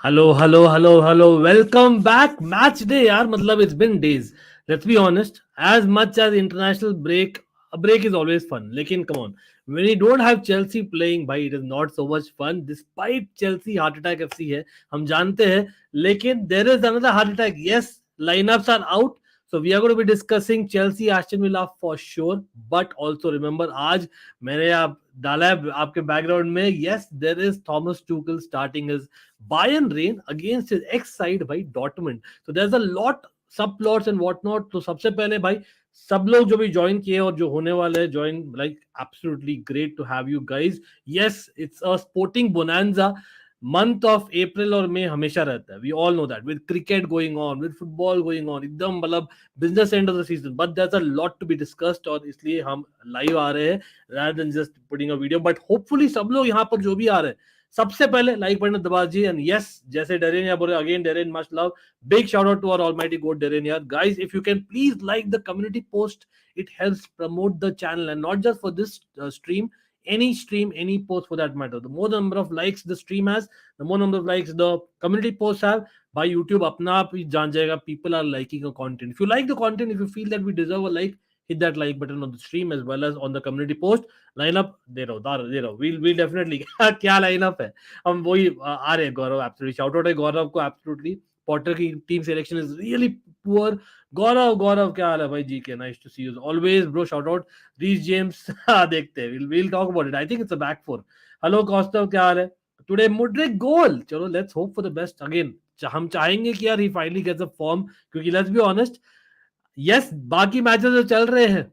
Hello. Welcome back. Match day, yaar. Matlab, it's been days. Let's be honest. As much as international break, a break is always fun. Lekin, come on. When you don't have Chelsea playing, bhai, it is not so much fun. Despite Chelsea heart attack FC hai, हम जानते हैं. लेकिन there is another heart attack. Yes, lineups are out. So we are going to be discussing Chelsea, Aston Villa for sure. But also remember, आज मैंने आप डाला है आपके बैकग्राउंड में. Yes, there is Thomas Tuchel starting his Bayern reign against his ex side by Dortmund. So there's a lot subplots and whatnot. तो सबसे पहले भाई सब लोग जो भी ज्वाइन किए और जो होने वाले हैं join like absolutely great to have you guys. Yes it's a sporting bonanza. Month of April और मई हमेशा रहता है. We all know that with cricket going on with football going on एकदम मतलब business end of the season. But there is a lot to be discussed और इसलिए हम लाइव आ रहे हैं rather than just putting a video. But hopefully सब लोग यहाँ पर जो भी आ रहे हैं सबसे पहले लाइक बटन दबा दीजिए. एंड यस जैसे डेरेन या बोले again Darren much love big shout out to our almighty God Darren यार. Guys if you can please like the community post, it helps promote the channel and not just for this stream, any stream, any post for that matter. The more number of likes the stream has, the more number of likes the community posts have. By YouTube अपना आप ही जान जाएगा people are liking a content. If you like the content, if you feel that we deserve a like, hit that like button on the stream as well as on the community post. Line up दे रहो we'll definitely क्या line up है हम वही आ रहे हैं. गौरव absolutely shout out है गौरव को. absolutely Potter की team selection is really poor. Gaurav क्या हाल है भाई जी के. Nice to see you always bro. Shout out Reece James. देखते हैं we'll talk about it. I think it's a back four. Hello Kaustav क्या हाल है. टुडे मुड्रिक गोल. चलो let's hope for the best. Again हम चाहेंगे कि यार ही फाइनली गेट्स अ फॉर्म क्योंकि लेट्स बी ऑनेस्ट यस बाकी मैचेस जो चल रहे हैं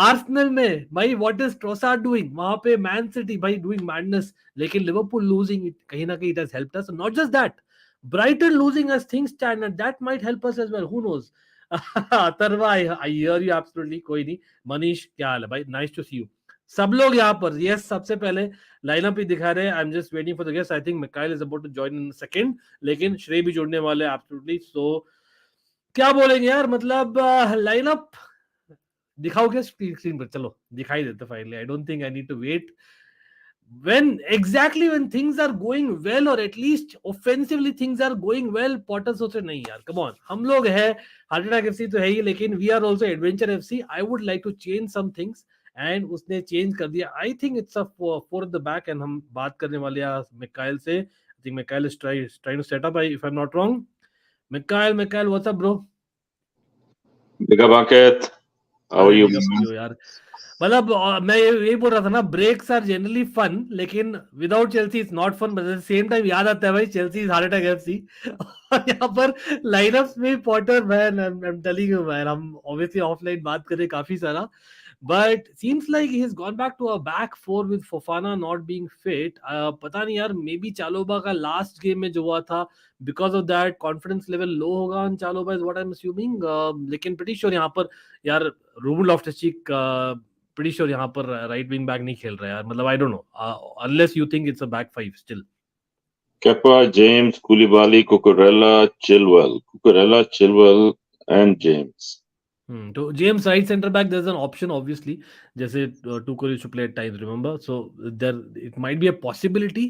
आर्सेनल में भाई व्हाट इज ट्रोसार्ड डूइंग. वहां पे मैन सिटी भाई डूइंग मैडनेस. लेकिन लिवरपूल लूजिंग कहीं ना कहीं it has helped us. Not just that, Brighton losing as things stand, and that might help us as well. Who knows? Tarva, I hear you absolutely. कोई नहीं. मनीष क्या हाल है भाई. Nice to see you. सब लोग यहाँ पर yes सबसे पहले लाइनअप ही दिखा रहे हैं. I'm just waiting for the guest. I think Mikhail is about to join in a second. लेकिन श्रेय भी जुड़ने वाले हैं absolutely. So क्या बोलेंगे यार मतलब लाइनअप दिखाओगे स्क्रीन पर. चलो दिखाई देते finally. I don't think I need to wait. When things are going well or at least offensively things are going well, Potter सोचे नहीं यार come on हम लोग है हार्ट अटैक एफसी तो है ही लेकिन we are also adventure FC. I would like to change some things and उसने चेंज कर दिया. I think it's a four at the back and हम बात करने वाले हैं मिकाइल से. I think Mikhail is trying to set up if I'm not wrong. Mikhail what's up bro. Bigger bucket. How are you यार. मतलब मैं यही बोल रहा था ना ब्रेक्स आर जनरली फन लेकिन without Chelsea it's not fun. But at the same time याद आता है भाई Chelsea is heart attack FC. और यहाँ पर लाइनअप्स में Potter man I am telling you man हम ऑब्वियसली ऑफलाइन बात करें काफी सारा but seems like he has gone back to a back four with Fofana not being fit. पता नहीं यार मे बी चालोबा का लास्ट गेम में जो हुआ था because of that confidence level low होगा on Chalobah is what I am assuming. लेकिन प्रीटी श्योर यहाँ पर यार रूबन लॉफ्टस-चीक pretty sure यहाँ पर राइट विंग बैक नहीं खेल रहा है यार. मतलब आई don't no unless you think it's a back five still. Kepa, James, Koulibaly, Cucurella, Chilwell and James. तो James right center back there's an option obviously जैसे Tuchel used to play at times remember so there it might be a possibility.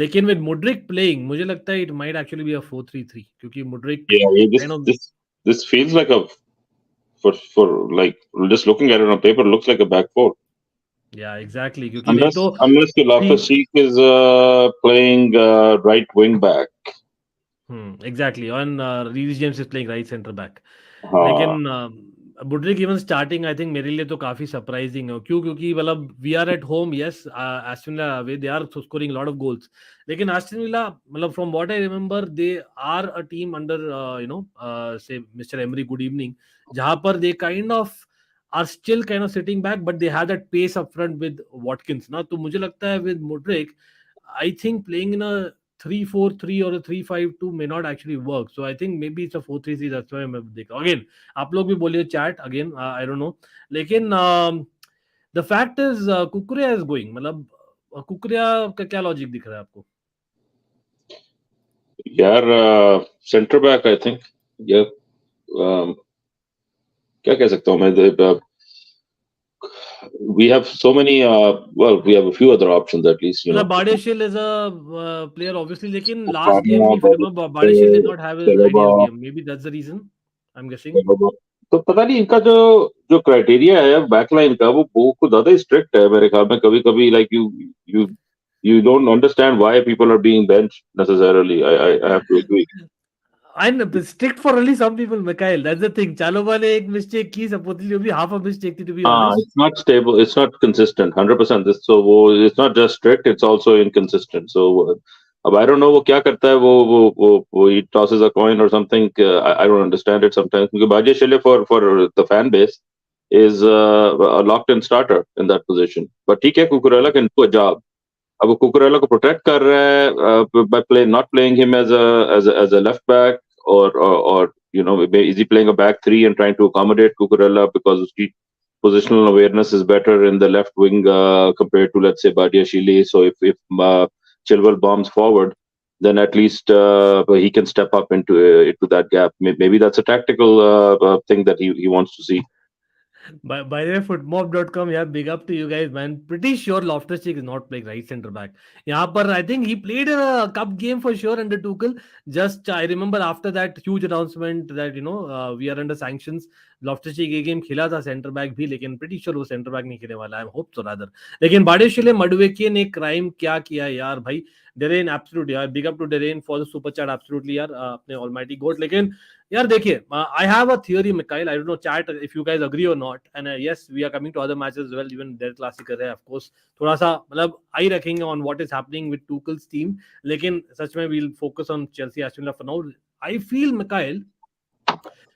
लेकिन with Mudryk playing मुझे लगता है it might actually be a 4-3-3 क्योंकि Mudryk this feels like a for like just looking at it on paper looks like a back four. Yeah, exactly. Unless Loftus-Cheek is playing right wing back. Exactly. And Reece James is playing right center back. लेकिन Mudryk even starting I think मेरे लिए तो काफी surprising है. क्योंकि मतलब we are at home yes Aston Villa away they are scoring a lot of goals. लेकिन Aston Villa मतलब from what I remember they are a team under say Mr. Emery good evening जहाँ पर they kind of are still kind of sitting back but they have that pace up front with Watkins ना. तो मुझे लगता है with Mudryk I think playing in a 3-4-3 or a 3-5-2 may not actually work. So I think maybe it's a 4-3-3. That's why मैं देख रहा हूँ. Again, आप लोग भी बोलिए chat again. I don't know. लेकिन the fact is कुकुरिया is going. मतलब कुकुरिया का क्या लॉजिक दिख रहा है आपको? यार सेंटर बैक I think यार क्या कह सकता हूँ मैं we have so many. We have a few other options at least. मतलब Bardeshil is a player obviously, लेकिन last game Zakaria, if you remember Bardeshil did not have his ideal Chalobah, game. Maybe that's the reason. I'm guessing. तो पता नहीं इनका जो जो criteria है backline का वो बहुत ज्यादा स्ट्रिक्ट है मेरे ख्याल में कभी कभी like you you don't understand why people are being benched necessarily. I have to agree. And strict for only some people, Mikhail. That's the thing. Chalobah ने एक mistake की, supposedly भी half a mistake थी, to be honest. It's not stable. It's not consistent. 100%. This so it's not just strict. It's also inconsistent. So अब I don't know वो क्या करता है वो he tosses a coin or something. I don't understand it sometimes. क्योंकि Bajie Shile for the fan base is a locked-in starter in that position. But ठीक है, Cucurella can do a job. अब वो Cucurella को protect कर रहा है by not playing him as a left back or is he playing a back three and trying to accommodate Cucurella because उसकी positional awareness is better in the left wing compared to, let's say, Badiashile. So if Chilwell bombs forward, then at least he can step up into that gap. Maybe that's a tactical thing that he wants to see. By the way, footmob.com, yeah, big up to you guys, man. Pretty sure Loftus-Cheek is not playing right centre back. यहाँ पर I think he played in a cup game for sure under Tuchel. Just I remember after that huge announcement that we are under sanctions. Loftus-Cheek ये game खेला था centre back भी, लेकिन pretty sure वो centre back नहीं खेलने वाला है. I hope so rather. लेकिन Bardeshile Madueke ने crime क्या किया यार भाई. Derain absolute यार, big up to Derain for the super chat absolutely यार, अपने almighty goat. लेकिन यार देखिए, I have a theory, Mikhail. I don't know chat if you guys agree or not. And yes, we are coming to other matches as well. Even Der Klassiker है, of course. थोड़ा सा मतलब eye रखेंगे on what is happening with Tuchel's team. लेकिन सच में we'll focus on Chelsea Aston Villa for now. I feel, Mikhail,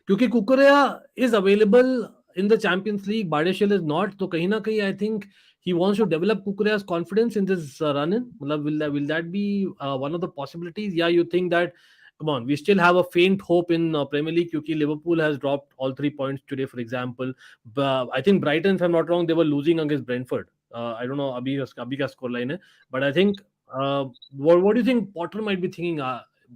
क्योंकि Cucurella is available in the Champions League, Bardeshil is not. तो कहीं ना कहीं I think he wants to develop Cucurella's confidence in this run-in. मतलब will that be one of the possibilities? Yeah, you think that? Come on, we still have a faint hope in Premier League because Liverpool has dropped all 3 points today, for example. I think Brighton, if I'm not wrong, they were losing against Brentford. I don't know abhi ka score line hai, but I think what do you think Potter might be thinking?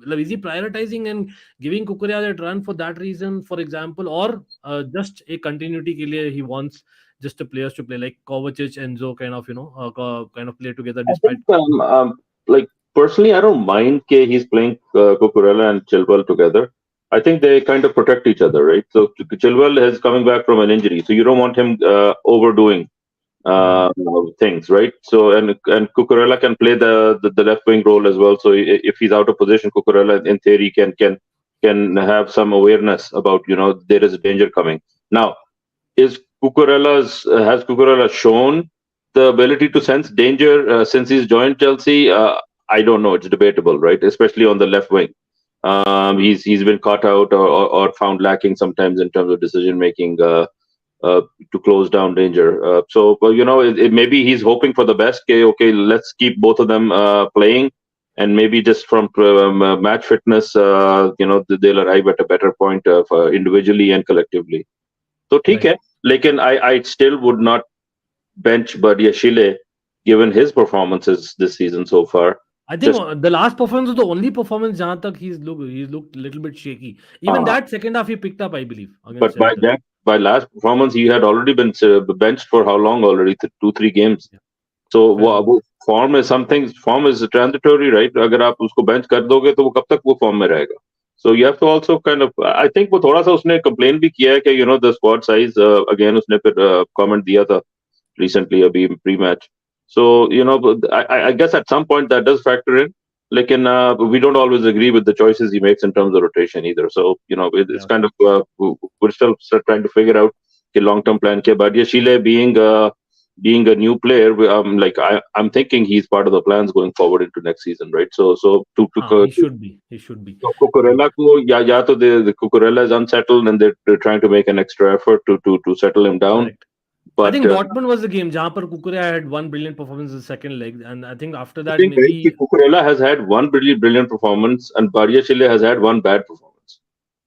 Is he prioritizing and giving Cucurella that run for that reason, for example, or just a continuity ke liye he wants just the players to play like Kovacic, Enzo kind of play together despite. I think, like personally, I don't mind he's playing Cucurella and Chilwell together. I think they kind of protect each other, right? So Chilwell is coming back from an injury, so you don't want him overdoing things, right? So and Cucurella can play the left wing role as well. So if he's out of position, Cucurella in theory can have some awareness about there is a danger coming. Now, has Cucurella shown the ability to sense danger since he's joined Chelsea? I don't know. It's debatable, right? Especially on the left wing. He's been caught out or found lacking sometimes in terms of decision making to close down danger. So maybe he's hoping for the best. Okay, let's keep both of them playing, and maybe just from match fitness, they'll arrive at a better point individually and collectively. So ठीक है, लेकिन I still would not bench Badiashile given his performances this season so far. I think the last performance was the only performance jahan tak he's looked a little bit shaky. Even that second half he picked up, I believe. But by last performance he had already been benched for how long already? 2-3 games. Yeah. So form is transitory, right? अगर आप उसको bench कर दोगे तो वो कब तक वो form में रहेगा? So you have to also kind of, I think वो थोड़ा सा उसने complain भी किया है कि the squad size again उसने फिर comment दिया था recently अभी pre-match. So I guess at some point that does factor in. Lekin we don't always agree with the choices he makes in terms of rotation either. So it's kind of we're still trying to figure out the long-term plan. Badiashile being a new player, I'm thinking he's part of the plans going forward into next season, right? So he should be. So Cucurella the Cucurella is unsettled and they're trying to make an extra effort to settle him down. Correct. But I think Dortmund was the game jahan par Cucurella had one brilliant performance in the second leg, and I think after that maybe Cucurella has had one brilliant performance and Badiashile has had one bad performance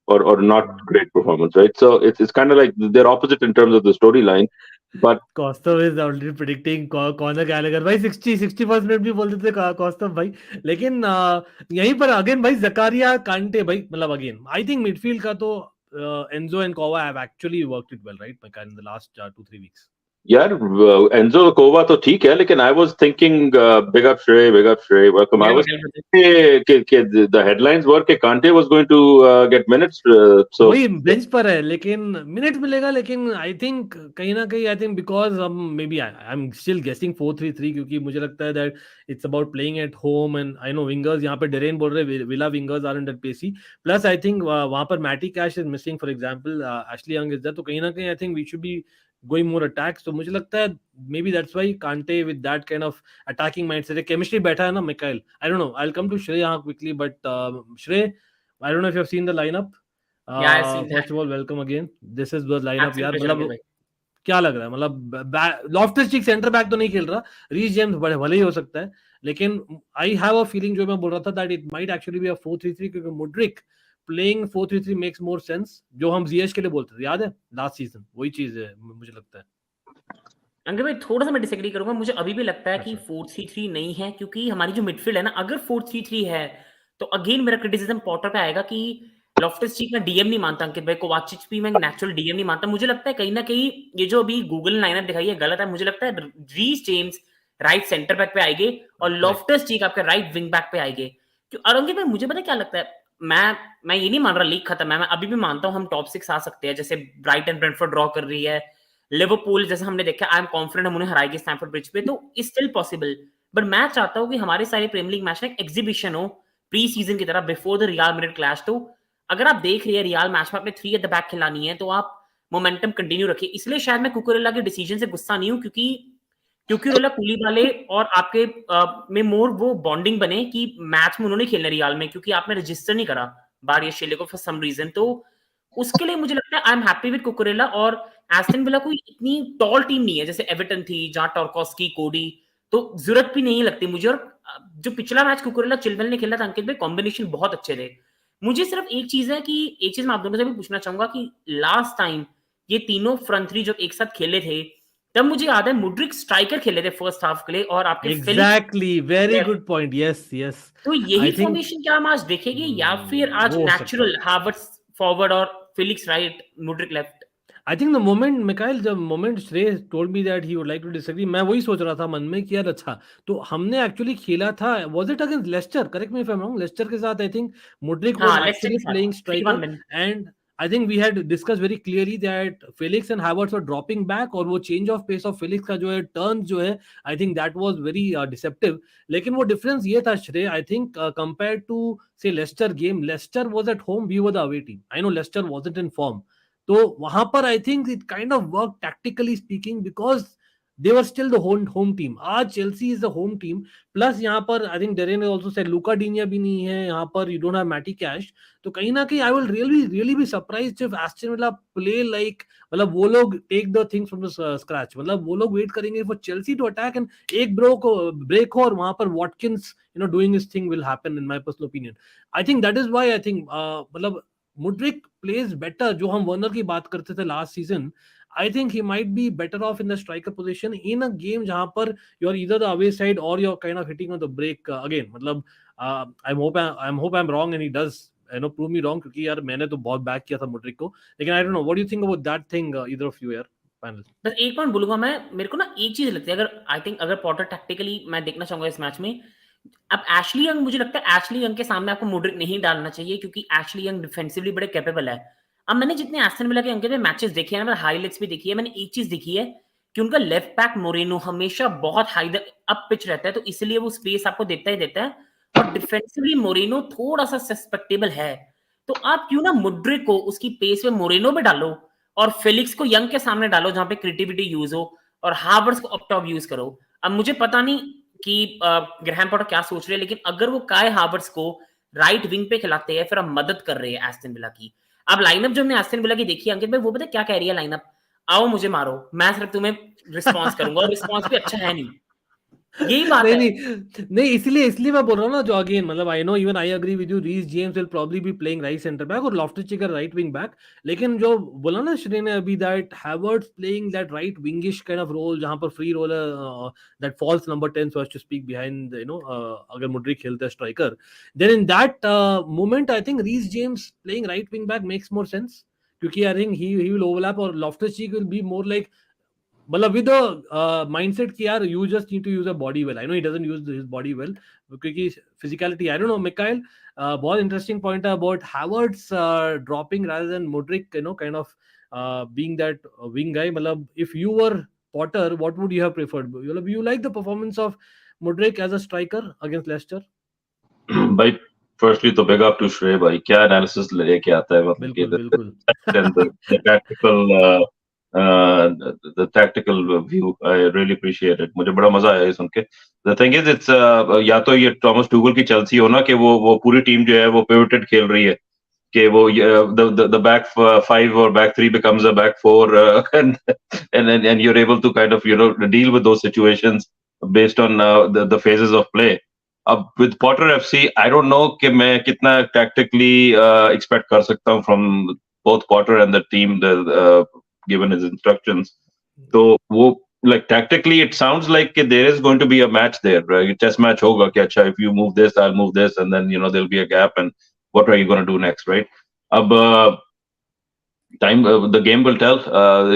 or not great performance, right? So it's kind of like they're opposite in terms of the storyline. But Kostov is already predicting corner Gallagher भाई 60% भी बोल देते Kostov भाई, लेकिन यहीं पर again भाई Zakaria Kante भाई मतलब again I think midfield का तो Enzo and Kova have actually worked it well, right? In the last 2-3 weeks. यार एंजो कोवा तो ठीक है, लेकिन I was thinking big up श्रेय, welcome. I Mykhailo was Mykhailo बताइए। द हेडलाइंस वर के Kante was going to get minutes, so वही बेंच पर है, लेकिन मिनट मिलेगा। लेकिन आई थिंक कहीं ना कहीं, I think because may be I am still guessing 4-3-3, क्योंकि मुझे लगता है that it's about playing at home. And I know wingers, यहाँ पे डेरेन बोल रहे Villa wingers are that pacey. Plus I think वहां पर Matty Cash is missing, for example Ashley Young is there. तो कहीं ना कहीं I think we should be going more attacks. तो मुझे लगता है may be that's why Conte with that kind of attacking mindset, chemistry बैठा है ना Mikael. I don't know, I will come to Shrey यहाँ quickly, but Shrey, I don't know if you have seen the lineup. Yeah, I've seen first that. Of all welcome again. This is the lineup Absolute यार। pleasure, मतलब Ankit bhai. क्या लग रहा है, मतलब Loftus चीक centre back तो नहीं खेल रहा, रीस जेम्स बड़े भले ही हो सकता है, लेकिन आई हैव अ फीलिंग, जो मैं बोल रहा था, that it might actually be a 4-3-3, क्योंकि Mudryk playing 4-3-3 makes more sense, जो हम जीएस के लिए बोलते थे, याद है लास्ट सीजन, वही चीज है मुझे लगता है। अंकित भाई थोड़ा सा मैं डिसएग्री करूंगा, मुझे अभी भी लगता है कि अच्छा 4-3-3 नहीं है, क्योंकि हमारी जो मिडफील्ड है ना, अगर 4-3-3 है तो अगेन मेरा क्रिटिसिज्म पॉटर पे आएगा कि लॉफ्टस चीक मैं डीएम नहीं मानता अंकित भाई, कोवाचिच भी मैं नेचुरल डीएम नहीं मानता। मुझे लगता है कहीं ना कहीं ये जो अभी गूगल ने लाइनअप दिखाई है गलत है। मुझे लगता है Reece James right centre back पे आएंगे और करेक्ट। लॉफ्टस चीक आपके राइट विंग बैक पे आएंगे। क्यों? और अंकित भाई मुझे पता है क्या लगता है, मैं ये नहीं मान रहा लीग खत्म है, मैं अभी भी मानता हूँ हम टॉप 6 आ सकते हैं, जैसे ब्राइटन ब्रेंटफोर्ड ड्रॉ कर रही है, लिवरपूल जैसे हमने देखा, आई एम कॉन्फिडेंट हम उन्हें हराएंगे स्टैमफोर्ड ब्रिज पे, तो इज स्टिल पॉसिबल। बट मैं चाहता हूं कि हमारे सारे प्रीमियर लीग मैच ना एक एग्जीबिशन हो, प्री सीजन की तरह, before the real Madrid clash. तो अगर आप देख रहे हैं रियल मैच में आपने 3 एट द बैक खिलानी है, तो आप मोमेंटम कंटिन्यू रखिए। इसलिए शायद मैं कुकुरेला के डिसीजन से गुस्सा नहीं हूं, क्योंकि कुकुरेला कुलीबाले और आपके में मोर वो बॉन्डिंग बने कि मैच में उन्होंने खेलना रियल में, क्योंकि आपने रजिस्टर नहीं करा बारियाशेले को फॉर सम रीजन। तो उसके लिए मुझे लगता है I am happy with Cucurella. और एस्टन विला कोई इतनी टॉल टीम नहीं है जैसे एवर्टन थी, जहां टॉर्कोस्की, कोडी, तो जरूरत भी नहीं लगती मुझे। और जो पिछला मैच कुकुरेला चिलवेल ने खेला था अंकित भाई, कॉम्बिनेशन बहुत अच्छे थे। मुझे सिर्फ एक चीज है कि एक चीज मैं आप दोनों से भी पूछना चाहूंगा कि लास्ट टाइम ये तीनों फ्रंट थ्री जब एक साथ खेले थे, तब मुझे याद है मुड्रिक स्ट्राइकर खेले थे फर्स्ट हाफ के लिए और आपके Felix exactly, very left. Good point, yes yes. तो यही आई थिंक फॉर्मेशन क्या हम आज देखेंगे, या फिर आज वो हो सकता है। नेचुरल हार्वर्ड्स फॉरवर्ड और Felix right, Mudryk left? I think the moment Mikael, जब moment Shrey told me that he would like to disagree, मैं वही सोच रहा था मन में कि यार अच्छा, तो हमने एक्चुअली खेला था, was it against Leicester, correct me if I am wrong, Leicester के साथ आई थिंक मुड्रिक वाज हाँ, लेस्टर एक्चुअली के साथ playing 3-1 striker. Win. And I think we had discuss very clearly that Felix and Havertz were dropping back, और वो change of pace of Felix का जो है, टर्न जो है, I think that was very deceptive. लेकिन वो डिफरेंस ये था श्रेय, आई think compare to say Leicester game, Leicester was at home, we were the away team, I know Leicester wasn't in form. तो वहां पर I think it kind of work tactically speaking, because they were still the home team. आज Chelsea is the home team. Plus यहाँ पर I think Darren also said Luka डीनिया भी नहीं है यहाँ पर, you don't have Matty Cash. तो कहीं ना कहीं आई will really be surprised if Aston Villa play like, मतलब वो लोग take the things from the scratch, मतलब वो लोग वेट करेंगे for Chelsea to attack, and एक ब्रेक हो और वहां पर Watkins doing his thing will happen, in my personal opinion. I think that is why I think मतलब मुड्रिक प्लेज बेटर, जो हम वर्नर की बात करते थे last season. I think he might be better off in the striker position in a game जहां पर you are either the away side और you are kind of hitting on the break again. मतलब I am wrong and he does prove me wrong, क्योंकि यार मैंने तो बहुत back किया था मुड्रिक को। लेकिन I don't know what do you think about that thing, either of you यार, फाइनल। बस एक पॉइंट बोलूंगा मैं, मेरे को ना एक चीज लगती है, अगर आई थिंक अगर पॉटर टैक्टिकली मैं देखना चाहूंगा इस मैच में, अब एशली यंग, मुझे लगता है एशली यंग के सामने आपको मुड्रिक नहीं डालना चाहिए, क्योंकि एशली यंग डिफेंसिवली बड़े कैपेबल है। अब मैंने जितने एस्टन विला के अंकित मैचेस देखे हैं ना, हाईलाइट्स भी देखी है, मैंने एक चीज देखी है कि उनका लेफ्ट बैक मोरेनो हमेशा बहुत हाई अप पिच रहता है, तो इसलिए वो स्पेस आपको देता ही देता है। और डिफेंसिवली मोरेनो थोड़ा सा सस्पेक्टेबल है, तो आप क्यों ना मुड्रिक को उसकी पेस में मोरेनो में डालो और फेलिक्स को यंग के सामने डालो जहां पे क्रिएटिविटी यूज हो, और हावर्ड्स को अप टॉप यूज करो। अब मुझे पता नहीं कि ग्रैहम पॉटर क्या सोच रहे हैं, लेकिन अगर वो काय हावर्ड्स को राइट विंग पे खिलाते हैं, फिर हम मदद कर रहे हैं एस्टन विला की। अब लाइनअप जो हमने एस्टन विला की देखी है अंकित भाई, वो पता क्या कह रही है लाइनअप, आओ मुझे मारो, मैं सिर्फ तुम्हें रिस्पॉन्स करूंगा, और रिस्पॉन्स भी अच्छा है नहीं, यही बात नहीं है। नहीं नहीं, इसलिए इसलिए मैं बोल रहा हूँ ना, जो अगेन मतलब I know, even I agree with you, Reece James will probably be playing right centre back और Loftus Cheek right wing back. लेकिन जो बोला ना श्री ने अभी, that Havertz playing that right wingish kind of role, जहां पर फ्री रोल है, that false number 10 so as to speak behind, अगर मुड्रिक खेलता है striker, then in that moment I think Reece James playing right wing back makes more sense, क्योंकि I think he will overlap, और Loftus Cheek will be more like मतलब with the mindset कि यार you just need to use your body well. I know he doesn't use his body well क्योंकि physicality. I don't know, Mikhail. बहुत interesting point about Havertz dropping rather than Mudryk, kind of being that wing guy. मतलब if you were Potter, what would you have preferred? You like the performance of Mudryk as a striker against Leicester? भाई firstly तो big up to Shrey भाई, क्या analysis लेके आता है, मतलब कि बिल्कुल बिल्कुल the tactical the tactical view, I really appreciate it. मुझे बड़ा मजा आया ये सुन के. The thing is, it's या तो ये टॉमस टूगल की चेल्सी हो ना कि वो पूरी टीम जो है वो पिवटेड खेल रही है कि वो the back five or back three becomes a back four, and you're able to kind of deal with those situations based on the phases of play. अब with Potter FC, I don't know कि मैं कितना tactically expect कर सकता हूँ from both Potter and the team, given his instructions. तो वो like tactically it sounds like there is going to be a match there, right? Test match होगा कि अच्छा, if you move this, I'll move this, and then there'll be a gap, and what are you going to do next, right? अब time the game will tell.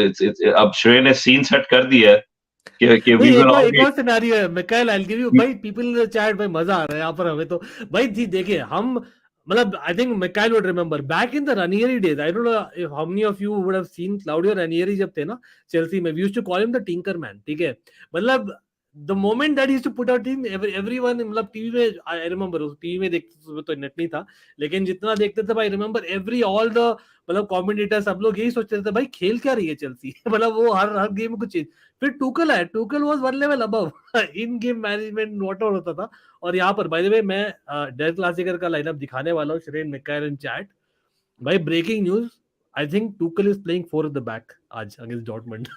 It's अब श्रेय ने scene set कर दिया है कि we will all एक be. और सिनेरियो है Mikail, I will give you भाई, पीपल इन द चैट, भाई मजा आ रहा है यहाँ पर हमें तो भाई जी. देखिए हम मतलब I think Mikail would remember back in the Ranieri days. I don't know if how many of you would have seen Claudio Ranieri जब थे ना चेल्सी में. We used to call him the tinker man. ठीक है, मतलब the moment that he used to put out team, everyone, मतलब TV में I remember, उस टीवी में देखते तो नेट नहीं था लेकिन जितना देखते थे भाई, रिमेंबर एवरी ऑल द मतलब कमेंटेटर सब लोग यही सोचते थे भाई खेल क्या रही है चेल्सी. मतलब वो हर गेम में कुछ चीज. फिर टूकल है, Tuchel was one level above in game management what होता था. और यहाँ पर बाय द वे मैं डेर क्लासिकर का लाइनअप दिखाने वाला हूँ श्रेन मिकाइल इन चैट. भाई breaking news, I think Tuchel is playing 4 at the back आज against Dortmund.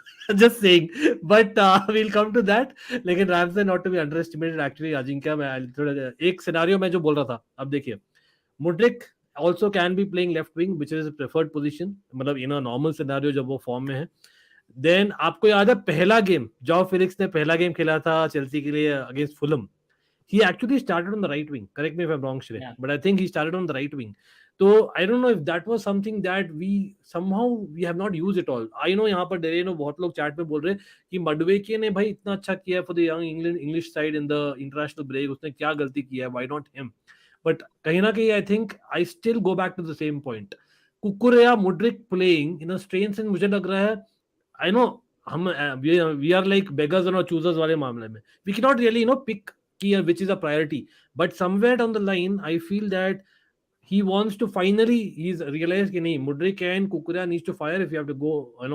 Just saying, but we'll come to that. लेकिन Ramsey not to be underestimated actually. Ajinkya, मैं थोड़ा एक सिनेरियो में जो बोल रहा था, अब देखिए Mudryk also can be playing left wing, which is a preferred position. मतलब in a normal scenario जब वो फॉर्म में है. देन आपको याद है पहला गेम जॉ फिलिक्स ने पहला गेम खेला था चेल्सी के लिए against Fulham, he actually started on the right wing. Correct me if I'm wrong, Shrey, but I think he started on the right wing. So I don't know if that was something that we have not used at all. I know यहाँ पर डेरेनो बहुत लोग chat में बोल रहे हैं कि मडवेके ने भाई इतना अच्छा किया for the young English side in the international break, उसने क्या गलती किया है, व्हाई नॉट हिम. बट कहीं ना कहीं I think I still go back to the same point. Cucurella Mudryk playing in a strange sense, मुझे लग रहा है आई नो हम वी आर लाइक बेगर्स और चूजर्स वाले मामले में. We can not really pick which is a priority, but somewhere down the line I feel that he wants to finally, he's realized कि नहीं, Mudryk and Kukurea needs to fire if you have to go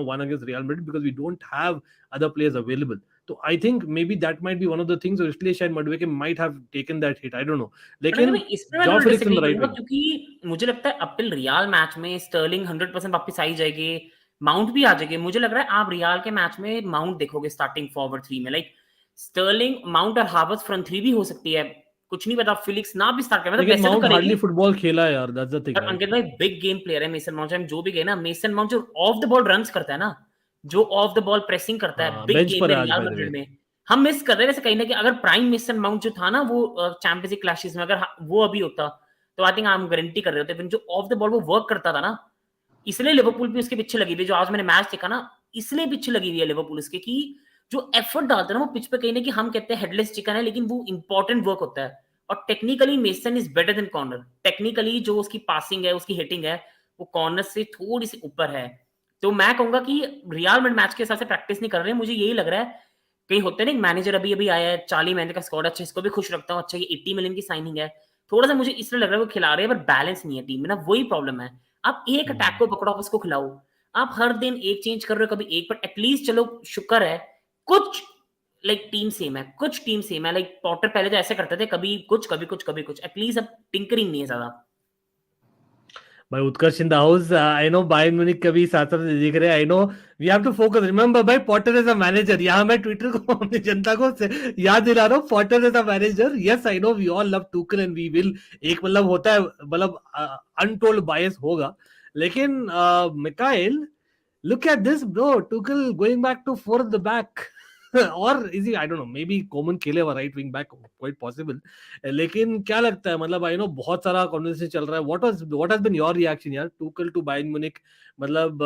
one against Real Madrid because we don't have other players available. So I think maybe that might be one of the things, और इसलिए शायद Mudryk might have taken that hit, I don't know. लेकिन Joao Felix in the right wing, क्योंकि मुझे लगता है appeal real match में Stirling 100% वापस आई जाएगी, माउंट भी आ जाएगी. मुझे लग रहा है आप रियल के मैच में माउंट देखोगे स्टार्टिंग फॉरवर्ड 3 में, लाइक स्टर्लिंग, माउंट और हावर्ट्ज फ्रंट 3 भी हो सकती है, कुछ नहीं पता. फिलिक्स ना भी स्टार्ट करे, मतलब लेकिन माउंट हार्डली फुटबॉल खेला है यार, दैट्स द थिंग. अंकित भाई बिग गेम प्लेयर है मेसन माउंट, हम जो भी गए ना, मेसन माउंट जो ऑफ द बॉल रन्स करता है ना, जो ऑफ द बॉल प्रेसिंग करता है बिग गेम में रियल मैड्रिड में, हम मिस कर रहे हैं. जैसे कहीं ना कहीं अगर प्राइम मेसन माउंट जो था ना वो चैंपियंस लीग क्लैशेस में, अगर वो अभी होता तो आई थिंक हम गारंटी कर रहे होते. जो ऑफ द बॉल वो वर्क करता था ना, इसलिए लिवरपूल भी उसके पीछे लगी हुई. जो आज मैंने मैच देखा ना, इसलिए पीछे लगी हुई है लिवरपूल उसके, कि जो एफर्ट डालता है ना वो पिच पे, कहीं ना कि हम कहते हैं हेडलेस चिकन है, लेकिन वो इंपॉर्टेंट वर्क होता है. और technically mason is better than corner. Technically जो उसकी पासिंग है, उसकी हिटिंग है, वो कॉर्नर से थोड़ी सी ऊपर है. तो मैं कहूंगा कि रियल मैच के हिसाब से प्रैक्टिस नहीं कर रहे. मुझे यही लग रहा है कहीं होते नहीं, मैनेजर अभी आया है, 40 महीने का स्क्वाड, अच्छा इसको भी खुश रखता हूँ, अच्छा ये 80 मिलियन की साइनिंग है, थोड़ा सा मुझे इसलिए लग रहा है वो खिला रहे हैं, पर बैलेंस नहीं है टीम में ना, वही प्रॉब्लम है. आप एक अटैक को पकड़ो, उसको खिलाओ. आप हर दिन एक चेंज कर रहे हो, कभी एक, पर एटलीस्ट चलो शुक्र है कुछ लाइक टीम सेम है, कुछ टीम सेम है. लाइक पॉटर पहले तो ऐसे करते थे, कभी कुछ कभी कुछ कभी कुछ, एटलीस्ट अब टिंकरिंग नहीं है ज्यादा. भाई Utkarsh in the house, I know Bayern Munich कभी साथ साथ देख रहे हैं. I know we have to focus, remember भाई पॉटर इज अ मैनेजर. यहाँ मैं ट्विटर को अपनी जनता को याद दिला रहा हूँ, Potter is a manager. Yes I know we all love Tuchel and we will, एक मतलब होता है, मतलब अनटोल्ड बायस होगा. लेकिन Mikail, look at this bro, Tuchel going back to 4 at the back. or is he, I don't know, maybe Coman खेलेगा right wing back, quite possible. लेकिन क्या लगता है, मतलब I know बहुत सारा conversation चल रहा है. What has been your reaction यार, Tuchel to Bayern Munich? मतलब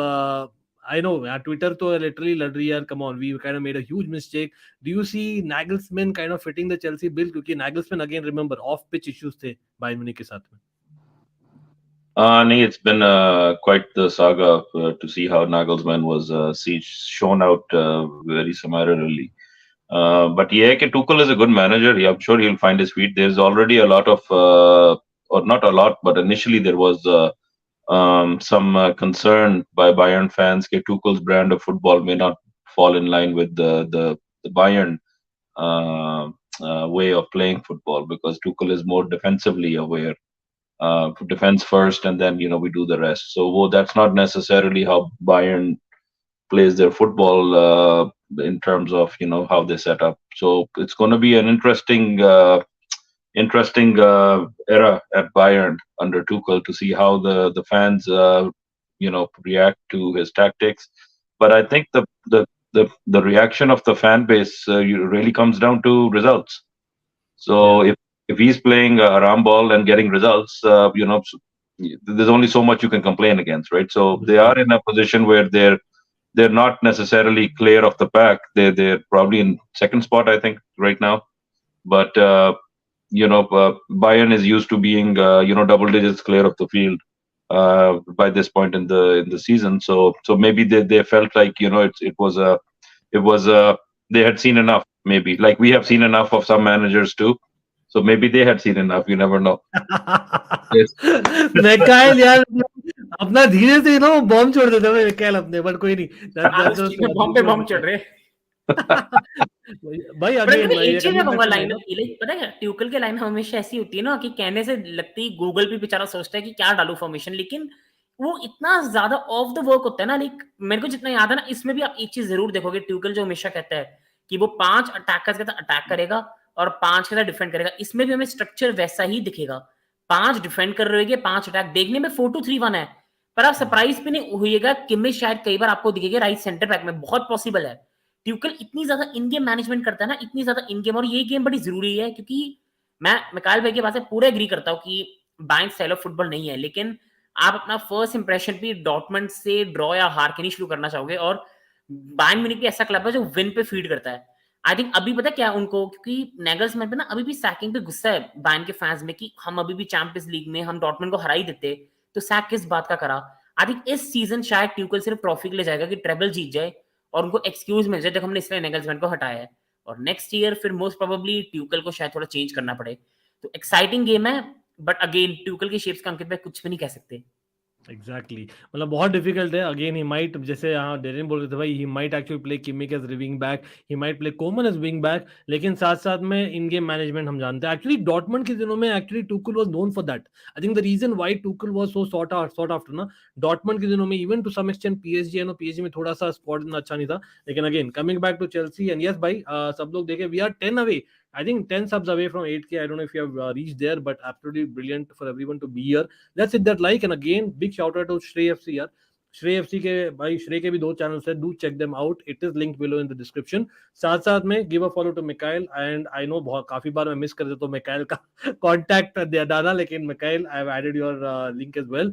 I know Twitter तो literally लड़ रही है यार, come on, we kind of made a huge mistake. Do you see Nagelsmann kind of fitting the Chelsea bill? क्योंकि Nagelsmann again remember off pitch issues थे Bayern Munich के साथ में. No, it's been quite the saga to see how Nagelsmann was shown out very summarily. But yeah, Tuchel is a good manager. Yeah, I'm sure he'll find his feet. There's already a lot of, or not a lot, but initially there was some concern by Bayern fans that Tuchel's brand of football may not fall in line with the Bayern way of playing football, because Tuchel is more defensively aware. Defense first, and then we do the rest. So that's not necessarily how Bayern plays their football in terms of how they set up. So it's going to be an interesting era at Bayern under Tuchel to see how the fans react to his tactics. But I think the reaction of the fan base really comes down to results. So if he's playing a ram ball and getting results, there's only so much you can complain against, right? So they are in a position where they're not necessarily clear of the pack. They're probably in second spot, I think, right now. But Bayern is used to being double digits clear of the field by this point in the season. So maybe they felt like it was they had seen enough. Maybe like we have seen enough of some managers too. So maybe they had seen enough. You never know. मैकाइल यार अपना धीरे से bomb छोड़ देते हैं मैकाइल अपने, but कोई नहीं, बॉम्ब पे बॉम्ब चढ़ रहे भाई अगेन एक चीज मैं कहूंगा लाइनअप की, पता है ट्यूकल के लाइन हमेशा ऐसी होती है ना कि कहने से लगती गूगल पे बेचारा सोचता है कि क्या डालू फॉर्मेशन, लेकिन वो इतना ज्यादा ऑफ द वर्क होता है ना। लाइक मेरे को जितना याद है ना, इसमें भी आप एक चीज जरूर देखोगे, ट्यूकल जो हमेशा कहता है कि वो 5 अटैकर्स के साथ अटैक करेगा और 5 के साथ डिफेंड करेगा। इसमें भी हमें स्ट्रक्चर वैसा ही दिखेगा, 5 डिफेंड कर रहे होंगे, 5 अटैक। देखने में 4-2-3-1 है, पर आप सरप्राइज भी नहीं हुईगा कि में शायद कई बार आपको दिखेगा राइट सेंटर बैक में, बहुत पॉसिबल है। ट्यूकल इतनी ज्यादा इन गेम मैनेजमेंट करता है ना, इतनी ज्यादा इन गेम, और ये गेम बड़ी जरूरी है क्योंकि मैं मिकाइल भाई की बात से पूरा एग्री करता हूँ कि बाइंग स्टाइल ऑफ फुटबॉल नहीं है, लेकिन आप अपना फर्स्ट इंप्रेशन भी डॉर्टमंड से ड्रॉ या हार के नहीं शुरू करना चाहोगे। और बायर्न म्यूनिख भी ऐसा क्लब है जो विन पे फीड करता है। आई थिंक अभी पता क्या उनको, क्योंकि नेगल्समैन पे ना अभी भी सैकिंग पे गुस्सा है बायर्न के फैंस में कि हम अभी भी चैंपियंस लीग में हम डॉर्टमंड को हरा ही देते, तो सैक किस बात का करा। आई थिंक इस सीजन शायद ट्यूकल सिर्फ ट्रॉफी के लिए जाएगा कि ट्रेबल जीत जाए और उनको एक्सक्यूज मिल जाए जब हमने इसलिए नेगल्समैन को हटाया है, और नेक्स्ट ईयर फिर मोस्ट प्रोबेबली ट्यूकल को शायद थोड़ा चेंज करना पड़े। तो एक्साइटिंग गेम है, बट अगेन ट्यूकल की शेप्स का अंकित पे कुछ भी नहीं कह सकते। एग्जैक्टली मतलब बहुत डिफिकल्ट है। अगेन ही माइट, जैसे यहाँ डेरिन बोल रहे थे भाई, he might actually play Kimmich as wing back, he might play Coman as wing back, लेकिन साथ साथ में इन गेम मैनेजमेंट हम जानते हैं। एक्चुअली डॉर्टमंड के दिनों में actually Tuchel was known for that. I think the reason why Tuchel was so sought after ना डॉर्टमंड के दिनों में, even to some extent PSG में थोड़ा सा स्क्वाड इतना अच्छा नहीं था, लेकिन again coming back to Chelsea and yes भाई सब लोग देखे, we are 10 away, I think 10 subs away from 8K. I don't know if you have reached there, but absolutely brilliant for everyone to be here. Let's hit that like, and again big shout out to Shrey FC यार। श्रेय FC के भाई, श्रेय के भी 2 channels है, do check them out, it is linked below in the description. साथ साथ में give a follow to Mikael, and I know बहुत काफी बार मैं मिस कर देता हूं मिकाइल का कांटेक्ट डाला, लेकिन Mikael I have added your link as well.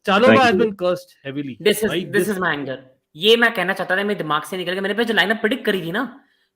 Chalobah has been cursed heavily. This is my anger, ये मैं कहना चाहता था, मेरे दिमाग से निकल गया। मैंने जो लाइनअप प्रेडिक्ट करी थी ना,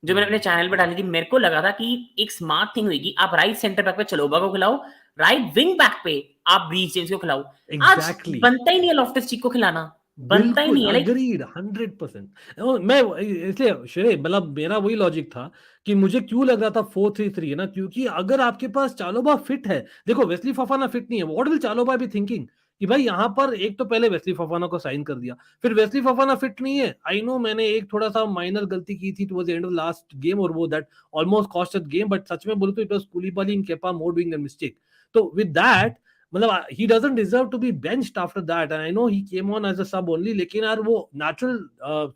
जो मैंने अपने चैनल पे डाली थी, मेरे को लगा था कि एक स्मार्ट थिंग होगी, आप राइट सेंटर बैक पे चलोबा को खिलाओ, राइट विंग बैक पे आप ब्रीच जेम्स को खिलाओ। Exactly. आज बनता ही नहीं है लॉफ्टस चीक को खिलाना, बनता ही नहीं है। Agreed, 100%। मैं इसलिए श्रेय, मतलब मेरा वही लॉजिक था कि मुझे क्यों लग रहा था 4-3-3 है ना, क्योंकि अगर आपके पास चालोबा फिट है, देखो वेस्ली फफाना फिट नहीं है, व्हाट विल चालोबा बी थिंकिंग कि भाई यहाँ पर एक तो पहले वेस्ली फफाना को साइन कर दिया, फिर वेस्ली फफाना फिट नहीं है। आई नो मैंने एक थोड़ा सा माइनर गलती की थी towards the end of last game, और वो that almost cost us game, but सच में बोलूं तो it was Koulibaly in Kepa more doing the mistake. तो विद दैट मतलब he doesn't deserve to be benched after that, and I know he came on as a sub only, लेकिन यार वो natural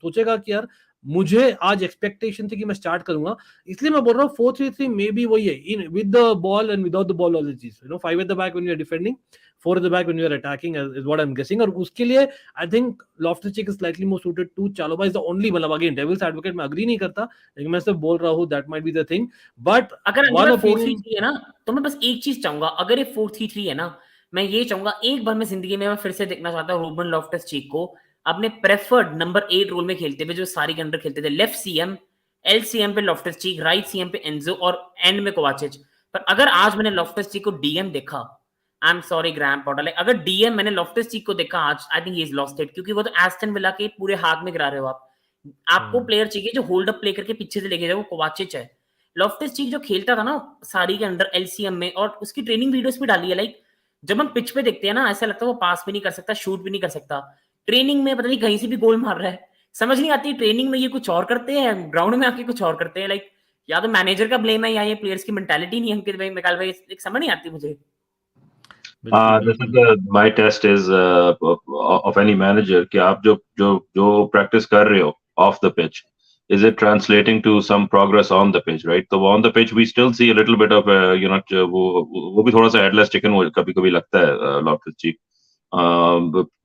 सोचेगा कि यार मुझे आज एक्सपेक्टेशन थी कि मैं स्टार्ट करूंगा, इसलिए मैं बोल रहा हूँ 4-3-3 मे बी वही है, in with the ball and without the ball all the चीज, 5 at the back when you are defending, 4 at the back when you are attacking is what I'm guessing। और उसके लिए I think Loftus-Cheek is slightly more suited to Chalobah is the only, मतलब again devil's advocate मैं agree नहीं करता, लेकिन मैं सिर्फ बोल रहा हूँ that might be the thing। But अगर 4-3-3 है ना, तो मैं बस एक चीज चाहूंगा, अगर ये 4-3-3 है ना, मैं ये चाहूंगा एक बार मैं जिंदगी में मैं फिर से देखना चाहता हूँ रूबन लॉफ्टस-चीक को अपने प्रेफर्ड नंबर 8 रोल में खेलते हुए जो सारी के अंडर खेलते थे, लेफ्ट सीएम, एलसीएम पे लॉफ्टस चीक, राइट सीएम पे एंजो और एंड में कोवाचिच। पर अगर आज मैंने लॉफ्टस चीक को डीएम देखा, I am sorry Graham Potter, like अगर डीएम मैंने लॉफ्टस चीक को देखा आज, I think he is lost it, क्योंकि वो तो एस्टन विला के पूरे हाथ में गिरा रहे हो आप। आपको प्लेयर चाहिए जो होल्ड अप प्ले करके पीछे से लेके जाए, वो कोवाचिच है। लॉफ्टस चीक जो खेलता था ना सारी के अंडर एलसीएम में, और उसकी ट्रेनिंग वीडियोस भी डाली है, लाइक जब हम पिच पे देखते हैं ना ऐसा लगता है वो पास भी नहीं कर सकता, शूट भी नहीं कर सकता, ट्रेनिंग में पता नहीं कहीं से भी गोल मार रहा है। समझ नहीं आती ट्रेनिंग में ये कुछ और करते हैं, ग्राउंड में आके कुछ और करते हैं, लाइक या तो मैनेजर का ब्लेम है या ये प्लेयर्स की मेंटालिटी नहीं है अंकित भाई, मिकाल भाई, समझ नहीं आती मुझे। This is my test is of any manager कि आप जो practice कर रहे हो off the pitch, is it translating to some progress on the pitch, right? तो on the pitch we still see a little bit of वो भी थोड़ा सा headless chicken वो कभी-कभी लगता है लॉफ्टस चीक,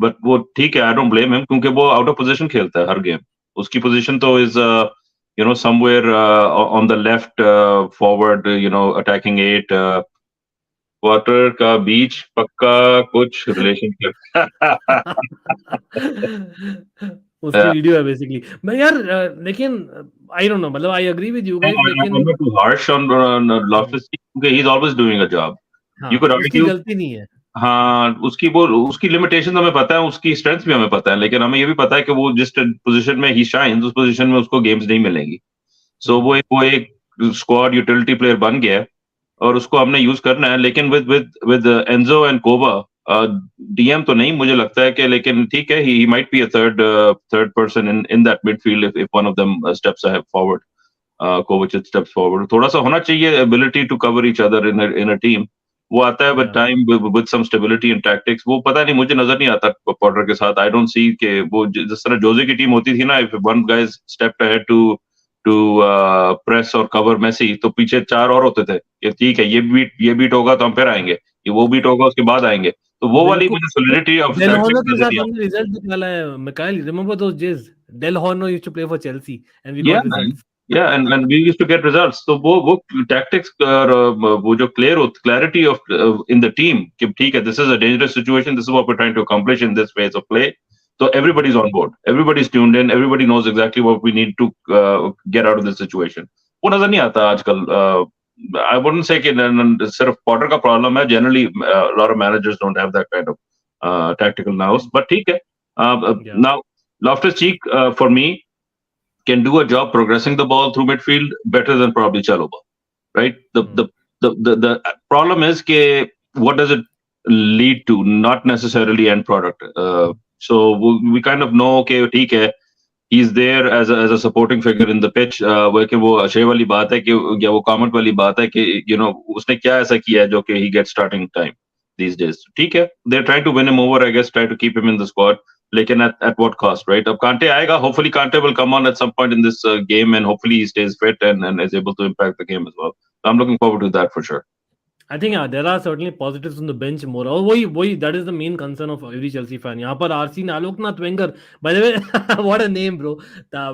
but वो ठीक है, I don't blame him क्योंकि वो out of position खेलता है हर गेम, उसकी position तो is somewhere on the left forward, attacking 8, quarter का बीच पक्का कुछ रिलेशनशिप उसकी वीडियो है बेसिकली। मैं यार लेकिन आई डोंट नो, मतलब I agree with you guys, लेकिन I'm not too harsh on Loftus because he's always doing a job. हाँ, You could उसकी argue, गलती नहीं है। हाँ, उसकी लिमिटेशन हमें पता है, उसकी स्ट्रेंथ भी हमें पता है, लेकिन हमें ये भी पता है कि वो जिस पोजीशन में ही शाइन्स उस पोजीशन में उसको गेम्स नहीं मिलेंगी। सो वो एक स्क्वाड यूटिलिटी प्लेयर बन गया है और उसको हमने यूज करना है, लेकिन with Enzo and Kova DM तो नहीं मुझे लगता है कि, लेकिन ठीक है, he might be a third person in that midfield if one of them steps ahead forward, Kovacic steps forward, थोड़ा सा होना चाहिए ability to cover each other in a team, वो आता है with time with some stability in tactics, वो पता नहीं मुझे नजर नहीं आता पॉटर के साथ, आई डोंट सी के वो जिस तरह जोजे की टीम होती थी ना, if one guys stepped ahead to press और कवर मेसी तो पीछे 4 और होते थे कि ठीक है ये बीट होगा तो हम फिर आएंगे, ये वो बीट होगा उसके बाद आएंगे, तो वो वाली मुझे सॉलिडिटी ऑफ डेल हॉर्नो के साथ हमने रिजल्ट निकाला है Mikail, remember those days Del Horno used to play for Chelsea and we got results, and we used to get results, तो वो टैक्टिक्स और वो जो clarity of in the team कि ठीक है, this is a dangerous situation, this is what we are trying to accomplish in this phase of play, so everybody's on board, everybody's tuned in, everybody knows exactly what we need to get out of this situation. वो नजर नहीं आता आजकल। I wouldn't say कि सिर्फ Potter का problem है, generally a lot of managers don't have that kind of tactical nous, but ठीक है। Now Loftus-Cheek for me can do a job progressing the ball through midfield better than probably Chalobah, right? The problem is ke what does it lead to, not necessarily end product. So we kind of know okay, theek hai, he's there as a supporting figure in the pitch, where ke wo अच्छे वाली बात है कि या वो comment वाली बात है कि उसने क्या ऐसा किया है जो कि he gets starting time these days. ठीक है, they're trying to win him over, I guess, try to keep him in the squad. लेकिन at what cost, right? अब Kante आएगा, hopefully Kante will come on at some point in this game and hopefully he stays fit and is able to impact the game as well. So I'm looking forward to that for sure. I think there are certainly positives on the bench more. और वही that is the main concern of every Chelsea fan. यहाँ पर RC Alok Nath Wenger, by the way, what a name, bro.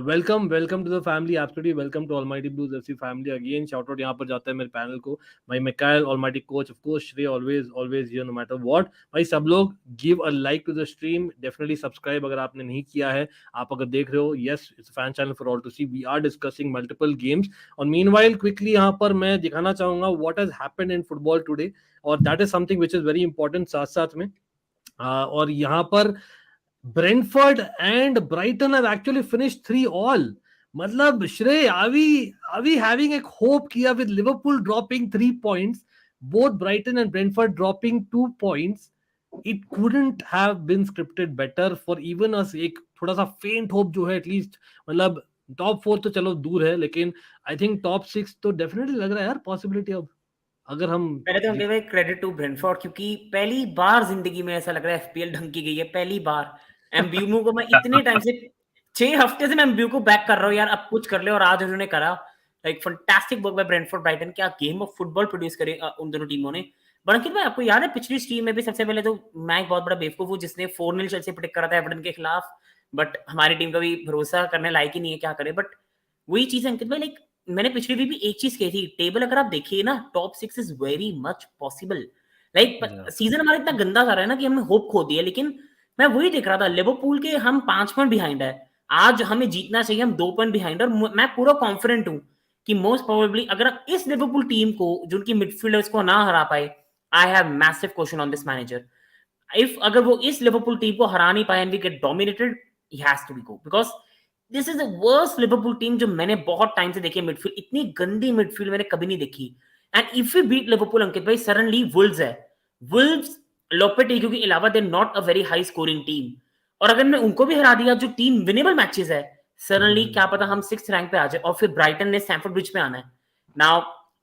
Welcome to the family. Absolutely welcome to Almighty Blues FC family again. Shout out यहाँ पर जाता है मेरे panel को, भाई Mikael, Almighty Coach, of course, Shrey always here no matter what. भाई सब लोग give a like to the stream. Definitely subscribe अगर आपने नहीं किया है. आप अगर देख रहे हो, yes, it's a fan channel for all to see. We are discussing multiple games. और meanwhile, quickly यहाँ पर मैं दिखाना चाहूँगा what has happened in football today, और that is something which is very important साथ में। और यहाँ पर Brentford and Brighton have actually finished 3-3. मतलब श्रेय, are we having a hope here with Liverpool dropping 3 points, both Brighton and Brentford dropping 2 points? It couldn't have been scripted better for even us. एक थोड़ा सा faint hope जो है at least, मतलब top 4 तो चलो दूर है, लेकिन आई थिंक टॉप 6 तो डेफिनेटली लग रहा है यार पॉसिबिलिटी। अब अगर हम पहले तो भाई क्रेडिट टू ब्रेंटफोर्ड, क्योंकि पहली बार जिंदगी में ऐसा लग रहा है एफपीएल ढंग की गई है, पहली बार। एमब्यूमो को मैं इतने टाइम से 6 हफ्ते से मैं एमब्यू को बैक कर रहा हूँ यार, अब कुछ कर ले, और आज उन्होंने करा। Like fantastic work by Brentford Brighton, क्या गेम ऑफ फुटबॉल प्रोड्यूस करे उन दोनों टीमों ने। बल्कि मैं आपको याद है पिछली स्ट्रीम में भी सबसे पहले तो मैं एक बहुत बड़ा बेवकूफ हूँ जिसने 4-0 चेल्सी प्रेडिक्ट करा था एवर्टन के खिलाफ, बट हमारी टीम का भी भरोसा करने लायक ही नहीं है, क्या करे। बट वही चीज अंकित भाई, लाइक मैंने पिछली वीक भी एक चीज कही थी, टेबल अगर आप देखिए ना, top 6 is very much possible. Like season हमारा इतना गंदा जा रहा है ना कि हमने होप खो दी है, लेकिन मैं वही देख रहा था, लिवरपूल के हम 5 पॉइंट बिहाइंड है, आज हमें जीतना चाहिए, हम 2 पॉइंट बिहाइंड, और मैं पूरा कॉन्फिडेंट हूं कि मोस्ट प्रोबेबली अगर हम इस लिवरपूल टीम को, जो उनकी मिडफील्डर्स को ना हरा पाए, I have massive question on this manager. If अगर वो इस लिवरपूल टीम को हरा नहीं पाए and we get dominated, he has to be go, because this is the worst Liverpool team जो मैंने बहुत टाइम से देखी है. मिडफील्ड, इतनी गंदी मिडफील्ड मैंने कभी नहीं देखी. And if we beat Liverpool, Ankit भाई, सडनली वुल्व्स है, वुल्व्स लोपेटेगियो के अलावा they not a very high scoring team, और अगर मैं उनको भी हरा दिया जो टीम विनेबल मैचेस है, सडनली क्या पता हम 6th रैंक पे आ जाए, और फिर ब्राइटन ने स्टैमफोर्ड ब्रिज पे आना है. नाउ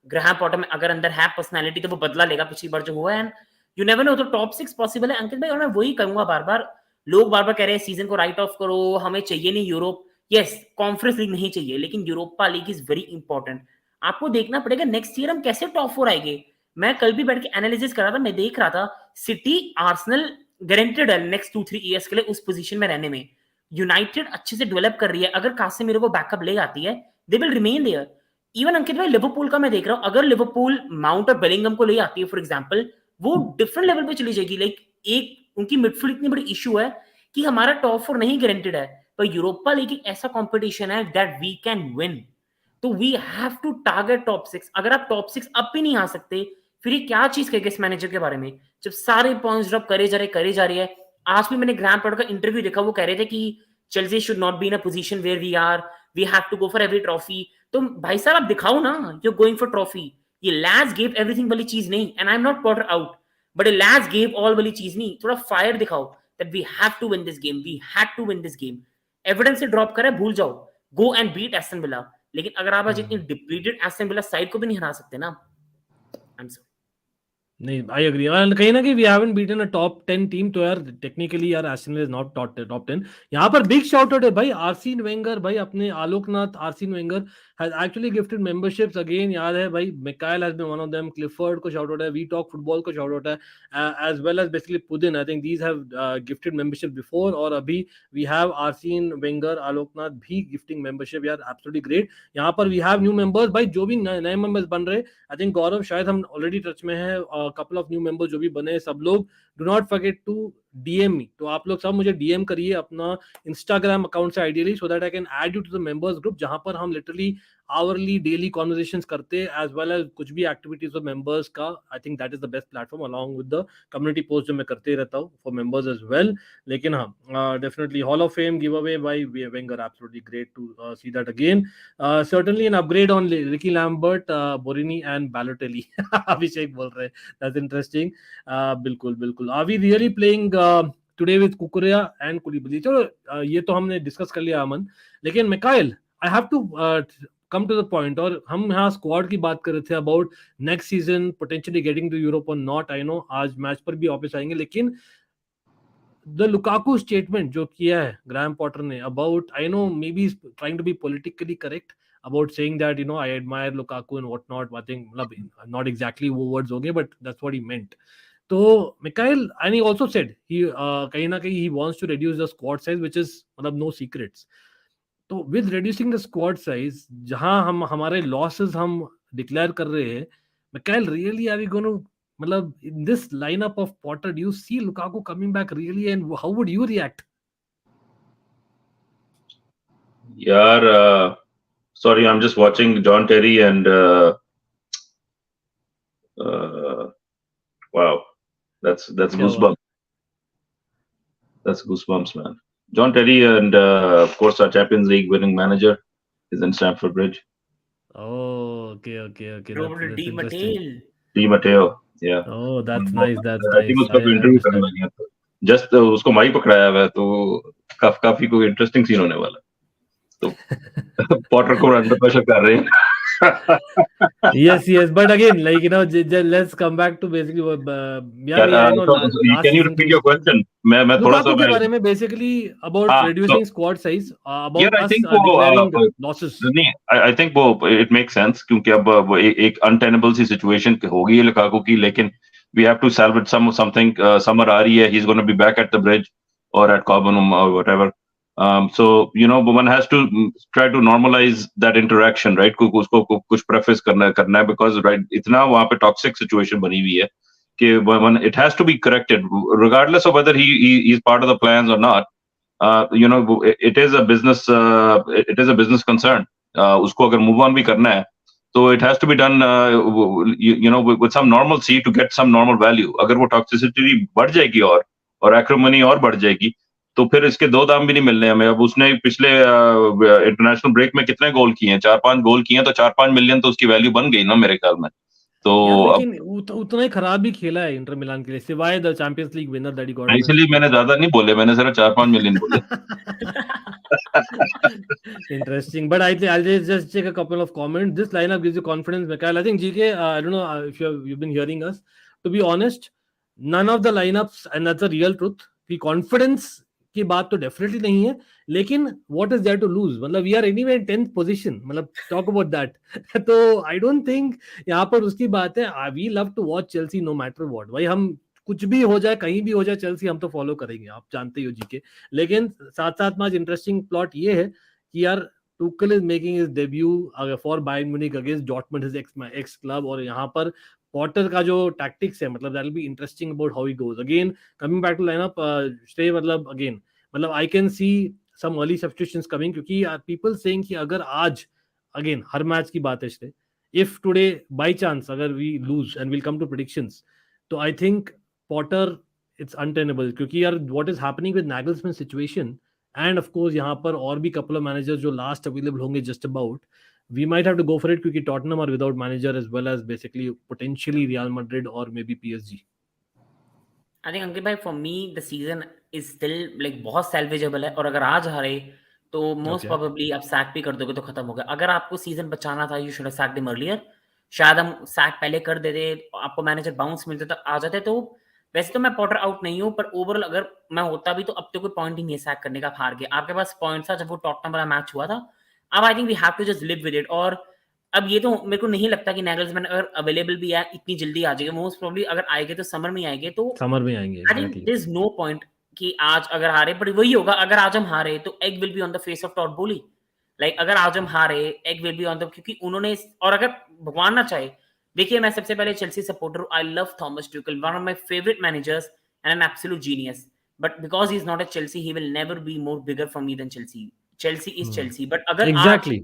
ग्राहम पॉटर में अगर अंदर है पर्सनालिटी तो वो बदला लेगा पिछली बार जो हुआ है, एंड यू नेवर नो, तो टॉप 6 पॉसिबल है अंकित भाई. और मैं वही कहूंगा, बार बार लोग बार बार कह रहे हैं सीजन को राइट ऑफ करो, हमें चाहिए नहीं यूरोप. यस, कॉन्फ्रेंस लीग नहीं चाहिए, लेकिन Europa league is very important. आपको देखना पड़ेगा नेक्स्ट ईयर हम कैसे टॉप 4 आएंगे. मैं कल भी बैठ के एनालिसिस कर रहा था, मैं देख रहा था सिटी, आर्सेनल गारंटेड है नेक्स्ट 2-3 ईयर्स के लिए उस पोजीशन में रहने में. यूनाइटेड अच्छे से डेवलप कर रही है, अगर कासेमिरो को बैकअप ले आती है, they will remain there. Even Ankit भाई लिवरपूल का मैं देख रहा हूं, अगर लिवरपूल माउंट और बेलिंगम को ले आती है फॉर एग्जांपल, वो डिफरेंट लेवल पे चली जाएगी. लाइक एक उनकी मिडफील्ड इतनी बड़ी इशू है कि हमारा टॉप 4 नहीं गारंटेड है, पर यूरोपा लीग एक ऐसा कंपटीशन है दैट वी कैन विन. तो we have to target top 6. अगर आप टॉप 6 अब भी नहीं आ सकते, फिर ये क्या चीज कहेगा इस मैनेजर के बारे में, जब सारे पॉइंट्स ड्रॉप करे जा रही है. आज भी मैंने ग्राहम पॉटर का इंटरव्यू देखा, वो कह रहे थे कि Chelsea should not be in a position where we are, we have to go for every trophy. तो भाई साहब आप दिखाओ ना, यू गोइंग फॉर ट्रॉफी. ये लैज गेव एवरीथिंग वाली चीज नहीं, and I am not Potter out, but lads gave all वाली चीज नहीं. थोड़ा फायर दिखाओ that we have to win this game, we had to win this game. Evidence से ड्रॉप करे, भूल जाओ, go and beat Aston Villa. लेकिन अगर आप आज इतनी डिप्लीटेड एस्टन विला साइड को भी नहीं हरा सकते ना, आई एम सॉरी. नहीं, आई एग्री. और कहीं ना कहीं we haven't beaten a top 10 team, तो यार टेक्निकली यार आर्सेनल इज नॉट टॉप 10. यहाँ पर बिग शाउट आउट है भाई आर्सेन वेंगर, भाई अपने Aloknath Arsene Wenger has actually gifted memberships again. याद है भाई, Mikail has been one of them, Clifford को शाउट आउट है, वी टॉक फुटबॉल को शाउट आउट है, एज वेल एज बेसिकली पुदिन. I think these have gifted membership before, और अभी we have Arsene Wenger, Aloknath भी गिफ्टिंग मेंबरशिप. यार absolutely great. यहाँ पर वी हैव न्यू मेंबर्स भाई, जो भी नए मेंबर्स बन रहे. आई थिंक गौरव शायद हम ऑलरेडी टच में है, कपल ऑफ न्यू मेंबर्स जो भी बने, सब लोग do not forget to DM me. तो आप लोग सब मुझे डीएम करिए अपना इंस्टाग्राम अकाउंट से ideally, so that I can add you to the members group, जहां पर हम लिटरली आवरली डेली कॉन्वर्सेशंस करते हैं, एज वेल एज कुछ भी एक्टिविटीज फॉर मेंबर्स का. आई think that is the best platform along with the community post जो मैं करते रहता हूँ फॉर मेंबर्स एज वेल. लेकिन हाँ, definitely hall of fame give away by Wenger, absolutely great to see that again. Certainly an upgrade on Ricky Lambert, Borini and Balotelli. Abhishek बोल रहे हैं, that's interesting. बिल्कुल. Are we really playing today with Kukurea and Koulibaly? चलो ये तो हमने discuss कर लिया अमन, लेकिन Mikail, I have to come to the point. और हम यहाँ स्क्वाड की बात कर रहे थे about next season potentially getting to Europe और नॉट. आई नो आज मैच पर भी वापस आएंगे, लेकिन द लुकाकू स्टेटमेंट जो किया है ग्राहम पॉटर ने about, I know maybe trying to be politically correct about saying that, you know, I admire Lukaku and whatnot. I think not exactly वो words हो गए, but that's what he meant. तो Mikhail, and he also said he कहीं ना कहीं he wants to reduce the squad size, which is मतलब no secrets. तो with reducing the squad size, जहां हम हमारे losses हम declare कर रहे हैं, Mikhail, really are we going to, मतलब in this lineup of Potter, do you see Lukaku coming back really, and how would you react? यार sorry, I'm just watching John Terry and wow, that's goosebumps. That's goosebumps, man. John Terry and of course our Champions League winning manager is in Stamford Bridge. Oh, okay. That's interesting. Di Matteo, yeah. Oh, that's nice. I think उसका कोई interview करने लगे तो just उसको mic पकड़ाया हुआ है, तो काफी कोई इंटरेस्टिंग सीन होने वाला है. तो पॉटर को अंडर प्रेशर कर रहे हैं. yes, but again, like, you know, let's come back to basically can you repeat your question? मैं थोड़ा सा के बारे में basically about reducing squad size, about us declaring losses. नहीं, I think वो it makes sense, क्योंकि अब एक untenable सी situation होगी लुकाकू की, लेकिन we have to salvage something. Summer आ रही है, he's going to be back at the bridge or at Cobham or whatever. So, you know, one has to try to normalize that interaction, right? उसको कुछ preface करना है, because right इतना वहाँ पे toxic situation बनी हुई है it has to be corrected, regardless of whether he is part of the plans or not. It is a business concern. Usko agar move on bhi karna hai, so it has to be done with some normalcy to get some normal value. अगर वो toxicity बढ़ जाएगी और acrimony और बढ़ जाएगी, तो फिर इसके दो दाम भी नहीं मिलने हमें. अब उसने पिछले इंटरनेशनल ब्रेक में कितने गोल किए हैं? 4-5 गोल किए हैं, तो 4-5 मिलियन तो उसकी वैल्यू बन गई ना मेरे ख्याल में. तो लेकिन उतना ही खराब भी खेला है इंटर मिलान के लिए, सिवाय the Champions league winner that he got. इसलिए मैंने ज्यादा नहीं बोले, मैंने सिर्फ 4-5 मिलियन बोले. Interesting, but I'll just check a couple of comments. This lineup gives you confidence, Mikhail. I think GK, I don't know if you've been hearing us. To be honest, none of the lineups, and that's a real truth. The confidence की बात तो definitely नहीं है, लेकिन what is there to lose? मतलब we are anyway in 10th position, मतलब talk about that. तो I don't think यहाँ पर उसकी बात है. We love to watch Chelsea no matter what. भाई हम कुछ भी हो जाए, कहीं भी हो जाए चेल्सी, हम तो फॉलो करेंगे, आप जानते ही हो जीके. लेकिन साथ साथ में आज इंटरेस्टिंग प्लॉट ये है कि यार Tuchel is making his debut for Bayern Munich against Dortmund, his ex club, और यहाँ पर पॉटर का जो टैक्टिक्स है, मतलब that will be interesting about how he goes. Again coming back to lineup, stay, मतलब I can see some early substitutions coming, क्योंकि people saying कि अगर आज अगेन हर मैच की बात है stay, if today by chance अगर we lose and will come to predictions, तो I think Potter it's untenable, क्योंकि यार what is happening with Nagelsmann situation, end of course यहाँ पर और भी कपल ऑफ मैनेजर्स जो लास्ट अवेलेबल होंगे just about, we might have to go for it, क्योंकि Tottenham are without manager as well as basically potentially Real Madrid or maybe PSG. I think अंकित भाई, for me the season is still like बहुत salvageable है, और अगर आज हारे तो most probably आप sack भी कर दोगे तो खत्म हो गया. अगर आपको सीजन बचाना था, you should have sacked him earlier. शायद हम sack पहले कर देते, आपको मैनेजर बाउंस मिलते तो आ जाते. तो वैसे तो मैं पॉटर आउट नहीं हूँ, पर ओवरऑल अगर मैं होता भी तो अब तो कोई पॉइंट ही नहीं है सैक करने का. हार गया, आपके पास पॉइंट था जब वो टॉटनहम वाला मैच हुआ था. अब I think we have to just live with it. और अब ये तो मेरे को नहीं लगता कि नैगल्समैन अगर अवेलेबल भी है इतनी जल्दी आ जाएगा. मोस्ट प्रोबेबली अगर आएंगे तो समर में आएंगे, तो समर में आएंगे. I think there is no point कि आज अगर हारे, बट वही होगा अगर आज हम हारे तो egg will be on the face of taught बोली. लाइक अगर आज हम हारे, egg will be on the, क्योंकि उन्होंने, और अगर भगवान ना चाहे, देखिए मैं सबसे पहले चेल्सी सपोर्टर हूं. I love Thomas ट्यूकल, one of my favourite managers and an absolute genius, but because he's not at Chelsea he will never be more bigger for me than Chelsea. Chelsea is Chelsea. But अगर exactly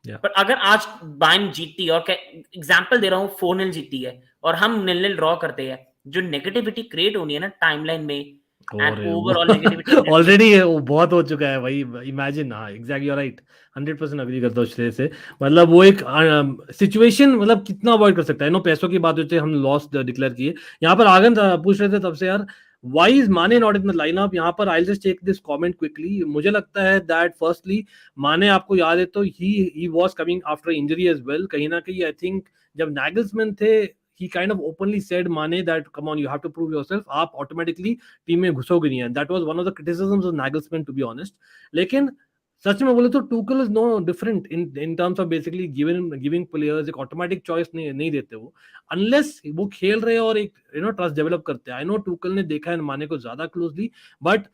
yeah. But अगर आज Bayern जीतती है, और example दे रहा हूँ 4-0 जीतती है और हम 0-0 ड्रॉ करते हैं, जो नेगेटिविटी क्रिएट होनी है ना टाइमलाइन में, एंड ओवरऑल नेगेटिविटी ऑलरेडी है, वो बहुत हो चुका है भाई. इमेजिन. हाँ exactly, you are right, 100% agree करता हूँ श्रेय से. मतलब वो एक सिचुएशन, मतलब कितना अवॉइड कर सकता है. नो पैसों की बात होती है, हम लॉस डिक्लेयर किए. यहाँ पर आगन पूछ रहे थे तब से, यार why is Mane not in the lineup? यहाँ पर I'll just take this comment quickly. मुझे लगता है that firstly Mane, आपको याद है तो he was coming after injury as well. कहीं ना कहीं I think जब Nagelsmann थे, he kind of openly said Mane that come on, you have to prove yourself. आप automatically टीम में घुसोगे नहीं है. That was one of the criticisms of Nagelsmann, to be honest. लेकिन सच में बोले तो Tuchel is no different in terms of basically giving players एक automatic choice नहीं देते वो, unless वो खेल रहे हैं और एक ट्रस्ट डेवलप करते हैं. I know Tuchel ने देखा है माने को ज्यादा क्लोजली, बट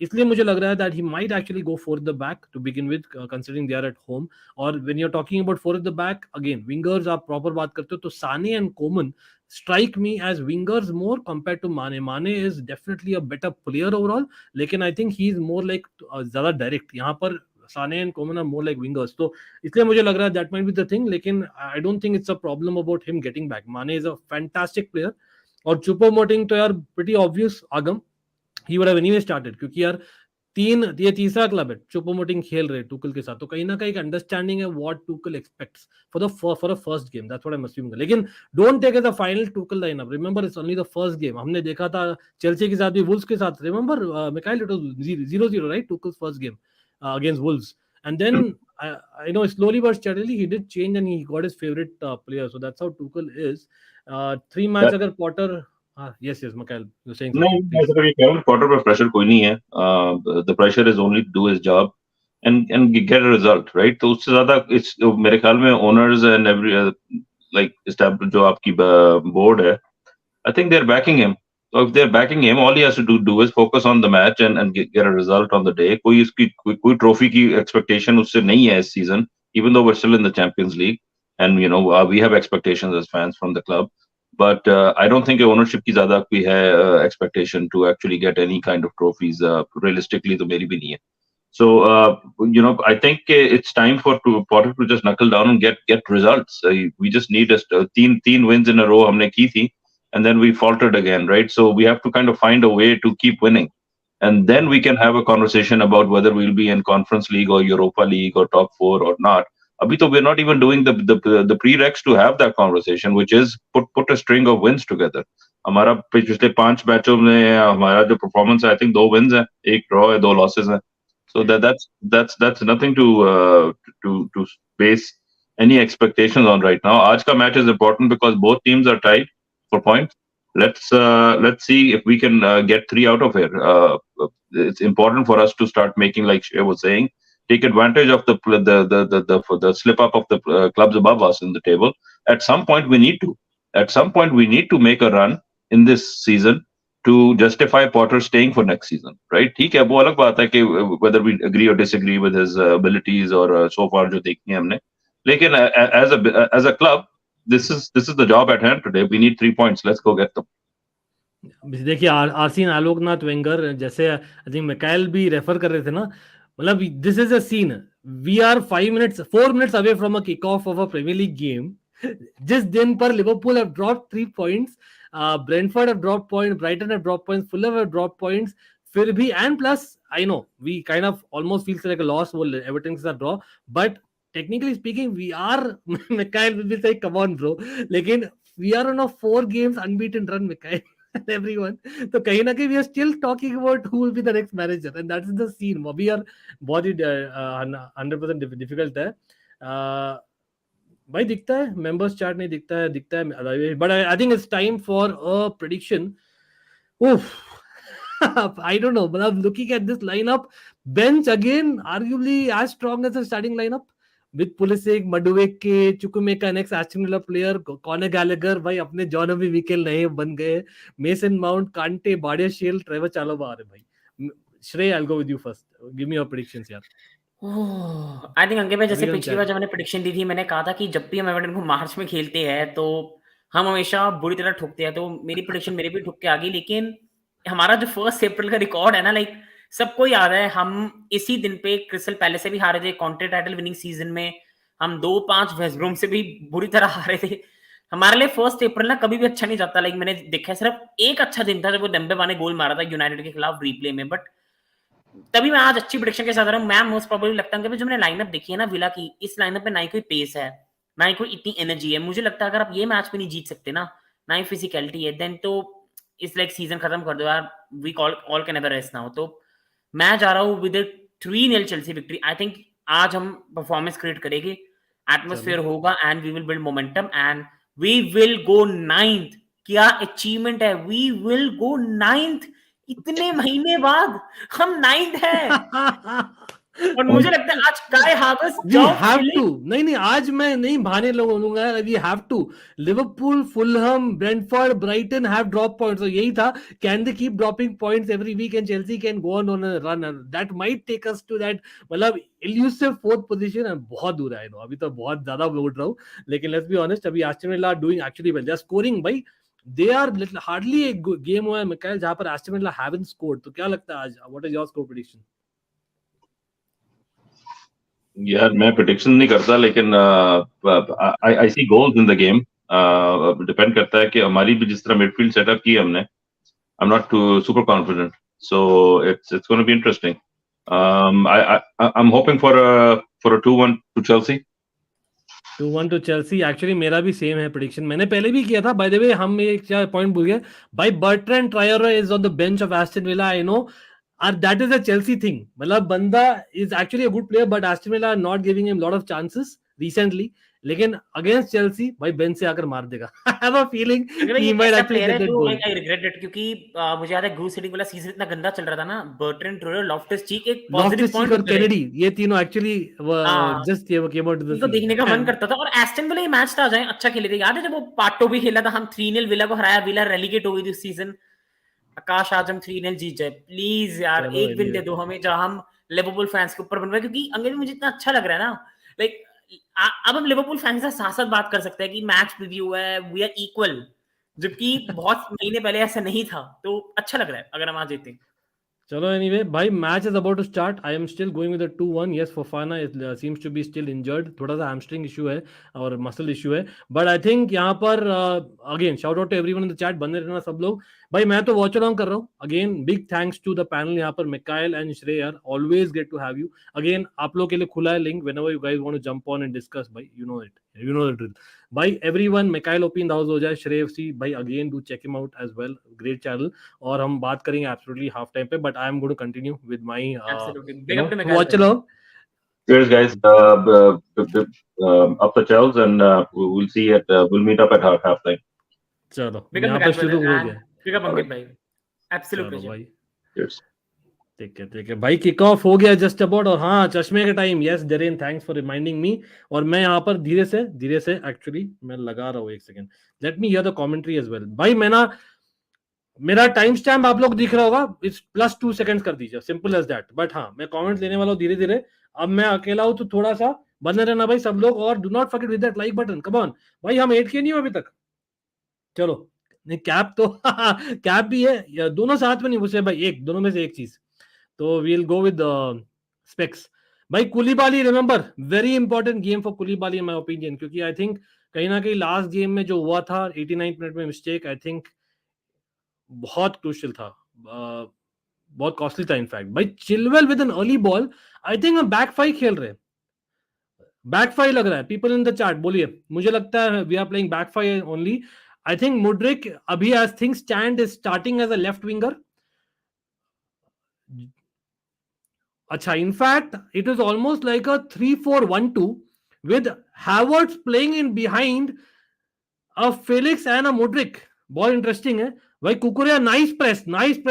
इसलिए मुझे लग रहा है that he might actually go for the back to begin with, considering they are at home. और when you're talking about for the back, again wingers आप proper बात करते हो तो Sane and Coman strike me as wingers more compared to Mane. Mane is definitely a better player overall, लेकिन I think he is more like ज़्यादा direct. यहाँ पर Sane and Coman are more like wingers, तो इसलिए मुझे लग रहा है that might be the thing. लेकिन I don't think it's a problem about him getting back. Mane is a fantastic player. और Choupo-Moting तो यार pretty obvious आगम, he would have anyway started, क्योंकि यार ये तीसरा क्लब है Choupo-Moting खेल रहे टूकल के साथ, तो कहीं ना कहीं एक अंडरस्टैंडिंग है what Tuchel expects for a first game. That's what I'm assuming. लेकिन don't take as a final Tuchel lineup. Remember, it's only the first game. हमने देखा था चेल्सी के साथ भी, वुल्व्स के साथ. Remember, Mikhail, it was 0-0, right? Tuchel's first game against Wolves. And then I know slowly but steadily he did change and he got his favorite player. So that's how Tuchel is. 3 match अगर Potter, yes, Mikhail, you're saying something. No, Potter पर pressure कोई नहीं है. The pressure is only to do his job and get a result, right? तो उससे ज़्यादा मेरे ख्याल में owners and every like established जो आपकी board है, I think they're backing him. So if they're backing him, all he has to do is focus on the match and get a result on the day. कोई trophy की expectation उससे नहीं है इस season, even though we're still in the Champions League, and we have expectations as fans from the club. but I don't think ownership की ज़्यादा कोई है expectation to actually get any kind of trophies. Realistically तो मेरी भी नहीं है. So I think it's time for Potter to just knuckle down and get results. We just need तीन wins in a row हमने की थी, and then we faltered again, right? So we have to kind of find a way to keep winning, and then we can have a conversation about whether we'll be in Conference League or Europa League or top 4 or not. Abhi to we're not even doing the prereqs to have that conversation, which is put a string of wins together. हमारा पिछले 5 मैचों में हमारा जो performance है, I think 2 wins है, 1 draw है, 2 losses है. So that's nothing to base any expectations on right now. आज का match is important because both teams are tied for points. Let's see if we can get 3 out of here. It's important for us to start making, like Shay was saying, take advantage of the slip up of the clubs above us in the table. At some point we need to make a run in this season to justify Potter staying for next season, right? ठीक है, वो अलग बात है कि whether we agree or disagree with his abilities or so far जो देखी है हमने, लेकिन as a club, this is the job at hand today. We need 3 points. Let's go get them. देखिए आसीन आलोकनाथ वेंगर जैसे आई थिंक मिकाइल भी रेफर कर रहे थे ना, मतलब this is a scene, we are 4 minutes away from a kick off of a Premier League game. जिस दिन पर Liverpool have dropped 3 points, Brentford have dropped point, Brighton have dropped points, Fulham have dropped points, फिर भी and plus I know we kind of almost feels like a loss, वो Everton के साथ draw, but technically speaking we are Mikael will be saying come on bro, लेकिन we are on a 4 games unbeaten run, Mikael. Everyone, तो कहीं ना कहीं we are still talking about who will be the next manager, and that is the scene. अभी यार बहुत ही 100% difficult है. भाई दिखता है members chart नहीं दिखता है, but I think it's time for a prediction. Oof. I don't know, but I'm looking at this lineup, bench again arguably as strong as the starting lineup. With Pulisic, Mudryk, Chukwuemeka, next Aston Villa player, Conor Gallagher, भाई अपने John अभी विकेल नए बन गए, Mason Mount, Kante, Badiashile, Trevor Chalobah आ रहे भाई. Shrey, I'll go with you first. Give me your predictions यार. आई थिंक अंकित भाई, जैसे Everyone पिछली बार जब मैंने प्रेडिक्शन दी थी, मैंने कहा था कि जब भी हम एवर्टन को मार्च में खेलते हैं तो हम हमेशा बुरी तरह ठुकते हैं, तो मेरी प्रेडिक्शन मेरे भी ठुक के आ गई. लेकिन हमारा जो 1 अप्रैल का रिकॉर्ड है ना, लाइक सबको याद है, हम इसी दिन पे क्रिस्टल पैलेस से भी हारे थे, कॉन्ट्री टाइटल विनिंग सीजन में हम 2-5 वेस्ट ब्रूम से भी बुरी तरह हारे थे. हमारे लिए 1 अप्रैल ना कभी भी अच्छा नहीं जाता. लाइक मैंने देखा है, सिर्फ एक अच्छा दिन था जब वो डेम्बेबा ने गोल मारा था यूनाइटेड के खिलाफ रीप्ले में, बट तभी मैं आज अच्छी प्रेडिक्शन के साथ आ रहा हूँ. मैं मोस्ट प्रोबेबली लगता है कि जो मैंने लाइनअप देखी है ना विला की, इस लाइनअप में ना ही कोई पेस है, ना ही कोई इतनी एनर्जी है. मुझे लगता है अगर आप ये मैच भी नहीं जीत सकते ना ही फिजिकलिटी है, देन तो इस लाइक सीजन खत्म कर दो यार. We all can never rest now. तो मैं जा रहा हूँ with 3-0 Chelsea victory. I think आज हम परफॉर्मेंस क्रिएट करेंगे, एटमॉस्फेयर होगा, and we will build momentum, and we will go 9th. क्या अचीवमेंट है, वी विल गो 9th. इतने महीने बाद हम 9th है. और मुझे लगता है आज काय हावर्स नहीं आज मैं नहीं बहाने लूंगा. We have to. Liverpool, Fulham, Brentford, Brighton have drop points. तो यही था, can they keep dropping points every week and Chelsea can go on a run that might take us to that मतलब इल्यूसिव 4th पोजीशन. बहुत दूर है, अभी तो बहुत ज्यादा बोल रहा हूँ, लेकिन लेट्स बी ऑनेस्ट, अभी Aston Villa are doing actually well. They are scoring भाई. They are hardly a game हुआ है मिकाइल जहां पर एस्टन विला haven't scored. तो क्या लगता है आज, what is your score prediction? यार मैं प्रेडिक्शन नहीं करता, लेकिन I see goals in the game. Depend करता है कि हमारी भी जिस तरह मिडफील्ड सेटअप की हमने, I am not too super confident, so it's gonna be interesting. I am hoping for a 2-1 to Chelsea. 2-1 to Chelsea. Actually मेरा भी सेम है प्रेडिक्शन, मैंने पहले भी किया था. बाय द वे हम एक पॉइंट भूल गए भाई, Bertrand Traore is on the bench of Aston Villa. I know that is a Chelsea thing. मतलब बंदा is actually a good player, but Aston Villa are not giving him lot of chances recently. लेकिन against Chelsea भाई bench से आकर मार देगा. I have a feeling he might actually get that goal. I regret it, क्योंकि मुझे याद है ग्रूव सेटिंग वाला सीजन इतना गंदा चल रहा था ना. बर्ट्रैंड ट्रायोरा, लॉफ्टस चीक, एक पॉजिटिव पॉइंट, और केनेडी, ये तीनों actually just came out to the तो देखने का मन करता था. और एस्टन विला ये मैच था जाए अच्छा खेले थे. याद है जब वो पार्टो भी खेला था, हम 3-0 विला को हराया, विला रेलीगेट हो गई थी उस सीजन. आकाश आज हम 3-0 जीत जाए प्लीज यार. एक विन दे दो हमें जहां हम लिवरपूल फैंस के ऊपर बन रहे, क्योंकि अंग्रेज मुझे इतना अच्छा लग रहा है ना. लाइक अब हम लिवरपूल फैंस के साथ बात कर सकते हैं कि मैच रिव्यू है, वी आर इक्वल. जबकि बहुत महीने पहले ऐसा नहीं था, तो अच्छा लग रहा है अगर हम आज जीते। चलो एनीवे भाई, match is about to start. I am still going with 2-1. Yes, Fofana seems to be still injured. थोड़ा सा हैमस्ट्रिंग इशू है और मसल इशू है, बट आई थिंक यहाँ पर again shout out to everyone in the chat. बने रहना सब लोग भाई. मैं तो वॉच अलॉन्ग कर रहा हूँ. Again big thanks to the panel यहाँ पर, मिकाइल एंड श्रेय यार, always great to have you. Again आप लोग के लिए खुला है link, whenever you guys want to jump on and discuss भाई, you know it, you know the drill भाई. एवरीवन, मिकाइल ओपिन हाउस हो जाए, श्रेय सी भाई, again do check him out as well, great channel. और हम बात करेंगे एब्सोल्युटली हाफ टाइम पे, but I am going to continue with my Absolutely. Big up to Mikael watch भाई. Along. Cheers, guys. Up the Chels, and we'll see at we'll meet up at halftime. चलो Big up यहाँ पर Mikael शुरू brother हो and गया. big up All Ankit right. भाई. Absolute चलो pleasure. भाई, Cheers. ठीक है भाई, किक ऑफ हो गया जस्ट अबाउट. और हाँ, चश्मे का time. Yes Darren, thanks for reminding me. और मैं यहाँ पर धीरे से एक्चुअली मैं लगा रहा हूँ. एक second, let me hear the commentary as well भाई. मैं ना, मेरा टाइम स्टैम्प आप लोग दिख रहा होगा, इट्स +2 सेकंड्स कर दीजिए, सिंपल एज दैट. बट हाँ, मैं कमेंट लेने वाला हूँ धीरे धीरे. अब मैं अकेला हूँ तो थोड़ा सा बने रहना भाई सब लोग, और do not forget with that like button. Come on भाई, हम 8 के नहीं हो अभी तक. चलो, नहीं कैप तो कैप भी है या दोनों साथ में नहीं घुसे भाई, एक दोनों में से एक चीज. तो वील गो विद स्पेक्स भाई. कुलीबाली, remember, very important game for कुलीबाली in my opinion, क्योंकि आई थिंक कहीं ना कहीं लास्ट गेम में जो हुआ था 89 मिनट में मिस्टेक, आई थिंक बहुत क्रूशियल था, बहुत कॉस्टली था इनफैक्ट भाई. Chilwell with an early ball. I think हम बैक फाइव खेल रहे हैं, बैक फाइव लग रहा है. पीपल इन द चैट बोलिए, मुझे लगता है we are playing back five only. I think Mudryk अभी as things stand is starting as a left winger. अच्छा, in fact it is almost like a 3-4-1-2 with Havertz playing in behind a Felix and a Mudryk. बहुत interesting है भाई. कुकुरिया, nice press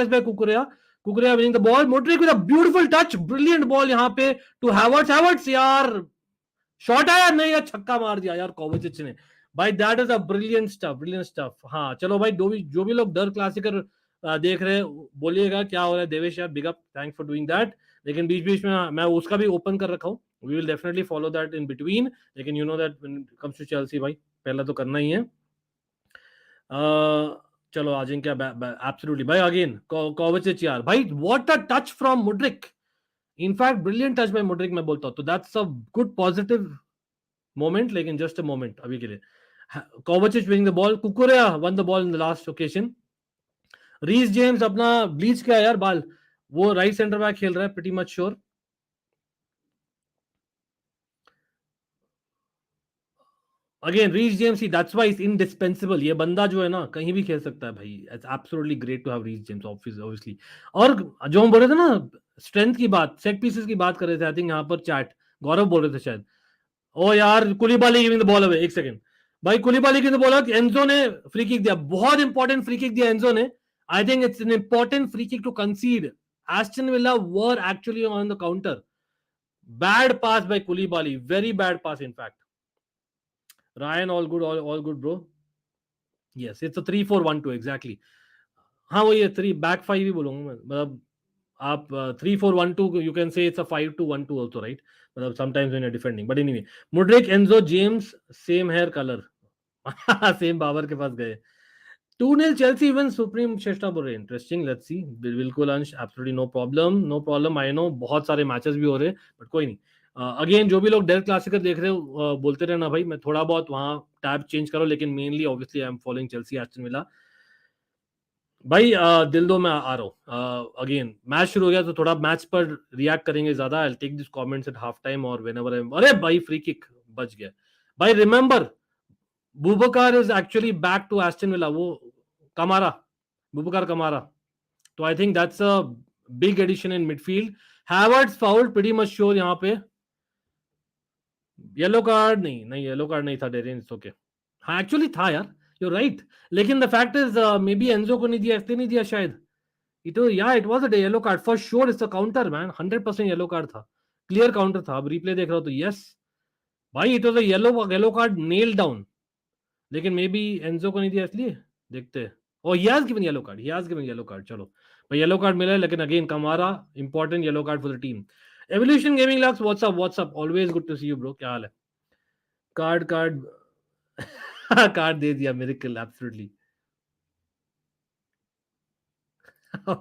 bye कुकुरिया. कुकुरिया winning the ball. Mudryk with a beautiful touch, brilliant ball यहाँ पे to Havertz यार, shot आया नहीं यार, छक्का मार दिया यार कोवाचिच ने भाई. That is a brilliant stuff. हाँ चलो भाई, जो भी लोग डर क्लासिकर देख रहे हैं, बोलिएगा क्या हो रहा है. देवेश यार, big up, thanks for doing that. लेकिन बीच बीच में मैं उसका भी ओपन कर रखा हूँ. We will definitely follow that in between. लेकिन you know that when it comes to Chelsea भाई, पहला तो करना ही है. चलो आ जाएंगे क्या. एब्सोल्युटली भाई, अगेन कोवाचिच यार भाई, what a touch from Mudryk. In fact brilliant touch by Mudryk मैं बोलता हूँ. तो that's a good positive moment, लेकिन जस्ट अ मोमेंट अभी के लिए. Kovacic winning the ball. Kukurea won the ball in the last occasion. Reece James अपना bleach क्या यार बाल, वो राइट सेंटर बैक खेल रहा है, pretty much sure. Again Reece James, that's why is indispensable. ये बंदा जो है ना, कहीं भी खेल सकता है भाई. It's absolutely great to have Reece James obviously. और जो हम बोल रहे थे ना, स्ट्रेंथ की बात, सेट पीसेस की बात कर रहे थे, आई थिंक यहाँ पर चैट गौरव बोल रहे थे शायद. ओ यार, Koulibaly giving the ball away. एक सेकंड भाई, Koulibaly giving the ball. Enzo ने फ्री किक दिया, बहुत इंपॉर्टेंट फ्री किक दिया एंजो ने. I think it's an important free kick to concede. Aston Villa were actually on the counter. Bad pass by Koulibaly, very bad pass in fact. Ryan, all good bro. Yes, it's a 3-4-1-2 exactly. हाँ वो ये 3 back 5 ही बोलूंगा मैं. मतलब आप 3-4-1-2, you can say it's a 5-2-1-2 also, right. मतलब sometimes when you are defending. But anyway, Mudryk, Enzo, James, same hair colour. Same Babar के पास गए. 2-0 चेल्सी इवन सुप्रीम. चेस्टा बोल रहे, इंटरेस्टिंग, लेट्स सी. बिल्कुल Ansh, absolutely no problem. I know बहुत सारे matches भी हो रहे हैं, बट कोई नहीं. अगेन जो भी लोग डेल क्लासिकर देख रहे हो, बोलते रहना भाई. मैं थोड़ा बहुत वहां टैब चेंज करो, लेकिन mainly obviously I am following Chelsea Aston Villa भाई. दिल दो, मैं आ रहा हूँ. अगेन मैच शुरू हो गया तो थोड़ा मैच पर रिएक्ट करेंगे ज्यादा. I take this comments at half time और व्हेनेवर. अरे भाई, फ्री किक बच गया भाई. Remember, Boubacar is actually back to Aston Villa. वो कमारा, बुबकार कमारा. तो I think that's a big addition in midfield. Havertz foul, pretty much sure यहाँ पे. येलो कार्ड नहीं येलो कार्ड नहीं था डेरिन, इट्स ओके. हाँ actually था यार, यू राइट. लेकिन the fact is may be Enzo को नहीं दिया, इसलिए नहीं दिया शायद. It was a yellow card for sure. It's a counter man, 100% yellow card था, क्लियर काउंटर था. अब रिप्ले देख रहा हूं तो यस भाई, it was a yellow card nail down. लेकिन मे बी एंजो को नहीं दिया इसलिए. देखते हैं. Oh he has given yellow card. चलो भाई, येलो कार्ड मिला है. लेकिन again Kamara, important yellow card for the team. Evolution gaming Lux, what's up, always good to see you bro. क्या हाल है. कार्ड कार्ड दे दिया, मिरेकल, एब्सोल्युटली.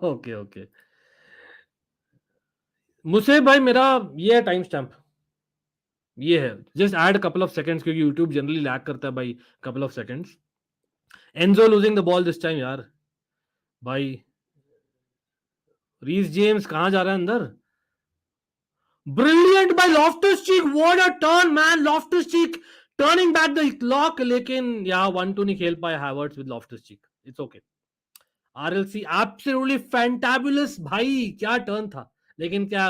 ओके ओके मुझसे भाई मेरा ये है टाइम स्टैम्प, ये है just add couple of seconds क्योंकि यूट्यूब जनरली लैग करता है भाई couple of seconds. Enzo losing the ball this time यार भाई. रीस जेम्स कहां जा रहा है अंदर. Brilliant by Loftus-Cheek. What a turn, man. Loftus-Cheek turning back the clock. लेकिन यहाँ 1-2 नहीं खेल पाया Havertz with Loftus-Cheek. It's okay. RLC absolutely fantabulous भाई क्या टर्न था. लेकिन क्या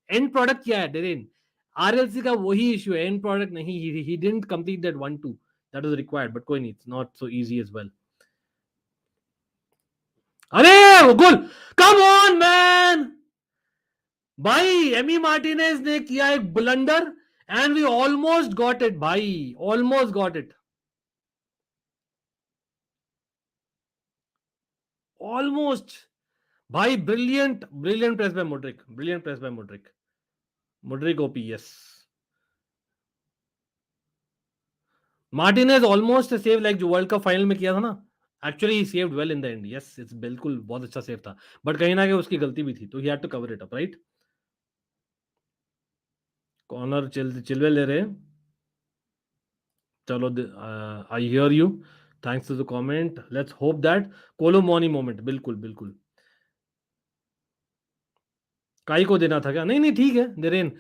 एंड प्रोडक्ट क्या है डेरेन. RLC का वही इशू है, एंड प्रोडक्ट नहीं. He didn't complete that 1-2 that was required, but कोई नहीं, it's not so easy as well. अरे वो गोल. Come on man. भाई एमी मार्टिनेज ने किया एक blunder and we almost got it भाई, ऑलमोस्ट गॉट इट, ऑलमोस्ट भाई. Brilliant brilliant press by Mudryk, brilliant press by Mudryk. Mudryk OP yes. Martinez almost save like जो world cup final में किया था ना. Actually he saved well in the end. Yes it's बिल्कुल बहुत अच्छा save था, बट कहीं ना कहीं उसकी गलती भी थी तो he had to cover it up right. Corner Chilwell ले रहे. चलो I hear you. Thanks to the comment. Let's hope that कोलोमोनी मोमेंट. बिल्कुल बिल्कुल. काई को देना था क्या. नहीं नहीं ठीक है नरेन.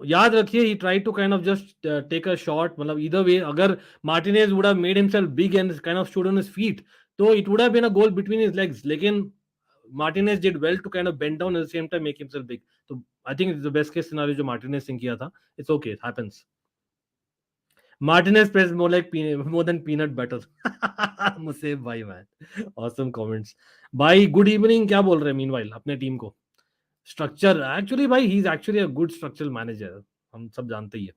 याद रखिए he try to kind of just take a shot. मतलब इधर वे अगर Martinez would have made himself big and kind of stood on his feet तो it would have been a goal between his legs. लेकिन Martinez did well to kind of bend down at the same time make himself big. तो I think it's the best case scenario जो Martinez ने किया था. It's okay, it happens. Martinez plays more than peanut butter. मुसेब भाई man awesome comments. भाई good evening क्या बोल रहे हैं मीनवाइल अपने टीम को. स्ट्रक्चर एक्चुअली भाई he is actually a good structural manager, हम सब जानते ही है.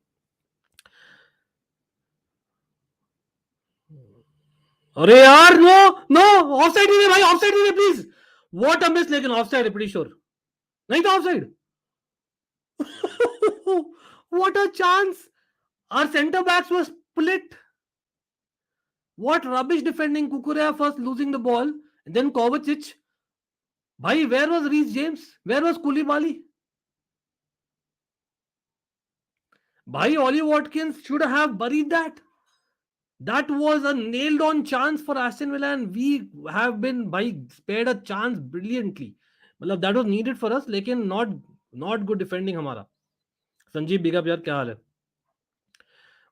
अरे यार नो नो ऑफसाइड नहीं है भाई, ऑफसाइड नहीं है प्लीज. What a miss. लेकिन ऑफसाइड है प्रीटी श्योर. नहीं था offside. What a chance. Our centre backs were split. What rubbish defending. Kukurea first losing the ball, and then Kovacic. Bhai, where was Reece James? Where was Koulibaly? Bhai, Ollie Watkins should have buried that. That was a nailed-on chance for Aston Villa, and we have been spared a chance brilliantly. मतलब that was needed for us, लेकिन not good defending हमारा. Sanjeev big up यार, क्या हाल है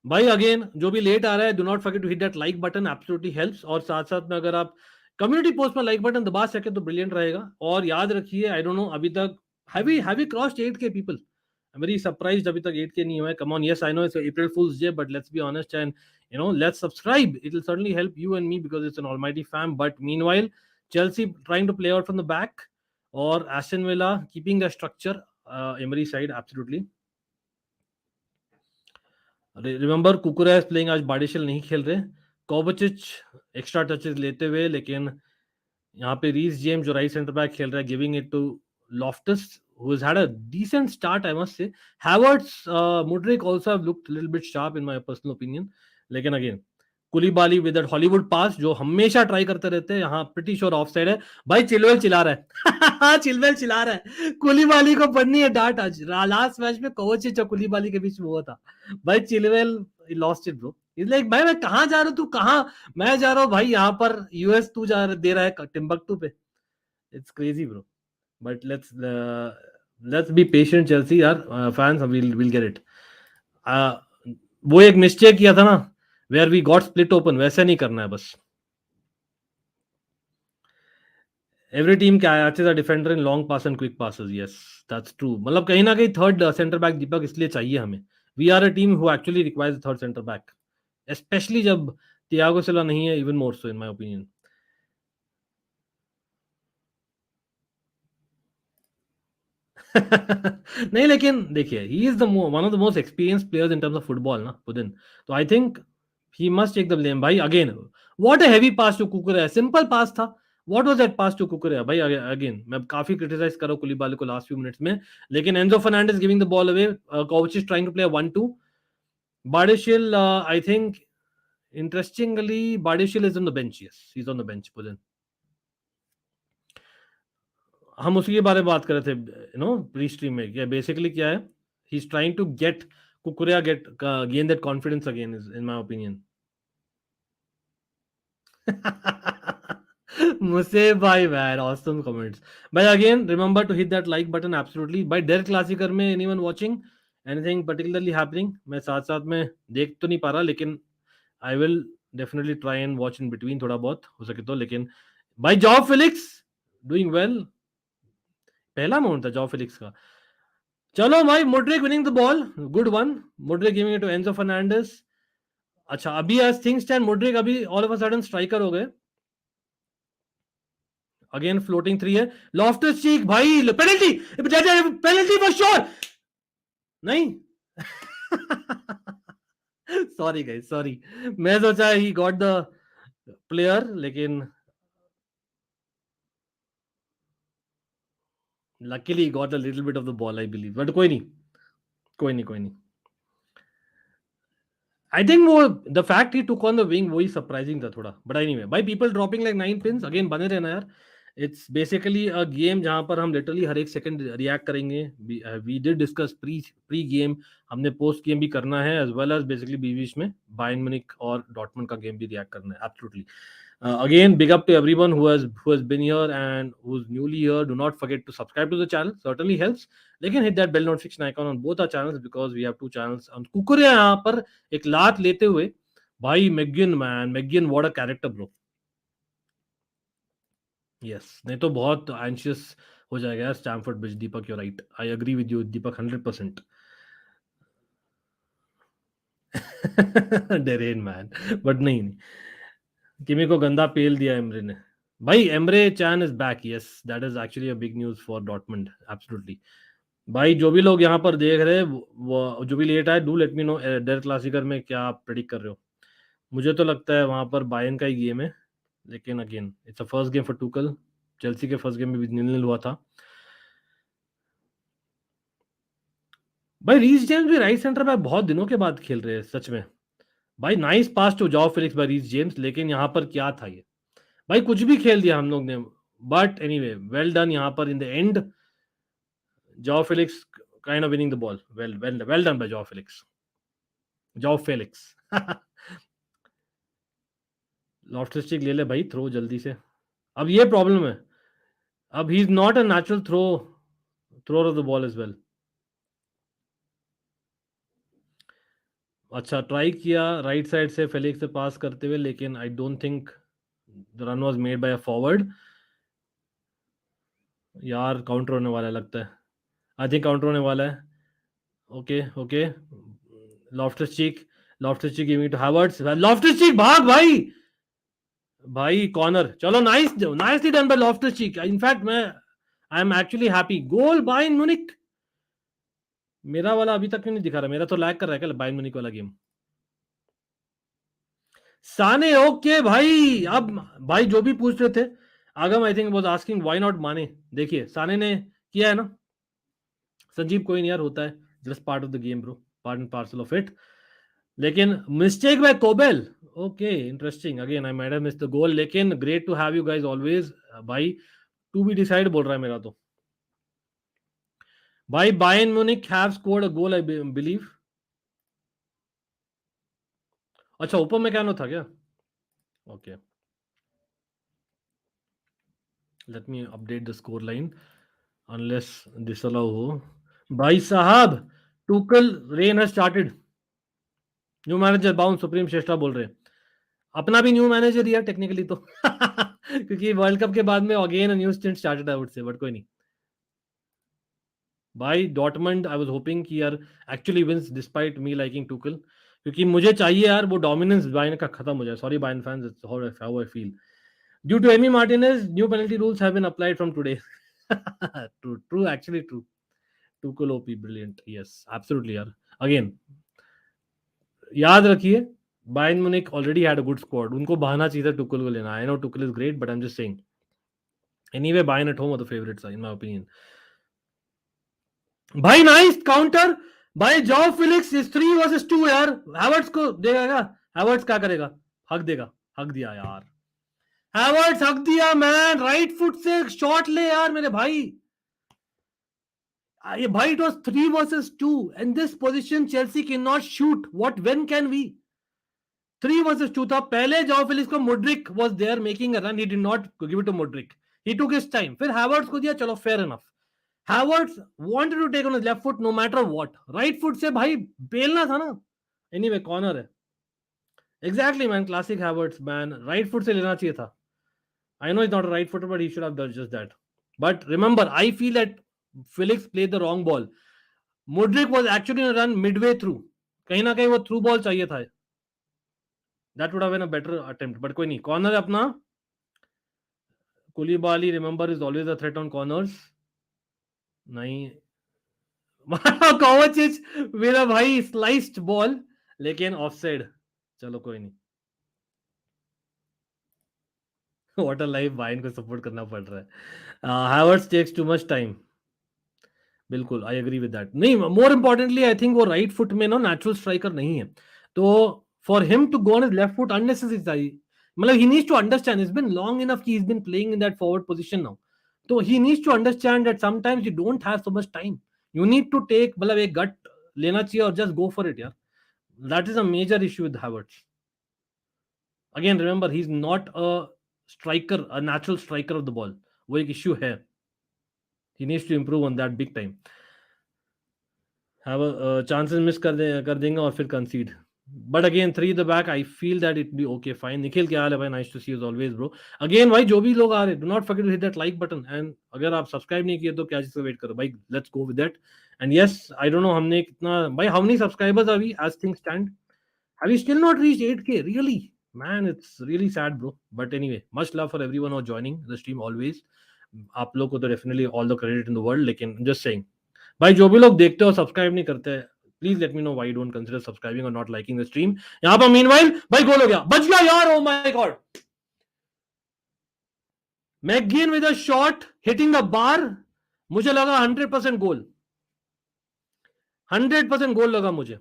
भाई. Again जो भी लेट आ रहा है do not forget to hit that like button, absolutely helps. और साथ साथ में अगर आप कम्युनिटी पोस्ट में लाइक बटन दबा सके तो ब्रिलियंट रहेगा. और याद रखिए आई डोंट नो अभी तक have we crossed 8K people. I am very surprised अभी तक 8K नहीं हुआ है. Come on. Yes I know it's April Fools day but let's be honest and you know let's subscribe. It will certainly help you and me because it's an almighty fam. But meanwhile Chelsea trying to play out from the back or Aston Villa keeping the structure, Emery side absolutely. Remember कुकुरा is playing. आज बाडिशल नहीं खेल रहे. कोवाचिच extra touches लेते हुए, लेकिन यहाँ पे रीस जेम्स जो राइट सेंटर बैक खेल रहा है giving it to Loftus who has had a decent start I must say. Havertz, Mudryk also have looked a little bit sharp in my personal opinion. लेकिन again Koulibaly with that Hollywood pass जो हमेशा try करते रहते हैं. यहाँ pretty sure offside है भाई. Chilwell चिल्ला रहा है. चिलवेल चिल्ला रहा है. कुलीबाली को पढ़नी है डांट. आज लास्ट मैच में कोवाचिच और कुलीबाली के बीच में हुआ था भाई. Chilwell lost it bro. Is like भाई मैं कहाँ जा रहा हूँ, तू कहाँ, मैं जा रहा हूँ भाई यहाँ पर यूएस, तू जा दे रहा है टिम्बकटू पे. It's crazy bro. But let's be patient Chelsea यार. Fans will get it. वो एक मिस्टेक किया था ना where we got split open, वैसे नहीं करना है बस. Every team catches a defender in long pass and quick passes. Yes, that's true. मतलब कहीं ना कहीं थर्ड सेंटर बैक दीपक इसलिए चाहिए हमें. We are a team who actually requires a third center back, especially जब Thiago Silva नहीं है. Even more so in my opinion. नहीं लेकिन देखिए he is one of the most experienced players in terms of football ना Putin. तो I think he must take the blame. भाई again what a heavy pass to Kukurea. Simple pass था. What was that pass to Kukurea? भाई again मैं काफी criticize कर रहा हूँ कुलीबाली को last few minutes में, लेकिन Enzo Fernandez giving the ball away. Kovacic trying to play a 1-2. Bardishil I think interestingly Bardishil is on the bench. Yes, he's on the bench. Putin. हम उसी के बारे में बात कर रहे थे प्री स्ट्रीम में। क्या बेसिकली क्या है, he is trying to get Cucurella gain that confidence again, is in my opinion. मुझसे भाई मैन, ऑसम कमेंट्स भाई। Again remember to hit that like button, absolutely भाई। डेर क्लासिकर में anyone watching anything particularly happening? मैं साथ साथ में देख तो नहीं पा रहा, लेकिन I will definitely try and watch in between, थोड़ा बहुत हो सके तो। लेकिन भाई जॉब फिलिक्स डूइंग वेल, पहला माउंट था जॉब फिलिक्स का। चलो भाई, Mudryk winning the ball, good one. Mudryk giving it to Enzo Fernandez. अच्छा, अभी एज थिंग्स स्टैंड मुड्रिक अभी all of a sudden striker हो गए। अगेन फ्लोटिंग थ्री है, लॉफ्टस चीक भाई, पेनल्टी, पेनल्टी फॉर श्योर। नहीं सॉरी गाइस, सॉरी। मैं सोचा ही गॉट द प्लेयर, लेकिन luckily he got a little bit of the ball I believe, but कोई नहीं, कोई नहीं, कोई नहीं। आई थिंक वो the fact he took on the wing वही सरप्राइजिंग था थोड़ा, बट एनीवे भाई, people dropping like 9 pins. Again बने रहना यार, इट्स बेसिकली अ गेम जहां पर हम लिटरली हर एक सेकंड रिएक्ट करेंगे। We did discuss pre game, हमने पोस्ट गेम भी करना है, एज वेल एज बेसिकली बीच में बायर्न म्यूनिख और डॉर्टमुंड का गेम भी रिएक्ट करना है, absolutely. Again, big up to everyone who has been here and who's newly here. Do not forget to subscribe to the channel. Certainly helps. लेकिन hit that bell notification icon on both our channels because we have 2 channels. On कुकुरिया यहाँ पर एक लात लेते हुए भाई, मैगिन what a character bro. Yes, नहीं तो बहुत anxious हो जाएगा यार Stamford bridge. Deepak, you're right. I agree with you Deepak 100%. Darren man, but नहीं, किमी को गंदा पेल दिया एमरे ने। भाई Emre chain is back, yes that is actually a big news for Dortmund, absolutely. भाई जो भी लोग यहाँ पर देख रहे हैं, वो जो भी लेट आए, do let me know Der Klassiker में क्या आप प्रेडिक्ट कर रहे हो। मुझे तो लगता है वहां पर बायर्न का ही गेम है, लेकिन again it's a first game for Tuchel. Chelsea के फर्स्ट गेम में भी 0-0 हुआ था। भाई रीस जेम्स भी राइट सेंटर बैक बहुत दिनों के बाद खेल रहे हैं सच में। भाई nice pass to Joao Felix by Reece James, लेकिन यहाँ पर क्या था ये भाई, कुछ भी खेल दिया हम लोग ने। बट एनीवे वेल डन यहाँ पर in the end, Joao Felix kind of winning the ball. Well done by Joao Felix, Joao Felix. Loftus Cheek ले ले भाई, थ्रो जल्दी से। अब ये प्रॉब्लम है, अब he is not a natural thrower of the ball as well. अच्छा ट्राई किया राइट साइड से फेलिक्स से पास करते हुए, लेकिन I don't think the run was made by a forward. यार काउंटर होने वाला है लगता है, आई थिंक काउंटर होने वाला है। Okay okay, Loftus Cheek giving to Havertz, Loftus Cheek भाग भाई, भाई कॉर्नर। चलो nicely done by Loftus Cheek. In fact मैं I am actually happy. Goal Bayern Munich. मेरा वाला अभी तक क्यों नहीं दिखा रहा, मेरा तो लैग कर रहा है क्या बायर्न म्यूनिख वाला गेम। साने ओके भाई। अब भाई जो भी पूछ रहे थे, आगम I think was asking why not माने। देखिए साने ने किया है ना, संजीव कोई नहीं यार, होता है, just part of the game bro, part and parcel of it. लेकिन mistake by Kobel, okay interesting. Again I might have missed the goal, लेकिन great to have you guys always. भाई टू बी डिसाइड बोल रहा है मेरा तो। भाई Bayern Munich have scored a goal I believe. अच्छा ऊपर में क्या था क्या? Okay let me update the score line unless this allow हो। भाई साहब Tuchel reign has started, new manager bounce supreme Shrestha बोल रहे हैं। अपना भी न्यू मैनेजर ही है टेक्निकली तो क्योंकि वर्ल्ड कप के बाद में again new stint started I would say, but कोई नहीं। भाई डॉर्टमंड आई वाज होपिंग कि यार एक्चुअली विंस डिस्पाइट मी लाइकिंग टुकल, क्योंकि मुझे चाहिए यार वो डोमिनेंस बायर्न का खत्म हो जाए। Sorry Bayern fans, it's how I feel. Due to Emi Martinez new penalty rules have been applied from today. True actually true. Tuchel OP brilliant, yes absolutely यार। अगेन याद रखिए Bayern Munich already had a good squad, उनको बहाना चाहिए था Tuchel को लेना। I know Tuchel is great but I am just saying anyway Bayern at home are the favourites in my opinion. भाई नाइस काउंटर भाई जॉ फिलिक्स इज 3 वर्सेस 2 यार। Havertz को देगा क्या? हैवर्ट्स क्या करेगा? हक देगा, हक दिया यार। हैवर्ट्स हक दिया मैन, राइट फुट से शॉट ले यार मेरे भाई. ये भाई, it was 3 versus 2. In this position, Chelsea cannot shoot. When can we? 3 versus 2 था. पहले जाओ फिर इसको, Mudryk was there making a run. He did not give it to Mudryk. He took his time. फिर Havertz को दिया, चलो fair enough. Havertz wanted to take on his left foot no matter what. Right foot से भाई बेलना था ना. Anyway, corner है. Exactly man, classic Havertz man. Right foot से लेना चाहिए था. I know he's not a right footer, but he should have done just that. But remember, I feel that Felix played the wrong ball. Mudryk was actually going to run midway through. कहीं ना कहीं वो through ball चाहिए था. That would have been a better attempt. But कोई नहीं. Corner है अपना. Koulibaly, remember, is always a threat on corners. नहीं. Kovacic मेरा भाई sliced ball, लेकिन offside. चलो कोई नहीं. What a life Bayern को सपोर्ट करना पड़ रहा है. Havertz takes too much time. बिल्कुल, आई एग्री विद दैट. नहीं, मोर इंपॉर्टेंटली आई थिंक वो राइट फुट में ना नेचुरल स्ट्राइकर नहीं है, तो for him to go on his left foot unnecessary, मतलब he needs to understand, it's been long enough कि he is been playing in that forward position now, तो he needs to understand that sometimes you don't have so much time, you need to take, मतलब एक गट लेना चाहिए और just go for it यार. That is a major issue with Havertz. Again remember, he is not a striker, a natural striker of the ball. वो एक issue है. He needs to improve on that big time. Have a chances miss कर देंगे और फिर concede. But again, 3 the back, I feel that it be okay, fine. Nikhil क्या हाल है भाई? Nice to see you as always, bro. Again भाई, जो भी लोग आ रहे, do not forget to hit that like button. And अगर आप सब्सक्राइब नहीं किए तो क्या चीज़ का वेट करो भाई? Let's go with that. And yes, I don't know हमने कितना भाई, how many subscribers are we as things stand? Have we still not reached 8K? Really? Man, it's really sad, bro. But anyway, much love for everyone who are joining the stream always. आप लोग को तो definitely all the credit in the world, लेकिन just saying भाई, जो भी लोग देखते हो सब्सक्राइब नहीं करते, please let me know why you don't consider subscribing और नॉट लाइकिंग द स्ट्रीम. यहां पर मीनवाइल भाई गोल हो गया, बच गया यार. ओ माय गॉड, मैगेन with a shot hitting the bar. मुझे लगा 100% गोल, 100% गोल लगा मुझे.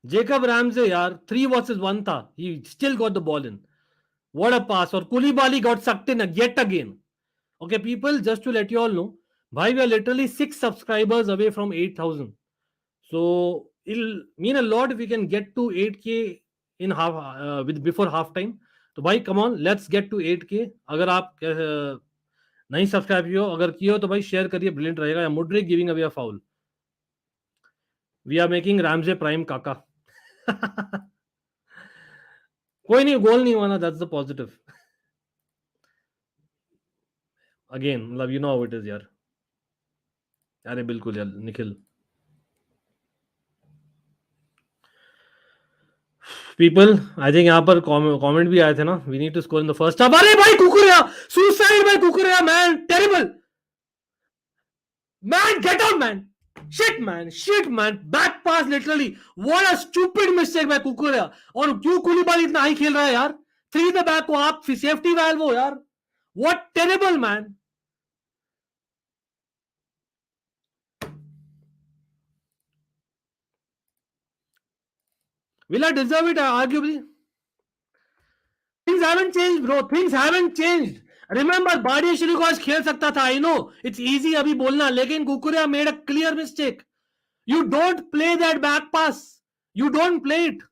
जेकब रैमजे यार 3 versus 1 था, he still got the ball in. What a pass. Or Koulibaly got sucked in yet again. Okay, people, just to let you all know, bhai, we are literally 6 subscribers away from 8,000. So it'll mean a lot if we can get to 8K in before half time. So bhai, come on, let's get to 8K. अगर आप नहीं subscribe किए हो, अगर किए हो तो भाई शेयर करिए, ब्रिलियंट रहेगा. Mudryk giving away a foul. We are making Ramsey prime काका. कोई नहीं, गोल नहीं हुआ ना, that's the positive. Again, मतलब you know how it is यार. अरे बिल्कुल यार निखिल. पीपल, आई थिंक यहाँ पर कमेंट भी आए थे ना, we need to score in the first half. अरे भाई कुकुरिया, सुसाइड भाई Cucurella man, terrible man, get out man, shit man, back pass literally, what a stupid mistake by Cucurella. और क्यों कूलीबाली इतना हाई खेल रहा है यार? 3 द बैक को आप सेफ्टी वैल्व हो यार, what terrible man. Will I deserve it? Arguably. Things haven't changed, bro. Things haven't changed. Remember, Badiashvili को आज खेल सकता था. I know it's easy अभी बोलना, लेकिन कुकुरिया made a clear mistake. You don't play that back pass. You don't play it.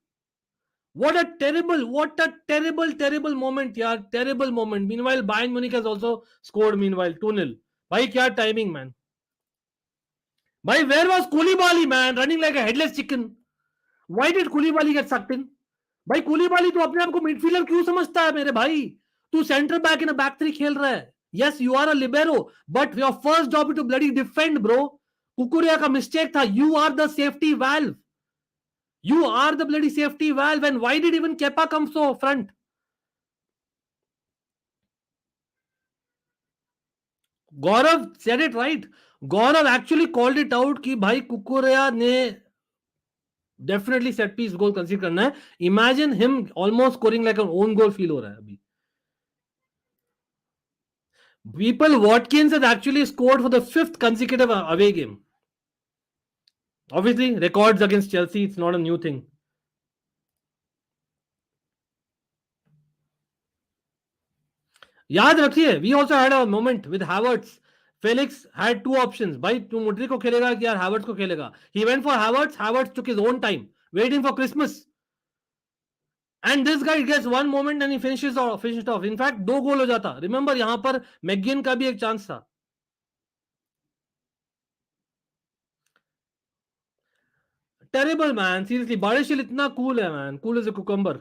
What a terrible moment, yaar. Terrible moment. Meanwhile, Bayern Munich has also scored. Meanwhile, 2-0. Bhai, kya timing, man. Bhai, where was Koulibaly, man? Running like a headless chicken. Why did Koulibaly get sucked in? भाई कूलीबाली तो अपने आप को midfielder क्यों समझता है मेरे भाई? तू centre back in a back 3 खेल रहा है. Yes, you are a libero, but your first job is to bloody defend, bro. Cucurella का मिस्टेक था. You are the safety valve. You are the bloody safety valve. And why did even Kepa come so front? Gaurav said it right. Gaurav actually called it out कि भाई कुकुरिया ने definitely set piece goal concede करना है. Imagine him almost scoring like an own goal feel हो रहा है अभी. People, Watkins has actually scored for the 5th consecutive away game. Obviously, records against Chelsea, it's not a new thing. याद रखिए, we also had a moment with Havertz. Felix had two options, भाई तू Mudryk को खेलेगा कि यार Havertz को खेलेगा. He went for Havertz. Havertz took his own time, waiting for Christmas. And this guy gets one moment and he finishes off. In fact 2 goal हो जाता. रिमेंबर यहां पर मैगिन का भी एक चांस था. Terrible man, seriously. बारिशिल इतना कूल है man, cool as a cucumber.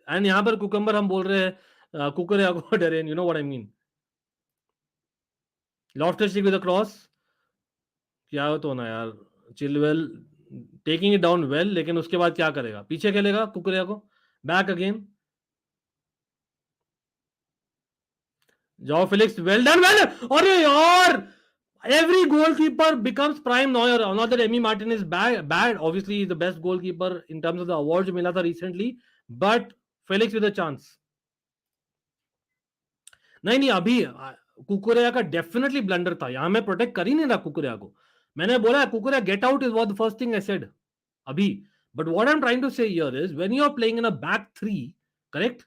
And यहां पर कुकम्बर हम बोल रहे हैं कुकरिया को Darren, you know what I mean. Loftus Cheek with a cross. क्या हो तो ना यार. Chilwell taking it down well, लेकिन उसके बाद क्या करेगा, पीछे खेलेगा कुकरिया को. Back again. जाओ फिलिक्स, वेल डन वेल. अरे यार, every goalkeeper becomes prime Neuer. Not that Emi Martin is bad. Obviously, he's the best goalkeeper in terms of the awards जो मिला था recently. But Felix with a chance. नहीं अभी कुकुरेया का definitely blunder था. यहां मैं प्रोटेक्ट कर ही नहीं रहा कुकुरेया को. मैंने बोला Cucurella get out is what the first thing I said अभी. But what I am trying to say here is when you are playing in a back three, correct,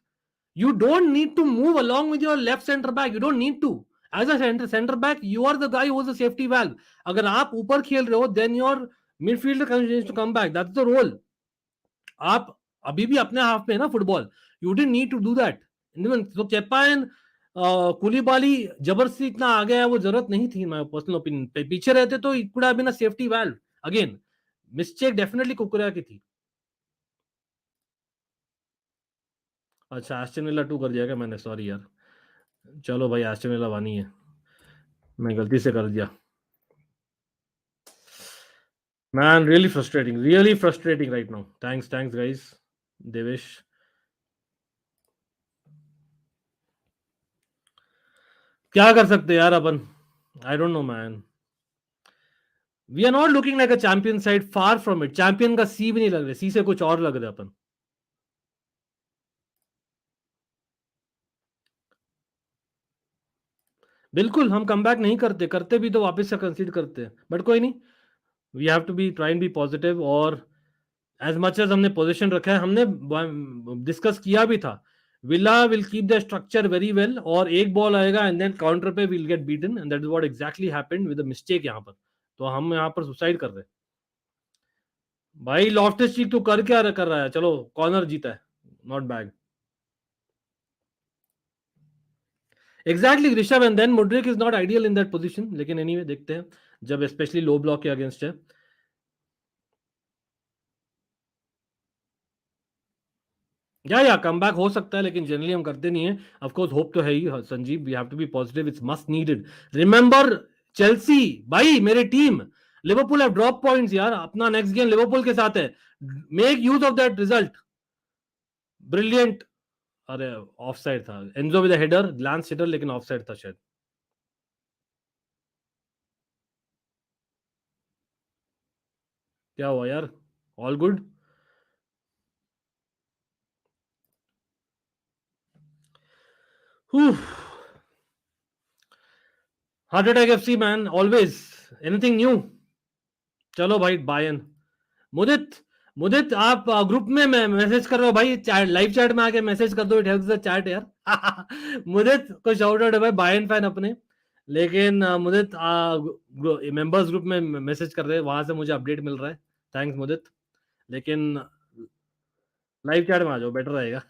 you don't need to move along with your left center back. You don't need to. As a center back, you are the guy who is the safety valve. अगर आप ऊपर खेल रहे हो, then your midfielder continues to come back. That's the role. आप अभी भी अपने हाफ में है ना football. You didn't need to do that. तो केपाइन कुलीबाली जबरदस्ती इतना आ गया है, वो जरूरत नहीं थी. My personal opinion. पीछे रहते तो it could have been a safety valve. Again, mistake definitely कुकुरेया की थी. अच्छा, एस्टन विला 2 कर दिया क्या मैंने, सॉरी यार. चलो भाई, एस्टन विला 1 ही है, मैं गलती से कर दिया. Man, really frustrating right now. Thanks guys. Devesh. क्या कर सकते यार अपन. I don't know man. We are not looking like a champion side, far from it. Champion का सी भी नहीं लग रहा, सी से कुछ और लग रहा है अपन. बिल्कुल हम कम बैक नहीं करते भी तो वापस से कंसीड करते हैं. बट कोई नहीं, we have to be try and be positive. और एज मच एज हमने पोजीशन रखा है, हमने डिस्कस किया भी था, Villa will keep the structure very well, और एक बॉल आएगा एंड देन काउंटर पे will get beaten, and that is what exactly happened with the mistake यहां पर. तो हम यहां पर सुसाइड कर रहे हैं. भाई लॉफ्टस चीक तो कर रहा है. चलो कॉर्नर जीता है, not bad. Exactly Rishabh. And then Mudryk is not ideal in that position, लेकिन एनीवे देखते हैं जब स्पेशली लो ब्लॉक के अगेंस्ट है. या कम बैक हो सकता है, लेकिन जनरली हम करते नहीं है. ऑफ कोर्स होप तो है ही Sanjeev. We have to be positive, it's must needed. Remember Chelsea, भाई मेरी टीम. लिवरपूल हैव ड्रॉप पॉइंट्स यार. अपना नेक्स्ट गेम लिवरपूल के साथ है. Make use of that result. Brilliant. अरे ऑफसाइड था. Enzo with header, glance header, लेकिन ऑफसाइड था शायद. क्या हुआ यार, all good. Heart attack FC man, always. Anything new. चलो भाई बायन. मुदित आप ग्रुप में मैसेज कर रहे हो भाई, लाइव चैट में आके मैसेज कर दो, इट हेल्प्स द चैट यार. मुदित को शाउट आउट है भाई, बायन फैन अपने. लेकिन मुदित मेंबर्स ग्रुप में मैसेज कर रहे हैं, वहां से मुझे अपडेट मिल रहा है. थैंक्स मुदित. लेकिन लाइव चैट में आ जाओ, बेटर रहेगा.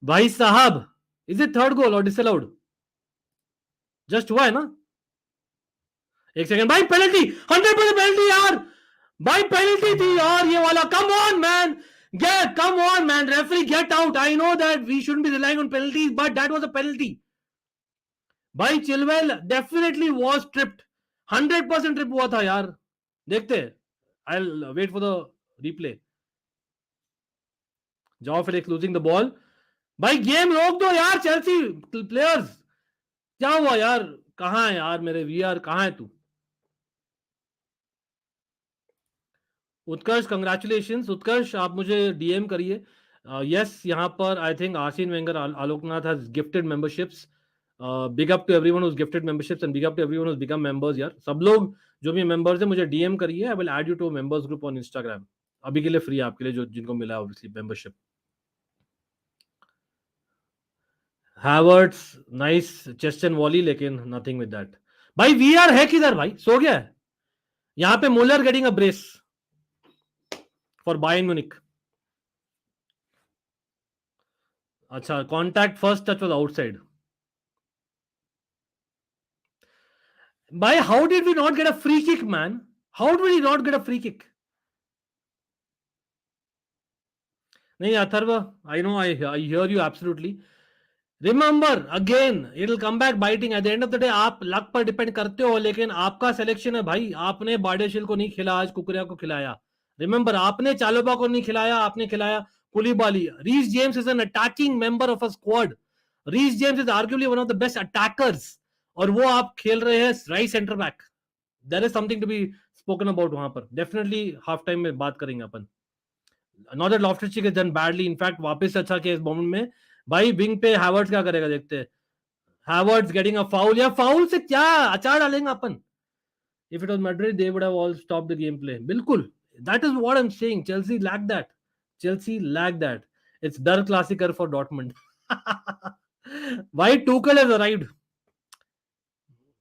भाई साहब, इज इट थर्ड गोल और डिसअलाउड? जस्ट हुआ है ना. एक सेकंड भाई, पेनल्टी. 100% पेनल्टी यार. भाई पेनल्टी थी यार ये वाला. Come on man, come on man, referee get out. I know that we shouldn't be relying on penalties, but that was a penalty. भाई Chilwell definitely was tripped. 100% trip हुआ था यार. देखते हैं, I will wait for the replay. जाओ फिर, एक losing the ball. भाई गेम रोक दो यार चेल्सी प्लेयर्स. क्या हुआ यार, कहां है यार मेरे वीआर, कहां है तू. उत्कर्ष, कंग्रेचुलेशंस. उत्कर्ष आप मुझे डीएम करिए. यस, यहाँ पर I think Arsene Wenger Aloknath has gifted memberships. Big up to everyone who's gifted memberships and big up to everyone who's become members यार. सब लोग जो भी मेंबर्स हैं मुझे डीएम करिए. I will add you to members group on Instagram. अभी के लिए फ्री है आपके लिए, जो जिनको मिला है obviously membership. Havertz nice chest and volley, लेकिन नथिंग विद दैट। भाई वीआर है किधर भाई, सो गया है। यहां पे Muller getting a brace for Bayern Munich. अच्छा, contact first touch was outside. भाई how did we not get a free kick man, how did we not get a free kick? नहीं Atharva, I know, I hear you absolutely. Remember again it will come back biting at the end of the day. आप luck पर depend करते हो, लेकिन आपका selection है भाई। आपने बार्डेशिल को नहीं खिलाया, आज कुकुरिया को खिलाया। रिमेंबर, आपने चालोबा को नहीं खिलाया, आपने खिलाया Koulibaly. Reece James is an attacking member of a squad. Reece James is arguably one of the best attackers, और वो आप खेल रहे हैं right centre back. There is something to be spoken about वहां पर। डेफिनेटली हाफ टाइम में बात करेंगे अपन। Not that Loftus Cheek has done badly, in fact वापस से अच्छा किया इस मोमेंट में। भाई विंग पे हैवर्ट्स क्या करेगा देखते हैं। हैवर्ट्स गेटिंग अ फाउल, या फाउल से क्या अचार डालेंगे अपन। If it was Madrid they would have all stop the game play. बिल्कुल, that is what I am saying, Chelsea lack that, Chelsea lack that. It's der Klassiker for Dortmund. भाई Tuchel has arrived.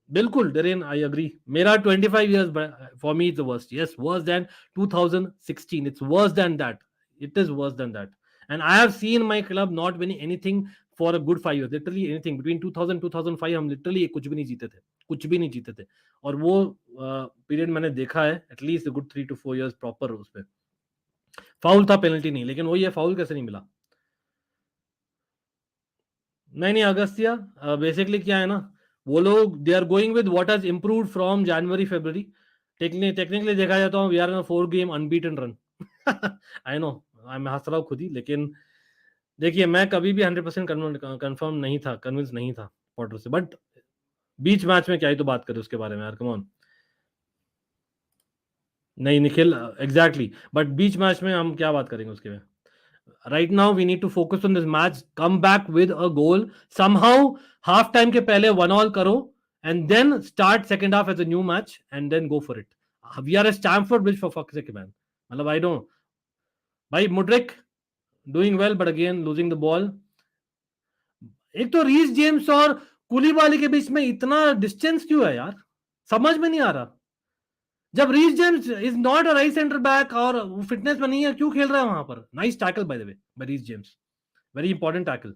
बिल्कुल Darren, I agree. मेरा 25 years for me it's worst, yes, worse than 2016, it's worse than that, it is verse than that. And I have seen my club not winning anything for a good 5 years, literally anything between 2000 2005 हम literally कुछ भी नहीं जीते थे, कुछ भी नहीं जीते थे। और वो पीरियड मैंने देखा है at least good 3 to 4 years proper. उस पे फाउल था, पेनल्टी नहीं, लेकिन वही है, फाउल कैसे नहीं मिला? नहीं अगस्तिया, बेसिकली क्या है ना, वो लोग they are going with what has improved from जनवरी फरवरी। टेक्निकली देखा जाए तो we are in a 4 game unbeaten run. I know, मैं हंस रहा हूँ खुद ही, लेकिन देखिए मैं कभी भी 100% कंफर्म नहीं था, कन्विंस नहीं था पॉटर से, बट बीच मैच में क्या ही तो बात करें उसके बारे में यार, कम ऑन। नहीं Nikhil, exactly, but beach match में हम क्या बात करेंगे उसके में। Right now we need to focus on this match, come back with a goal somehow, half time के पहले 1-1 करो, and then start second half as a new match and then go for it. We are a Stamford Bridge for fuck's sake man, मतलब I don't, भाई Mudryk doing well but again losing the ball। एक तो Reece James और कुलीबाली के बीच में इतना distance क्यों है यार, समझ में नहीं आ रहा। जब Reece James is not a right centre back और फिटनेस में नहीं है, क्यों खेल रहा है वहां पर? Nice tackle by the way by Reece James, very important tackle.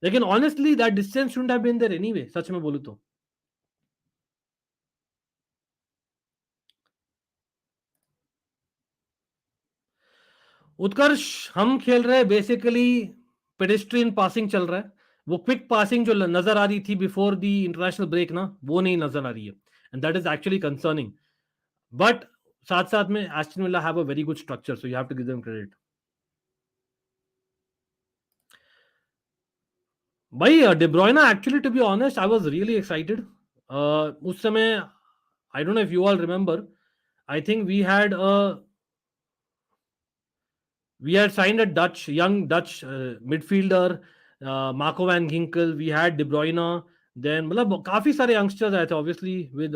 लेकिन honestly that distance shouldn't have been there anyway, सच में बोलूं तो। उत्कर्ष, हम खेल रहे हैं बेसिकली पेडेस्ट्रियन पासिंग चल रहा है। वो क्विक पासिंग जो नजर आ रही थी बिफोर द इंटरनेशनल ब्रेक ना, वो नहीं नजर आ रही है, and that is actually concerning. But साथ साथ में Aston Villa have a very good structure, so you have to give them credit. भाई De Bruyne, actually to be honest I was really excited उस समय। I don't know if you all remember, I think we had signed a young Dutch midfielder, Marco van Ginkel. We had De Bruyne, then मतलब काफी सारे youngsters आए थे obviously with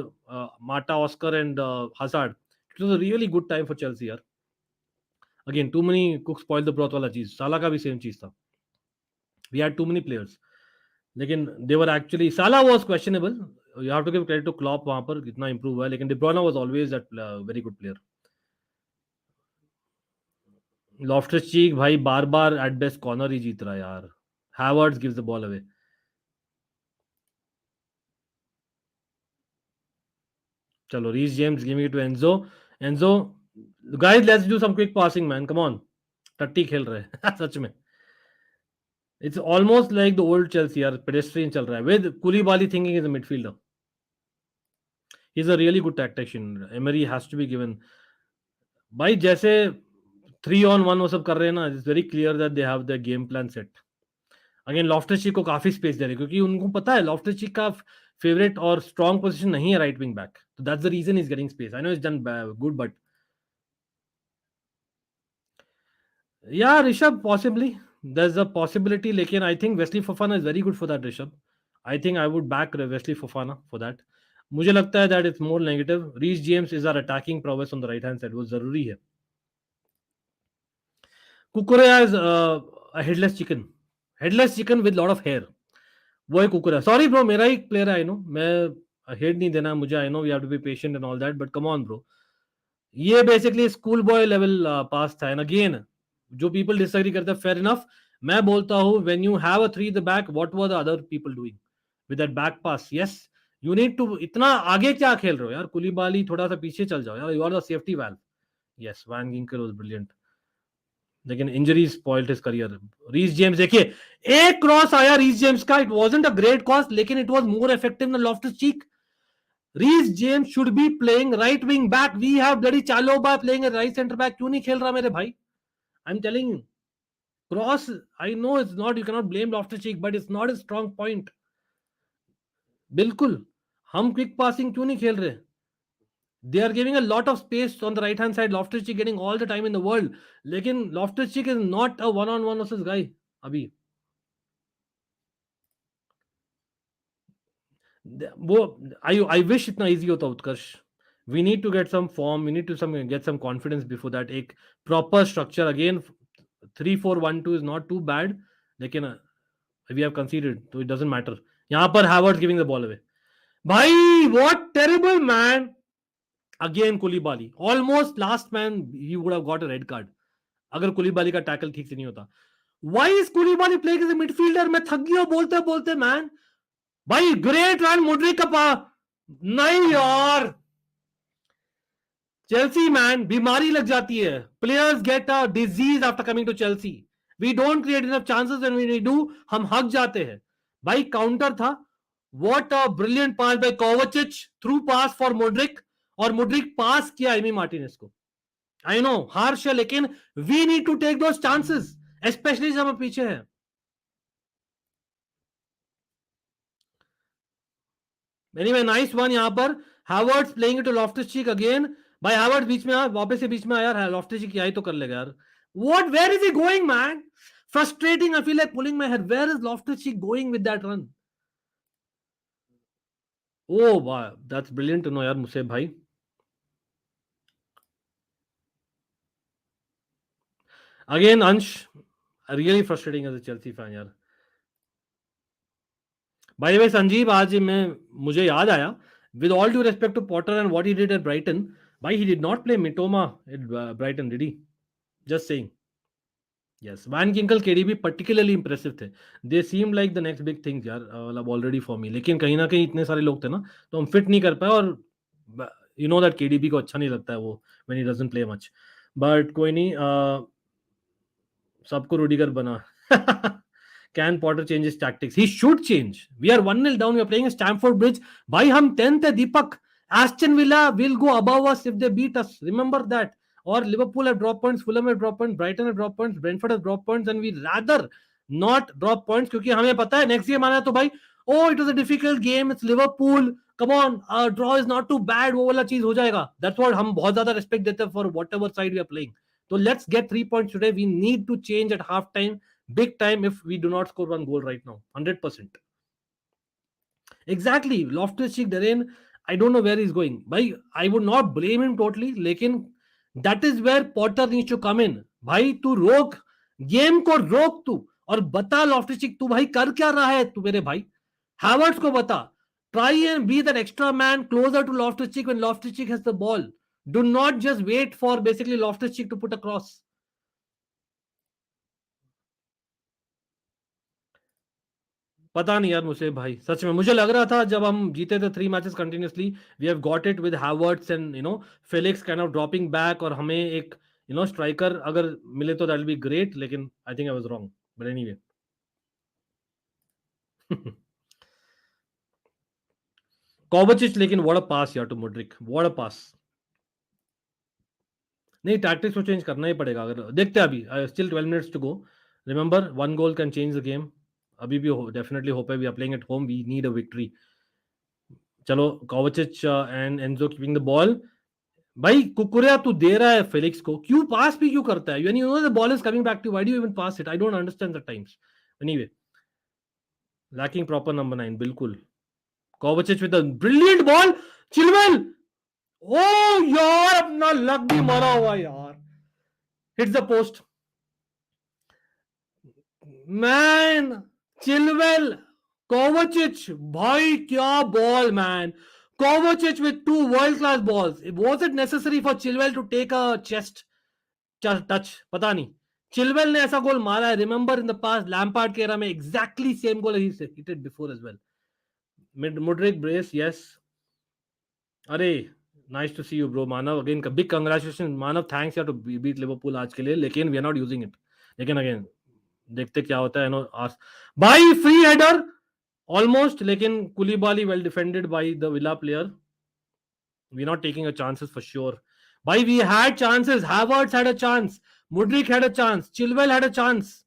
Mata, Oscar and Hazard. It was a really good time for Chelsea यार। Again too many cooks spoiled the broth वाला चीज, साला का भी सेम चीज था। We had too many players, लेकिन they were actually, Salah was questionable, you have to give credit to Klopp, वहां पर कितना improve हुआ है, लेकिन De Bruyne was always that very good player। Loftus Cheek भाई बार बार एट बेस्ट कॉर्नर ही जीत रहा है यार। Havertz gives the ball away. चलो Reece James giving it to Enzo. Enzo, guys let's do some quick passing man, come on. टट्टी खेल रहे हैं सच में। It's almost like the old Chelsea यार, पेडेस्ट्रियन चल रहा है with Koulibaly thinking is a midfielder. He is a really good tactician, Emery has to be given. भाई जैसे 3-on-1 वो सब कर रहे हैं ना, it's very clear that they have the game plan set. Again Loftus Cheek को काफी स्पेस दे रहे हैं, क्योंकि उनको पता है लॉफ्टस चीक का फेवरेट और स्ट्रॉन्ग पोजीशन नहीं है राइट विंग बैक, तो that's the reason is getting space. I know is done good, but या Rishabh possibly, there is a possibility, लेकिन I think Wesley Fofana is very good for that Rishabh. I think I would back Wesley Fofana for that. मुझे लगता है that it's more negative. Reece James is are attacking progress on the right hand side, वो जरूरी है। Cucurella is headless chicken, headless chicken with lot of hair, वो है कुकुरा. Sorry bro, मेरा ही प्लेयर है, आई नो. मैं हेड नहीं देना मुझे, I know we have to be patient and all that, but come on bro. ये basically school boy level pass था. एंड अगेन, जो पीपल डिसएग्री करते हैं, फेयर इनफ. मैं बोलता हूं, when you have a 3 the back, what were the other people doing with that back pass? Yes, you need to. इतना आगे क्या खेल रहे हो यार? कुलीबाली थोड़ा सा पीछे चल जाओ यार, you are the safety valve. Yes, Van Ginkel was brilliant, लेकिन injury spoiled his career. Reece James देखिए, एक क्रॉस आया रीस जेम्स का, it wasn't a great cross, लेकिन it was more effective than Loftus Cheek. Reece James should be playing right wing back. We have bloody Chalobah playing at right centre back. क्यों नहीं खेल रहा मेरे भाई? I am telling you, cross, I know it's not, you can not blame Loftus Cheek, but it's not a strong point. बिल्कुल, हम quick passing क्यों नहीं खेल रहे? They are giving a lot of space on the right hand side. Loftus-Cheek getting all the time in the world. लेकिन Loftus-Cheek is not a one-on-one versus guy अभी. वो I wish इतना easy होता उत्कर्ष. We need to get some form. We need to get some confidence before that. एक proper structure again. 3-4-1-2 is not too bad. लेकिन we have conceded, so it doesn't matter. यहाँ पर Havertz giving the ball away. भाई, what terrible man. Again Koulibaly, almost last man, he would have got a red card अगर कुलीबाली का tackle ठीक से नहीं होता. Why is Koulibaly playing as a midfielder? मैं थक गया बोलते बोलते मैन. भाई ग्रेट रन मुड्रिक का पा, नहीं यार. चेल्सी मैन, बीमारी लग जाती है. Players get a disease after coming to Chelsea. We don't create enough chances and we do, हम हक जाते हैं. भाई काउंटर था, what a brilliant pass by Kovacic, through pass for Mudryk, और मुड्रिक पास किया एमी मार्टिनेज को. I know harsh है, लेकिन we need to take those chances, specially जब हम पीछे हैं. एनीवे, नाइस वन यहां पर. Havertz playing to Loftus Cheek again. भाई हैवर्ट्स बीच में आ, वापस से बीच में आया. लॉफ्टस-चीक यही तो कर लेगा यार. What, where is he going man? Frustrating. I feel like pulling my head. Where is Loftus Cheek going with that run? Oh वाह, दैट्स ब्रिलियंट टू नो यार मुझसे भाई. Again Ansh, really frustrating as a Chelsea fan यार. By the way Sanjeev, आज मुझे याद आया, with all due respect to Potter and what he did at Brighton, why he did not play Mitoma at Brighton, did he? Just saying. Yes, Van Ginkel, KDB particularly impressive थे. They seem like the next big things यार, मतलब already for me. लेकिन कहीं ना कहीं इतने सारे लोग थे ना, तो हम फिट नहीं कर पाए. और you know that KDB को अच्छा नहीं लगता है वो when he doesn't play much. But कोई नहीं, सबको रूडिगर बना. Can Potter change his tactics? He should change. We are 1-0 down. We are playing at Stamford Bridge. भाई हम 10th है दीपक. Aston Villa will go above us if they beat us. Remember that. Or Liverpool have drop points, Fulham have drop points, Brighton have drop points, Brentford have drop points, and we rather not drop points क्योंकि हमें पता है next game आना है. तो भाई, oh it was a difficult game, it's Liverpool, come on, our draw is not too bad, वो वाला चीज हो जाएगा. That's what हम बहुत ज्यादा respect देते हैं for whatever side we are playing. So let's get 3 points today. We need to change at half time, big time, if we do not score one goal right now. 100%. Exactly. Loftus-Cheek, Darren, I don't know where he's going. Bhai, I would not blame him totally, लेकिन that is where Potter needs to come in. भाई तू रोक, game को रोक तू, और बता Loftus-Cheek तू भाई कर क्या रहा है तू मेरे भाई. Havertz को बता. Try and be that extra man closer to Loftus-Cheek when Loftus-Cheek has the ball. Do not just wait for basically Loftus-Cheek to put a cross. पता नहीं यार मुझे भाई, सच में मुझे लग रहा था जब हम जीते थे 3 matches continuously, we have got it with Havertz and Felix kind of dropping back, और हमें एक स्ट्राइकर अगर मिले तो दैट विल बी ग्रेट. लेकिन I think I was wrong, but anyway. Kovacic, लेकिन व्हाट अ पास यार to Mudryk, what a pass. नहीं, टैक्टिक्स को चेंज करना ही पड़ेगा. अगर देखते हैं अभी, still 12 minutes to go. Remember, 1 goal can change the game. अभी भी डेफिनेटली होप है. We are playing at home, we need a victory. चलो, Kovacic and Enzo keeping the ball. भाई कुकुरिया तू दे रहा है फेलिक्स को, क्यों पास भी क्यों करता है? When you know the ball is coming back to, why do you even pass it? I don't understand the times. Anyway, lacking proper number 9 बिल्कुल. Kovacic with a brilliant ball. Chilwell, oh यार अपना luck भी मारा हुआ यार. Hits the post. Man, Chilwell, Kovacic, bhai kya ball, man. Kovacic with 2 world-class balls. Was it necessary for Chilwell to take a chest touch? पता नहीं. Chilwell ने ऐसा गोल मारा है. Remember in the past, Lampard के era में exactly same goal he hit it before as well. Mudryk brace, yes. अरे, nice to see you, bro. Manav, again, big congratulations. Manav, thanks यार to beat Liverpool आज के लिए. लेकिन we are not using it. लेकिन again, देखते क्या होता है. नो भाई फ्री हेडर ऑलमोस्ट, लेकिन Koulibaly well defended by the Villa player. We not taking a chances for sure. भाई we had chances. Havertz had a chance, Mudryk had a chance, Chilwell had a chance.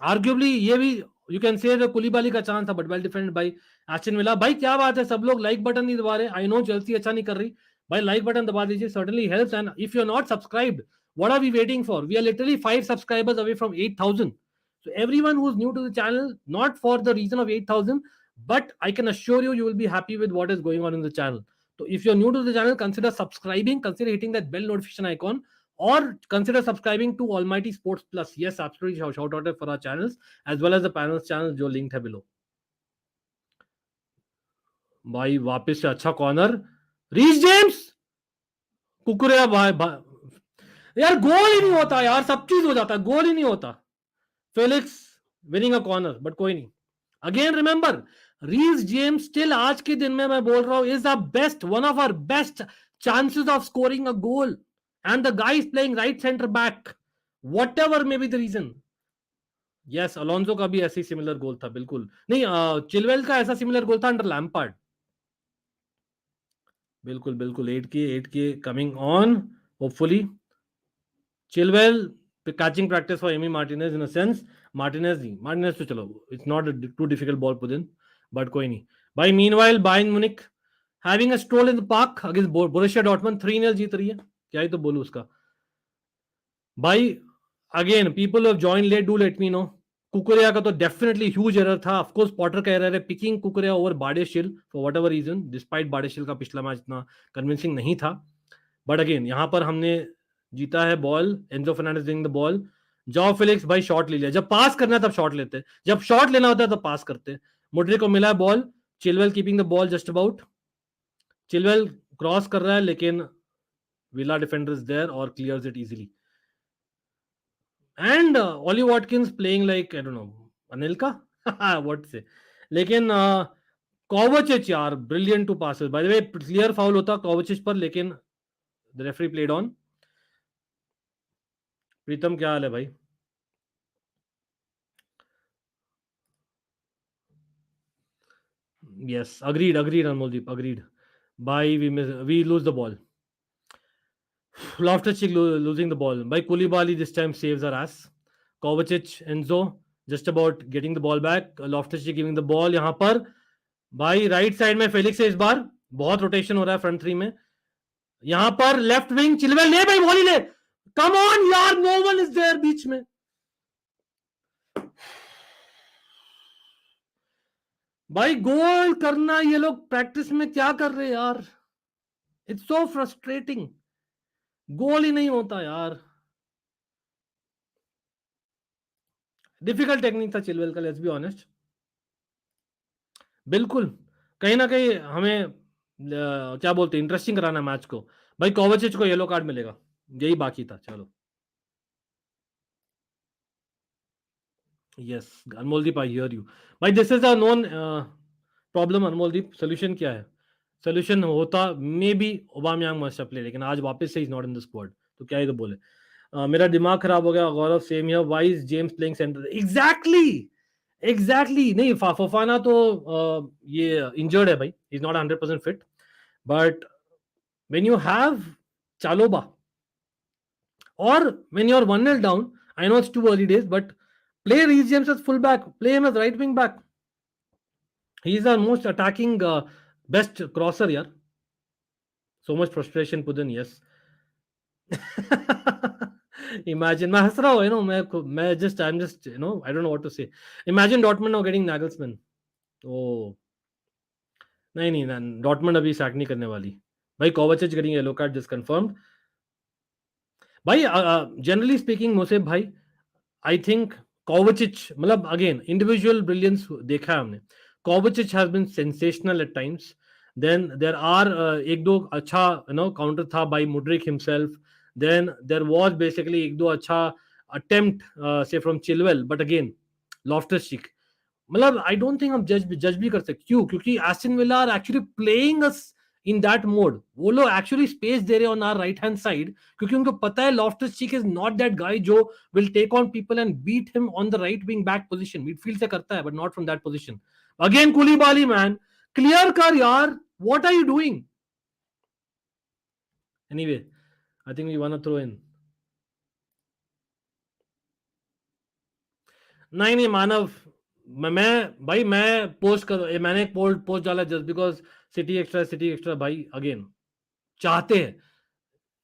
Arguably ये भी you can say the Koulibaly का chance था, but well defended by Aston Villa. भाई क्या बात है, सब लोग लाइक बटन नहीं दबा रहे. आई नो चेल्सी अच्छा नहीं कर रही. भाई लाइक बटन दबा दीजिए, certainly helps. And if you are not subscribed, what are we waiting for? We are literally 5 subscribers away from 8,000. So everyone who's new to the channel, not for the reason of 8,000, but I can assure you, you will be happy with what is going on in the channel. So if you're new to the channel, consider subscribing, consider hitting that bell notification icon, or consider subscribing to Almighty Sports Plus. Yes, absolutely. Shout out for our channels as well as the panels channels जो linked है below. भाई वापस से अच्छा corner. Reece James, कुकुरेया भाई यार, गोल ही नहीं होता यार. सब चीज हो जाता है, गोल ही नहीं होता. Felix winning a corner, but कोई नहीं. Again remember, Reece James still आज के दिन में मैं बोल रहा हूं is the best, one of our best chances of scoring a goal. And the guy is playing right centre back, whatever may be the reason. Yes, Alonso का भी ऐसे ही सिमिलर गोल था. बिल्कुल नहीं, चिलवेल का ऐसा सिमिलर गोल था under Lampard. बिल्कुल बिल्कुल. 8K coming on hopefully. Chilwell catching practice for Emi Martinez in a sense. Martinez तो चलो, it's not a too difficult ball put in, but कोई नहीं. By meanwhile, Bayern Munich having a stroll in the park against Borussia Dortmund. 3-0 जीत रही है. क्या ही तो बोलूं उसका. भाई again, people who have joined late, do let me know. Cucurella का तो डेफिनेटली ह्यूज एरर था. ऑफ कोर्स पॉटर कह रहे हैं picking Cucurella over Badiashile for whatever reason, despite Badiashile का पिछला मैच इतना कन्विंसिंग नहीं था. बट अगेन यहाँ पर हमने जीता है ball. Enzo Fernandez winning the ball. जाओ फेलिक्स भाई शॉट ले लिया. जब पास करना है तब शॉट लेते, जब शॉट लेना होता है तब पास करते. मुड्रिक को मिला है ball. Chilwell keeping the ball just about. Chilwell cross कर रहा है लेकिन विला डिफेंडर इज देयर और clears it easily. And Ollie Watkins playing like I don't know अनिल्का व्हाट से. लेकिन कोवाचिच यार brilliant two passes. By the way clear foul होता Kovacic पर, लेकिन the referee played on. Pritam क्या हाल है भाई? Yes, agreed, Anmoldeep, agreed. We lose the ball. Loftus-Cheek losing the ball. By Koulibaly this time saves our ass. Kovacic, Enzo just about getting the ball back. Loftus-Cheek giving the ball. यहाँ पर भाई right side में Felix है. इस बार बहुत rotation हो रहा है फ्रंट थ्री में. यहाँ पर लेफ्ट विंग चिलवेल ले भाई, बॉल ले. कम ऑन यार, नो वन इज देयर बीच में. भाई गोल करना ये लोग प्रैक्टिस में क्या कर रहे हैं यार. It's so frustrating. गोल ही नहीं होता यार. डिफिकल्ट टेक्निक था चिलवेल का, लेट्स बी ऑनेस्ट. बिल्कुल कहीं ना कहीं हमें क्या बोलते हैं, इंटरेस्टिंग कराना मैच को. भाई कोवाचिच को येलो कार्ड मिलेगा, यही बाकी था. चलो yes Anmoldeep, I hear you. भाई this is a known problem. Anmoldeep solution क्या है? सोल्यूशन होता maybe Aubameyang must play, लेकिन आज वापस से is not in the squad, तो क्या ही तो बोले. मेरा दिमाग खराब हो गया. Gaurav same here. Why is James playing centre? Exactly नहीं. फोफाना तो ये इंजर्ड है भाई, is not 100% fit. But when you have Chalobah और when you are 1-0 down, I know it's too early days, but play Reece James as fullback, play him as right wing back. He is our most attacking best crosser yaar. So much frustration put in. Yes. Imagine मैं हंस रहा हूँ, you know, I'm just you know, I don't know what to say. Imagine Dortmund now getting Nagelsmann. Oh नहीं Dortmund अभी sack नहीं करने वाली. भाई Kovacic getting yellow card just confirmed. भाई generally speaking, Moseb भाई, I think Kovacic, मतलब again individual brilliance देखा है हमने. Kovacic has been sensational at times. Then there are एक दो अच्छा counter था by Mudryk himself. Then there was basically एक दो अच्छा attempt say from Chilwell, but again Loftus-Cheek. मतलब आई डोंट थिंक हम जज भी कर सकते. क्यों? क्योंकि Aston Villa are actually playing us in that mode. वो लोग एक्चुअली स्पेस दे रहे on our right hand side, क्योंकि उनको पता है Loftus Cheek is not that guy जो will take on people and beat him on the right wing back position. Midfield से करता है but not from that position. Again Koulibaly man, clear कर यार, what are you doing? Anyway, I think we want to throw in. नहीं मानव, मैं post कर, मैंने एक पोस्ट डाला जस्ट बिकॉज सिटी एक्स्ट्रा भाई अगेन चाहते हैं.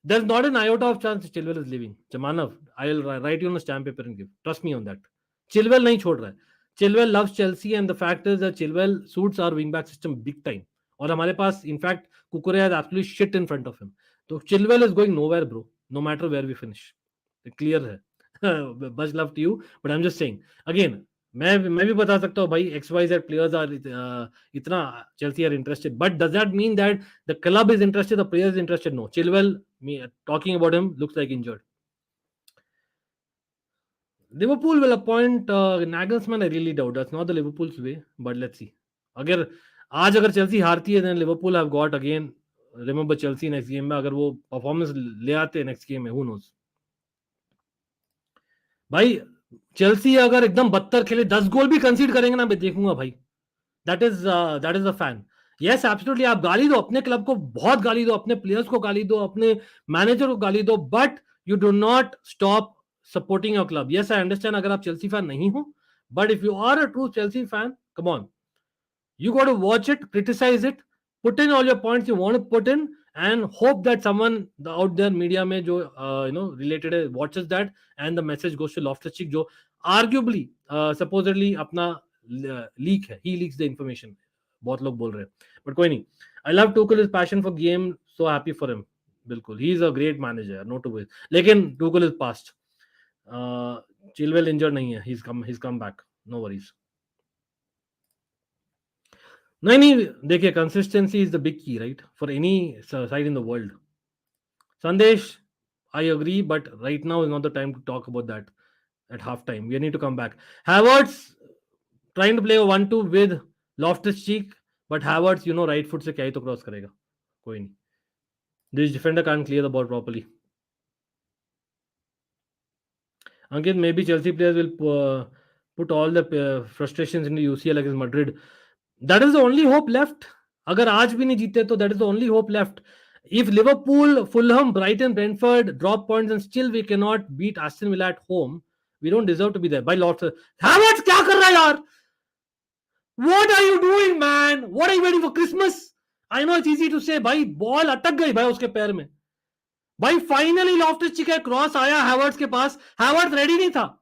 there's not an iota of chance Chilwell is leaving. Manav, I'll write you on a stamp paper and give. Trust me on that. Chilwell नहीं छोड़ रहा है. Chilwell loves Chelsea and the fact is that Chilwell suits our wing back system big time. और हमारे पास in fact Kukurea has absolutely shit in front of him. तो Chilwell is going nowhere bro, no matter where we finish. Clear है. Much love to you, but I'm just saying again, मैं भी बता सकता हूँ भाई XYZ players are इतना Chelsea are interested, but does that mean that the club is interested, the players is interested? No. Chilwell, talking about him, looks like injured. Liverpool will appoint Nagelsmann. I really doubt. That's not the Liverpool's way, but let's see. अगर Chelsea हारती है, then Liverpool have got again, remember Chelsea next game में अगर वो performance ले आते next game में, who knows. भाई Chelsea अगर एकदम बदतर खेले, 10 गोल भी कंसीड करेंगे ना, मैं देखूंगा भाई. That is a fan. Yes absolutely, आप गाली दो अपने क्लब को, बहुत गाली दो, अपने प्लेयर्स को गाली दो, अपने मैनेजर को गाली दो, but you do not stop supporting your club. Yes I understand अगर आप चेल्सी फैन नहीं हो, but if you are a true Chelsea fan, come on, you got to watch it, criticize it, put in all your points you want to put in, and hope that someone out there media mein jo related hai watches that and the message goes to Loftus-Cheek jo arguably supposedly अपना leak है, he leaks the information, बहुत लोग बोल रहे हैं, but कोई नहीं. I love Tuchel's passion for game, so happy for him. बिल्कुल, he is a great manager, no two ways. लेकिन Tuchel is past. Chilwell injured नहीं है, he's come back, no worries. नहीं देखिए, कंसिस्टेंसी इज द बिग की right for any side in the world. संदेश, I agree, but right now is not the time to talk about that at half time. We need to come back. Havertz trying to play a 1-2 with Loftus-Cheek, but Havertz, right foot से क्या ही तो cross करेगा, कोई नहीं. This defender can't clear the ball properly. Ankit, maybe Chelsea players will put all the frustrations into UCL against Madrid. That is the only hope left. अगर आज भी नहीं जीते तो that is the only hope left. If Liverpool, Fulham, Brighton, Brentford drop points and still we cannot beat Aston Villa at home, we don't deserve to be there. By lots of Havertz, क्या कर रहा है यार? What are you doing, man? What are you waiting for Christmas? I know it's easy to say, भाई ball अटक गई भाई उसके पैर में. भाई फाइनली लॉफ्टस-चीक का क्रॉस आया हैवर्ट्स के पास, हैवर्ट्स रेडी नहीं था.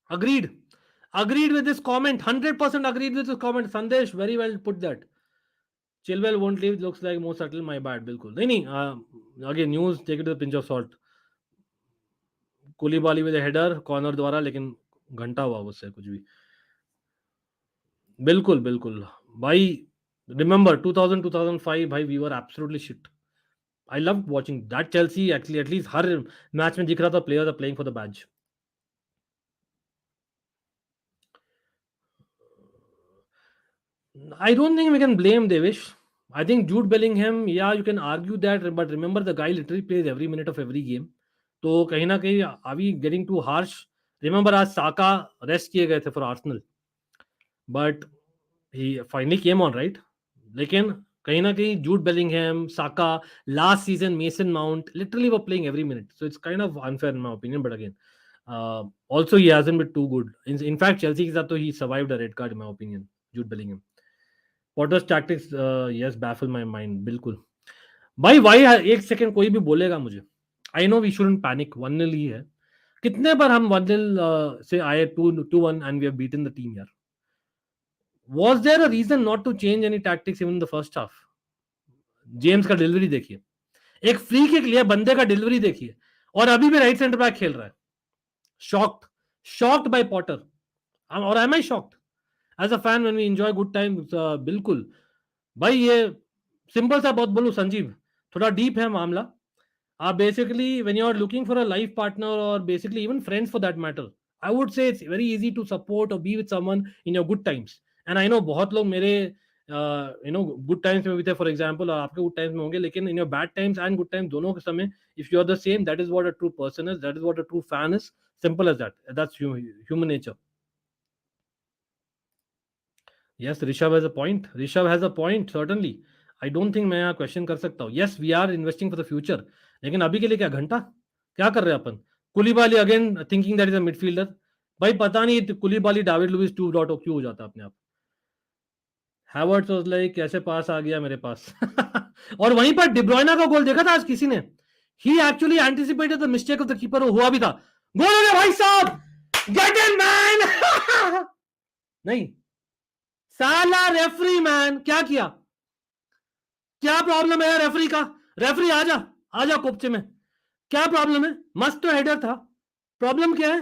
Agreed with this comment. 100% agreed with this comment. Sandesh, very well put that. Chilwell won't leave. Looks like more subtle. My bad. बिल्कुल नहीं. Again, news, take it with a pinch of salt. कुलीबाली with a header, corner द्वारा, लेकिन घंटा हुआ उससे कुछ भी. बिल्कुल भाई. Remember 2000-2005 भाई, we were absolutely shit. I loved watching that Chelsea. Actually, at least her match में दिख रहा था players are playing for the badge. I don't think we can blame Devish. I think Jude Bellingham, yeah, you can argue that, but remember the guy literally plays every minute of every game. तो कहीं ना कहीं are we getting too harsh? Remember आज साका rest किए गए थे for Arsenal, but he finally came on, right? लेकिन कहीं ना कहीं Jude Bellingham, Saka, last season Mason Mount literally were playing every minute, so it's kind of unfair in my opinion. But again, also he hasn't been too good. In fact, Chelsea के साथ तो he survived a red card in my opinion. Jude Bellingham. Potter's tactics, yes, baffle my mind. बिल्कुल भाई. एक second कोई भी बोलेगा मुझे, I know we shouldn't panic, 1-0 ही है. कितने बार हम 1-0 से आए 2-1 and we have beaten the team यार. Was there a reason not to change any tactics even in the first half? James का डिलीवरी देखिए, एक फ्री किक लिया, बंदे का डिलीवरी देखिए, और अभी भी राइट सेंटर बैक खेल रहा है. Shocked by Potter. और am I shocked as a fan when we enjoy good times. बिल्कुल भाई, ये सिंपल सा बहुत बोलूं संजीव, थोड़ा डीप है मामला. Basically, when you are looking for a life partner or basically even friends for that matter, I would say it's very easy to support or be with someone in your good times. And I know बहुत लोग मेरे good times में भी थे, for example, और आपके good times में होंगे, लेकिन in your bad times and good times दोनों के समय, if you are the same, that is what a true person is, that is what a true fan is. Simple as that. That's human nature. Yes, Rishabh has a point. Rishabh has a point, certainly. I don't think मैं यहाँ question कर सकता हूँ. Yes, we are investing for the future. लेकिन अभी के लिए क्या घंटा क्या कर रहे हैं अपन? Koulibaly again thinking that is a midfielder. भाई पता नहीं कुलीबाली डेविड लुइस 2.0 क्यों हो जाता अपने आप. हैवर्ट्स वाज लाइक कैसे पास आ गया मेरे पास. और वहीं पर डिब्रोइना का गोल देखा था आज किसी ने? He actually anticipated the mistake of the keeper. हुआ भी था. गोल हो गया भाई साहब. Get in man. नहीं, साला रेफरी मैन क्या किया? क्या प्रॉब्लम है रेफरी का? रेफरी आजा कोपचे में. क्या प्रॉब्लम है? मस्त तो हेडर था. प्रॉब्लम क्या है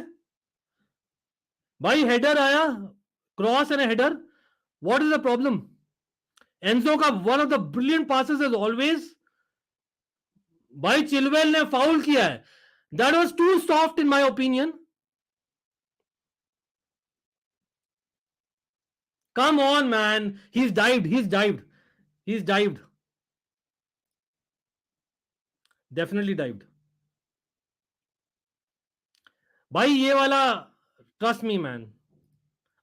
भाई? हेडर आया, cross and header. What is the problem? Enzo का one of the brilliant passes is always. भाई चिलवेल ने फाउल किया है. That was too soft in my opinion. Come on man. He's dived. Definitely dived. भाई ये वाला trust me man.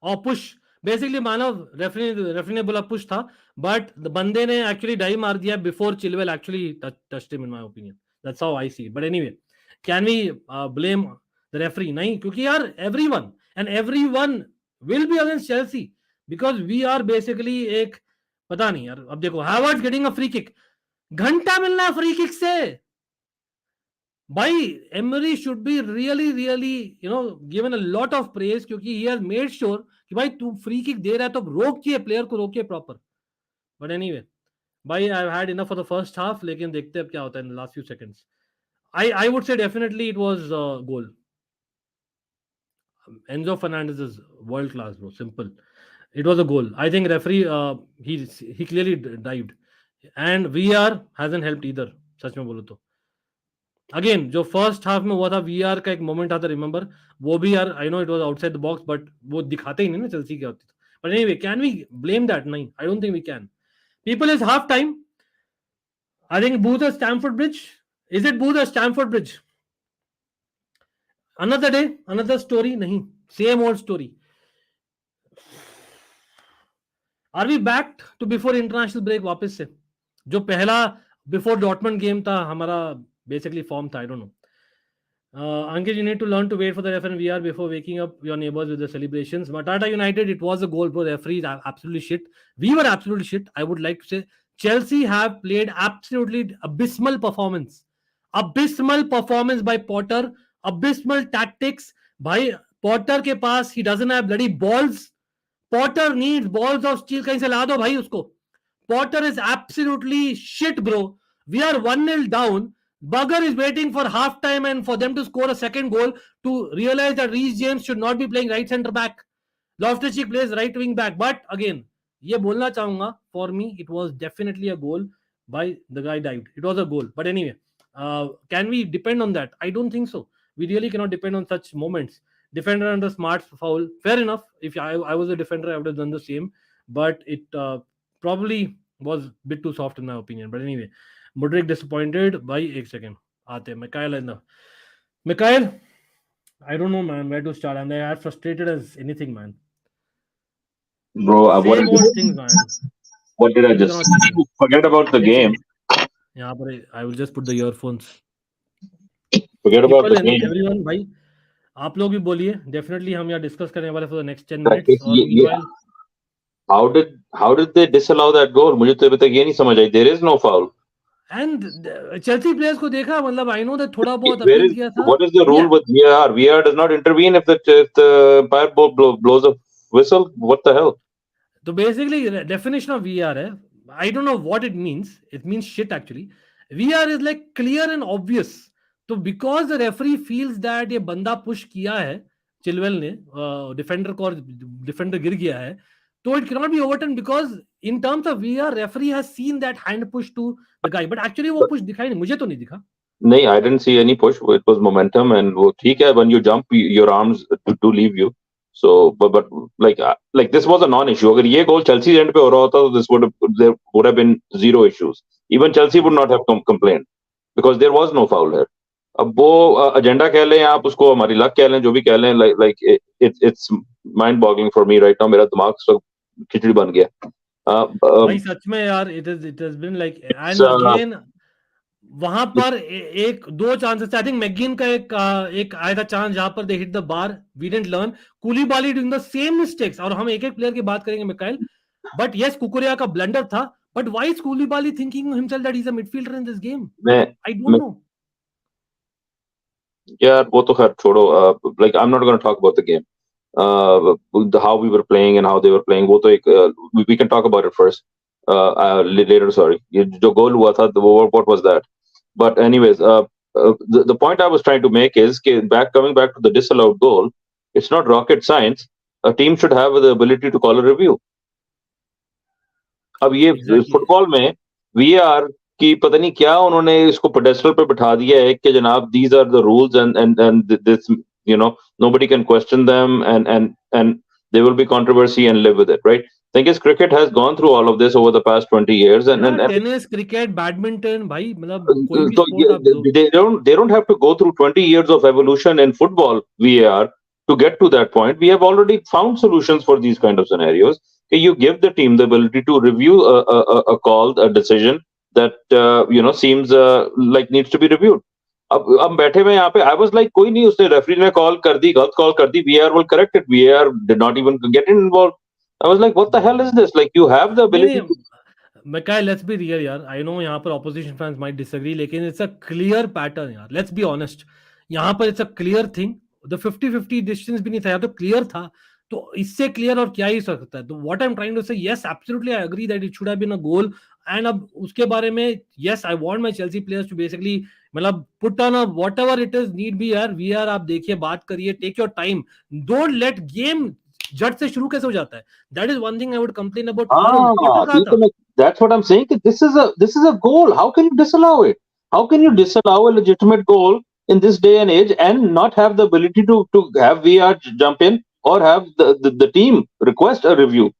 और push basically Manav referee ने बोला पुश था, बट बंदे ने एक्चुअली डाइव मार दिया before Chilwell actually touched him in my opinion. That's how I see. But anyway, can we blame the referee? नहीं, क्योंकि यार everyone will be against Chelsea because we are basically एक पता नहीं यार. अब देखो, Havertz getting a free kick. घंटा मिलना है फ्री किक से भाई. Emery should be really given a lot of praise, क्योंकि ही हैज मेड श्योर कि भाई तू फ्री किक दे रहा है तो रोकिए, प्लेयर को रोकिए प्रॉपर. बट एनीवे भाई, I have had enough for the first half. लेकिन देखते हैं अब क्या होता है in the last few seconds. I would say definitely it was goal. Enzo Fernandez is world class, bro. Simple. It was a goal. I think referee he clearly dived, and VR hasn't helped either. सच में बोलो तो again जो first half में हुआ था VR का एक moment आता, रिमेंबर? वो भी यार I know it was outside the box, but वो दिखाते ही नहीं ना चेल्सी क्या होती. But anyway, can we blame that? नहीं, I don't think we can. People is half time. I think booth at Stamford Bridge. Is it booth at Stamford Bridge? Another day, another story. नहीं, same old story. Are we back to before international break वापस से? जो पहला before Dortmund game था हमारा basically form था. I don't know. Ankit, you need to learn to wait for the ref and VR before waking up your neighbors with the celebrations. Matata United, it was a goal, bro. Referees are absolutely shit. We were absolutely shit. I would like to say Chelsea have played absolutely abysmal performance. Abysmal performance by Potter. Abysmal tactics. भाई Potter के पास he doesn't have bloody balls. Potter needs balls of steel. कहीं से ला दो भाई उसको. Potter is absolutely shit, bro. We are 1-0 down. Bugger is waiting for half time and for them to score a second goal to realize that Reece James should not be playing right centre back. Loftus-Cheek plays right wing back. But again, ये बोलना चाहूंगा, for me it was definitely a goal by the guy dived. It was a goal. But anyway, can we depend on that? I don't think so. We really cannot depend on such moments. Defender under smart foul. Fair enough. If I was a defender, I would have done the same. But it probably was a bit too soft in my opinion. But anyway, Mudryk disappointed by 1 second. Aate Mikhail in the Mikhail. I don't know, man, where to start. I'm as frustrated as anything, man. Bro, Same old things, man. What did I just forget about the game? Yeah, but I will just put the earphones. Forget about the game. Everyone, भाई आप लोग भी बोलिए. Definitely हम यहाँ discuss करने वाले for the next 10 minutes. और meanwhile, how did they disallow that goal? मुझे तो अभी तक ये नहीं समझ आई. There is no foul. And Chelsea players को देखा, मतलब I know that थोड़ा बहुत अपील किया था. What is the rule with VAR? VAR does not intervene if the umpire blows a whistle. What the hell? So basically, definition of VAR है. I don't know what it means. It means shit actually. VR is like clear and obvious. तो because the referee feels that ये बंदा push किया है Chilwell ने defender को और defender गिर गया है, तो it cannot be overturned because in terms of VR referee has seen that hand push to the guy, but actually वो push दिखाई नहीं, मुझे तो नहीं दिखा. नहीं, I didn't see any push. It was momentum, and वो ठीक है, when you jump, your arms to leave you. So, but like this was a non-issue. अगर ये goal Chelsea end पे हो रहा होता, तो there would have been zero issues. Even Chelsea would not have complained because there was no foul here. अब वो agenda कह लें, आप उसको हमारी luck कह लें, जो भी कह लें, like it's mind-boggling for me right now. मेरा दिमाग सब खिचड़ी बन गया. भाई सच में यार, it has been like, and again वहां पर एक दो चांसेस, आई थिंक मैगिन का एक आया था चांस जहां पर they hit the bar, we didn't learn. Koulibaly doing the same mistakes, और हम एक एक प्लेयर की बात करेंगे मिकाइल, बट यस कुकुरेया का ब्लंडर था, but why is Koulibaly thinking himself that he is a midfielder in this game? I don't know यार. वो तो खैर छोड़ो. Like I'm not going to talk about the game, how we were playing and how they were playing. वो तो एक we can talk about it first later. Sorry, ये जो गोल हुआ था, what was that? But anyways, the point I was trying to make is coming back to the disallowed goal, it's not rocket science. A team should have the ability to call a review. अब ये football में VAR की पता नहीं क्या उन्होंने इसको pedestal पे बिठा दिया है कि जनाब these are the rules and this, you know, nobody can question them and there will be controversy and live with it, right? Thing is, cricket has gone through all of this over the past 20 years, and tennis, cricket, badminton, bhai, matlab koi bhi sport they don't have to go through 20 years of evolution in football VAR to get to that point. We have already found solutions for these kind of scenarios. You give the team the ability to review a call, a decision that seems like needs to be reviewed. अब बैठे हुए यहाँ पे, I was like, कोई नहीं, उसने referee ने call कर दी, गलत कॉल कर दी, VAR will correct it. VAR did not even get involved. I was like, what the hell is this? Like, you have the ability. Mikhail, let's be real, yaar. I know यहाँ पर opposition fans might disagree, लेकिन it's a clear pattern, यार. Let's be honest. यहाँ पर it's a clear thing. The 50-50 distance भी नहीं था, तो clear था. तो इससे clear और क्या ही सकता है? तो what I'm trying to say, yes, absolutely, I agree that it should have been a goal. And अब उसके बारे में, yes, I want my Chelsea players to basically, मतलब put on a whatever it is need be, यार. VR आप देखिए, बात करिए, take your time. Don't let game जट से शुरू कैसे हो जाता है? That is one thing I would complain about. That's what I'm saying. This is a goal. How can you disallow it? How can you disallow a legitimate goal in this day and age and not have the ability to have VR jump in or have the team request a review,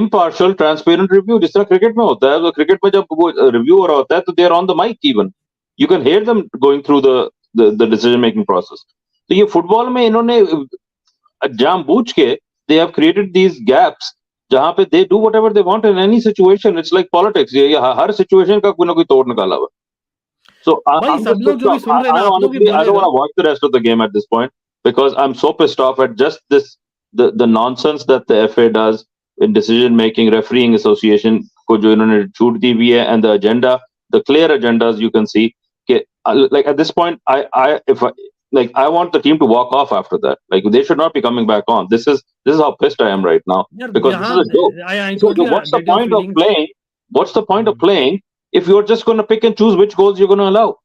impartial, transparent review, जिस तरह cricket में होता है. तो cricket में जब वो review हो रहा होता है, तो they are on the mic even. You can hear them going through the decision making process. तो ये फुटबॉल में इन्होंने जानबूझ के they have created these gaps जहां पे they do whatever they want in any situation. It's like politics. ये हर situation का कोई ना कोई तोड़ निकाला हुआ. So I don't want to watch the rest of the game at this point because I'm so pissed off at just this the nonsense that the FA does in decision making, refereeing association को जो इन्होंने छूट दी हुई है, and the agenda, the clear agendas you can see. Like at this point, I want the team to walk off after that. Like they should not be coming back on. This is how pissed I am right now because this is a joke. So what's the point of playing? What's the point of playing if you're just going to pick and choose which goals you're going to allow?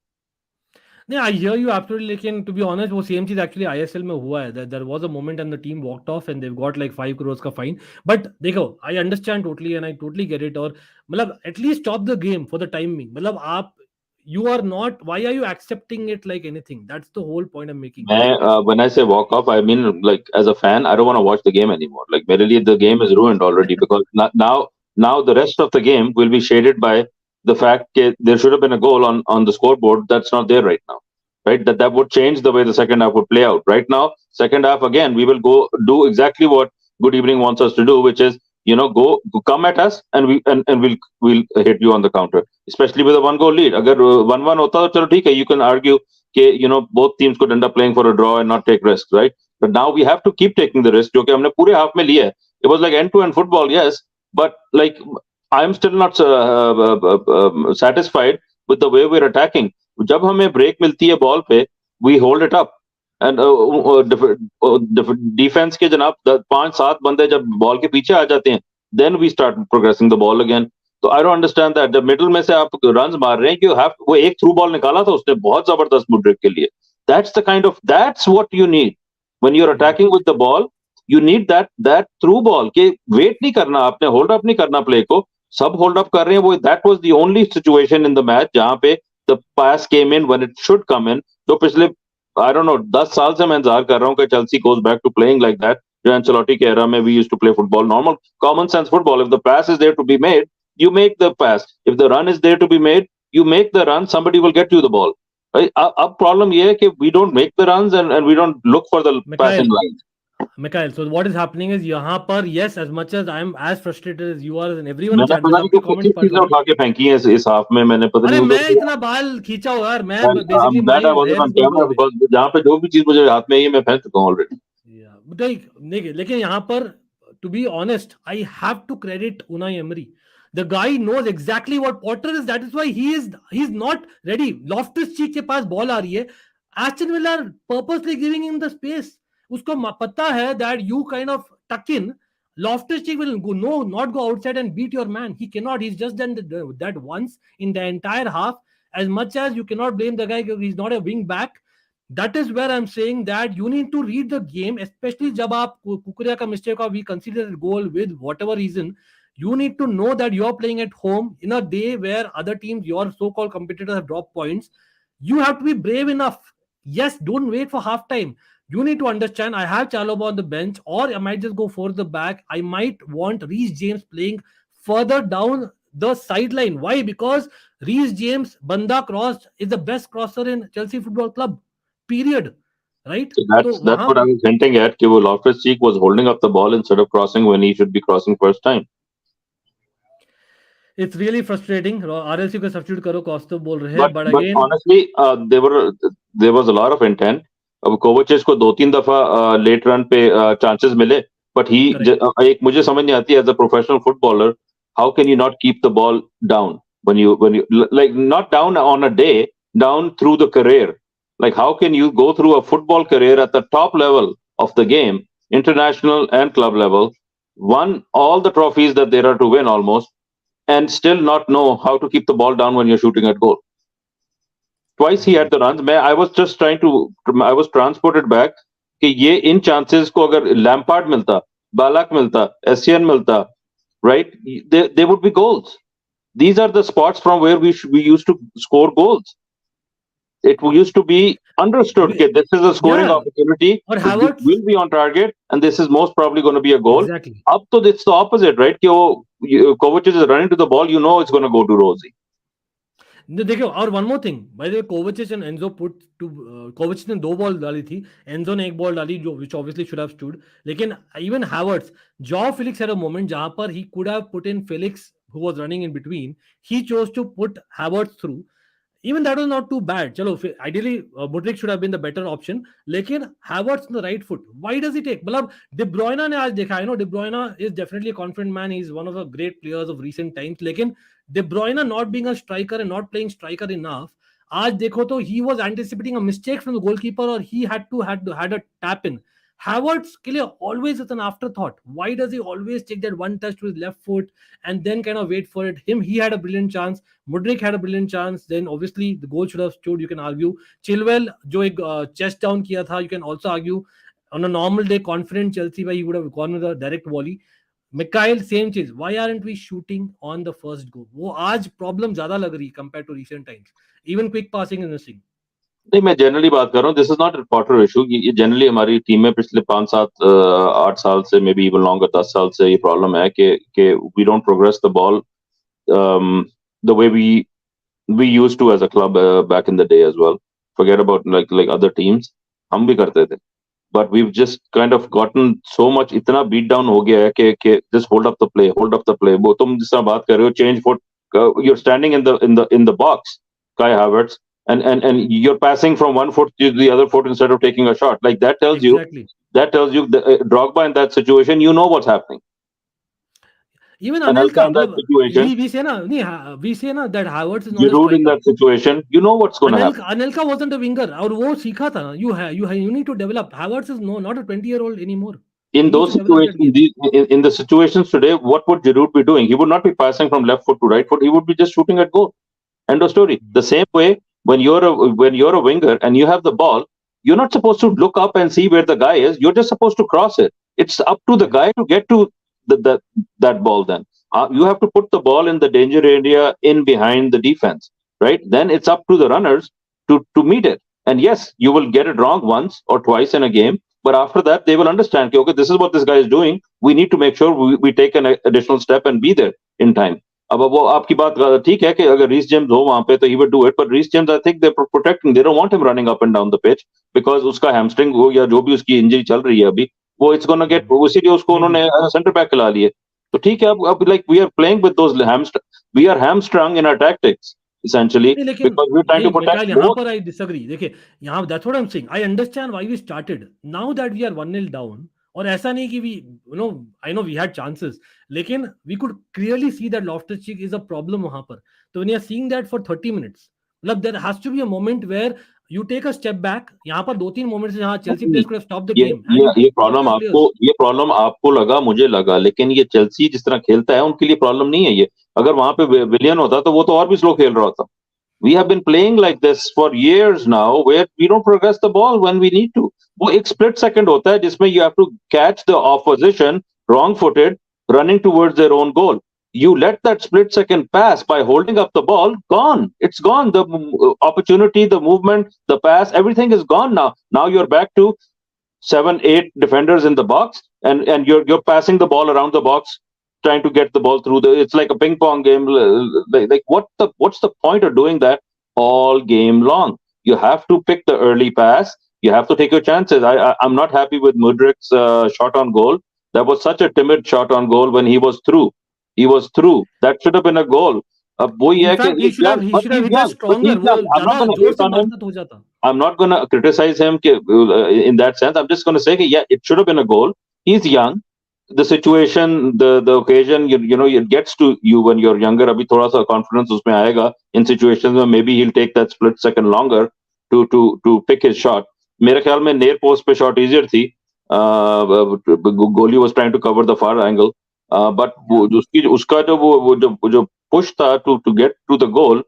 Yeah, I hear you absolutely. लेकिन to be honest, वो same चीज actually ISL में हुआ है. There was a moment and the team walked off and they've got like 5 crores का fine. But देखो, I understand totally and I totally get it. और मतलब at least stop the game for the time being. मतलब आप you are not, why are you accepting it like anything? That's the whole point I'm making. When I say walk off, I mean like as a fan, I don't want to watch the game anymore. Like merely the game is ruined already because now the rest of the game will be shaded by the fact that there should have been a goal on the scoreboard that's not there right now, right? That would change the way the second half would play out. Right now, second half again, we will go do exactly what Good Evening wants us to do, which is go come at us and we'll hit you on the counter, especially with a 1-goal lead. Agar 1-1 hota to chalo theek hai, you can argue ke both teams could end up playing for a draw and not take risks, right? But now we have to keep taking the risk jo ki humne pure half mein liya hai. It was like end-to-end football, yes, but like I'm still not satisfied with the way we're attacking. जब हमें break मिलती है ball पे, we hold it up and defence के जनाब 5-7 बंदे जब ball के पीछे आ जाते हैं, then we start progressing the ball again. तो आई डोंट अंडरस्टैंड दैट जब मिडिल में से आप रन मार रहे हैं यू हैव वो एक थ्रू बॉल निकाला था उसने बहुत जबरदस्त मुड्रिक के लिए that's the kind of that's what you need when you are attacking with the ball you need that through ball के वेट नहीं करना आपने होल्ड अप नहीं करना प्ले को सब होल्ड अप कर रहे हैं वो that was the only situation in the match जहां पे the pass came in when it should come in जो पिछले आई डोंट नो 10 साल से मैं इंतजार कर रहा हूं कि Chelsea goes back to playing like that जो एंचेलोटी के एरा में we used to play football normal common sense football if the pass is there to be made you make the pass if the run is there to be made you make the run somebody will get you the ball right ab problem ye hai ki we don't make the runs and we don't look for the passing line Mikhail, so what is happening is यहाँ पर yes as much as I am as frustrated as you are and everyone मैंने पता नहीं कितनी चीजें उठा के फेंकी हैं इस हाफ में मैंने पता नहीं मैं इतना बाल खींचा हुआ यार मैं basically that I wasn't on camera because जहाँ पे जो भी चीज मुझे हाथ में आई है मैं फेंक चुका हूं already लेकिन यहाँ पर to be honest I have to credit Unai Emery. The guy knows exactly what Potter is. That is why he's not ready. Loftus-Cheek के पास बॉल आ रही है. Aston Villa purposely giving him the space. उसको पता है that you kind of tuck in. Loftus-Cheek will not go outside and beat your man. He cannot. He's just done that once in the entire half. As much as you cannot blame the guy because he's not a wing back. That is where I'm saying that you need to read the game, especially जब आप कुकुरिया का mistake or we consider the goal with whatever reason. You need to know that you're playing at home in a day where other teams, your so-called competitors, have dropped points. You have to be brave enough. Yes, don't wait for halftime. You need to understand, I have Chalobah on the bench, or I might just go for the back. I might want Reece James playing further down the sideline. Why? Because Reece James, Banda crossed, is the best crosser in Chelsea Football Club. Period. Right? So that's what I was hinting at. That Loftus-Cheek was holding up the ball instead of crossing when he should be crossing first time. It's really frustrating. RLC को substitute करो Costa बोल रहे हैं, but again, honestly, there was a lot of intent. अब Kovacic को 2-3 दफा late run पे chances मिले, but he एक मुझे समझ नहीं आती as a professional footballer, how can you not keep the ball down when you like not down on a day, down through the career. Like how can you go through a football career at the top level of the game, international and club level, won all the trophies that there are to win almost, and still not know how to keep the ball down when you're shooting at goal. Twice he had the runs. I was just I was transported back कि ये इन chances को अगर Lampard मिलता, Balak मिलता, Essien मिलता, right? They would be goals. These are the spots from where we used to score goals. It used to be understood that this is a scoring opportunity. Or Havertz will be on target, and this is most probably going to be a goal. Exactly. Up to it's the opposite, right? Kovacic is running to the ball, you know it's going to go to Rosie. देखो और one more thing, by the way, Kovacic and Enzo put to Kovacic ने 2 ball डाली थी, Enzo ने 1 ball डाली जो which obviously should have stood. लेकिन even Havertz, Joao Felix had a moment जहां पर he could have put in Felix who was running in between. He chose to put Havertz through. Even that was not too bad. Chalo, ideally, Mudryk should have been the better option. Lekin Havertz on the right foot. Why does he take? Malab, De Bruyne ne aaj dekha. I know De Bruyne is definitely a confident man. He's one of the great players of recent times. Lekin De Bruyne not being a striker and not playing striker enough. Aaj dekho to he was anticipating a mistake from the goalkeeper or he had a tap in. Havertz ke liye always is an afterthought. Why does he always take that one touch to his left foot and then kind of wait for it? He had a brilliant chance. Mudryk had a brilliant chance. Then obviously the goal should have stood. You can argue. Chilwell जो एक chest down किया था. You can also argue on a normal day, confident Chelsea he would have gone with a direct volley. Mikhail, same change. Why aren't we shooting on the first goal? वो आज problem ज़्यादा लग रही compared to recent times. Even quick passing is missing. नहीं मैं generally बात कर रहा हूँ this is not a Potter issue ये जनरली हमारी टीम में पिछले 5-7-8 साल से मे बी इवन लॉन्गर 10 साल से ये प्रॉब्लम है कि we don't progress the ball the way we used to as a club back in the day as well forget about like other teams हम भी करते थे but we just kind of gotten so much इतना beat down हो गया है कि just hold up the play वो तुम जिस तरह बात कर रहे हो change foot you are standing in the box Kai Havertz and you're passing from one foot to the other foot instead of taking a shot. Like that tells exactly. you Drogba in that situation, you know what's happening. Even Anelka in that situation, we say na that Havertz is not you rude in that situation, you know what's going to happen. Anelka wasn't a winger और वो सीखा था you need to develop. Havertz is not a 20-year-old anymore. in He needs those to develop that situations, game. in the situations today, what would Giroud be doing? He would not be passing from left foot to right foot. He would be just shooting at goal. End of story. The same way when you're a winger and you have the ball, you're not supposed to look up and see where the guy is. You're just supposed to cross it. It's up to the guy to get to that ball. Then you have to put the ball in the danger area in behind the defense, right? Then it's up to the runners to meet it. And yes, you will get it wrong once or twice in a game, but after that they will understand. Okay, this is what this guy is doing. We need to make sure we take an additional step and be there in time. अब वो आपकी बात ठीक है कि अगर Reece James हो वहां पे तो he would do it, but Reece James I think they protecting, they don't want him running up and down the pitch because उसका हैमस्ट्रिंग हो या जो भी उसकी इंजरी चल रही है अभी, वो इट्स गोना गेट, इसीलिए उसको उन्होंने सेंटर बैक खिला लिए. तो ठीक है, अब like we are playing with those we are hamstrung in our tactics essentially लेकिन because we're trying to protect यहाँ both. पर आई डिसएग्री. देखिए यहाँ that's what I'm saying. I understand why we started. Now that we are 1-0 down, और ऐसा नहीं कि we I know we had chances, लेकिन we could clearly see that Loftus-Cheek is a problem वहां पर. तो when you are seeing that for 30 minutes, मतलब there has to be a moment where you take a step back. यहाँ पर 2-3 moments जहाँ Chelsea players could have stopped the game. ये problem आपको लगा, मुझे लगा, लेकिन ये चेल्सी जिस तरह खेलता है उनके लिए प्रॉब्लम नहीं है ये. अगर वहां पे विलियन होता तो वो तो और भी स्लो खेल रहा होता. We have been playing like this for years now, where we don't progress the ball when we need to. वो एक split second होता है जिसमें you have to catch the opposition wrong-footed running towards their own goal. You let that split second pass by holding up the ball, gone. It's gone. The opportunity, the movement, the pass, everything is gone now. Now you're back to 7-8 defenders in the box, and you're passing the ball around the box, trying to get the ball through. It's like a ping pong game. Like what's the point of doing that all game long? You have to pick the early pass. You have to take your chances. I'm not happy with Mudryk's shot on goal. That was such a timid shot on goal when he was through. He was through. That should have been a goal. In fact, he should have hit it stronger. I'm not going to criticize him in that sense. I'm just going to say, yeah, it should have been a goal. He's young. The situation, the occasion, you know, it gets to you when you're younger. Abhi thoda sa confidence usme aayega in situations where maybe he'll take that split second longer to pick his shot. मेरे ख्याल में near post पे shot easier थी. Goalie was trying to cover the far angle, but उसका जो push था to get to the goal,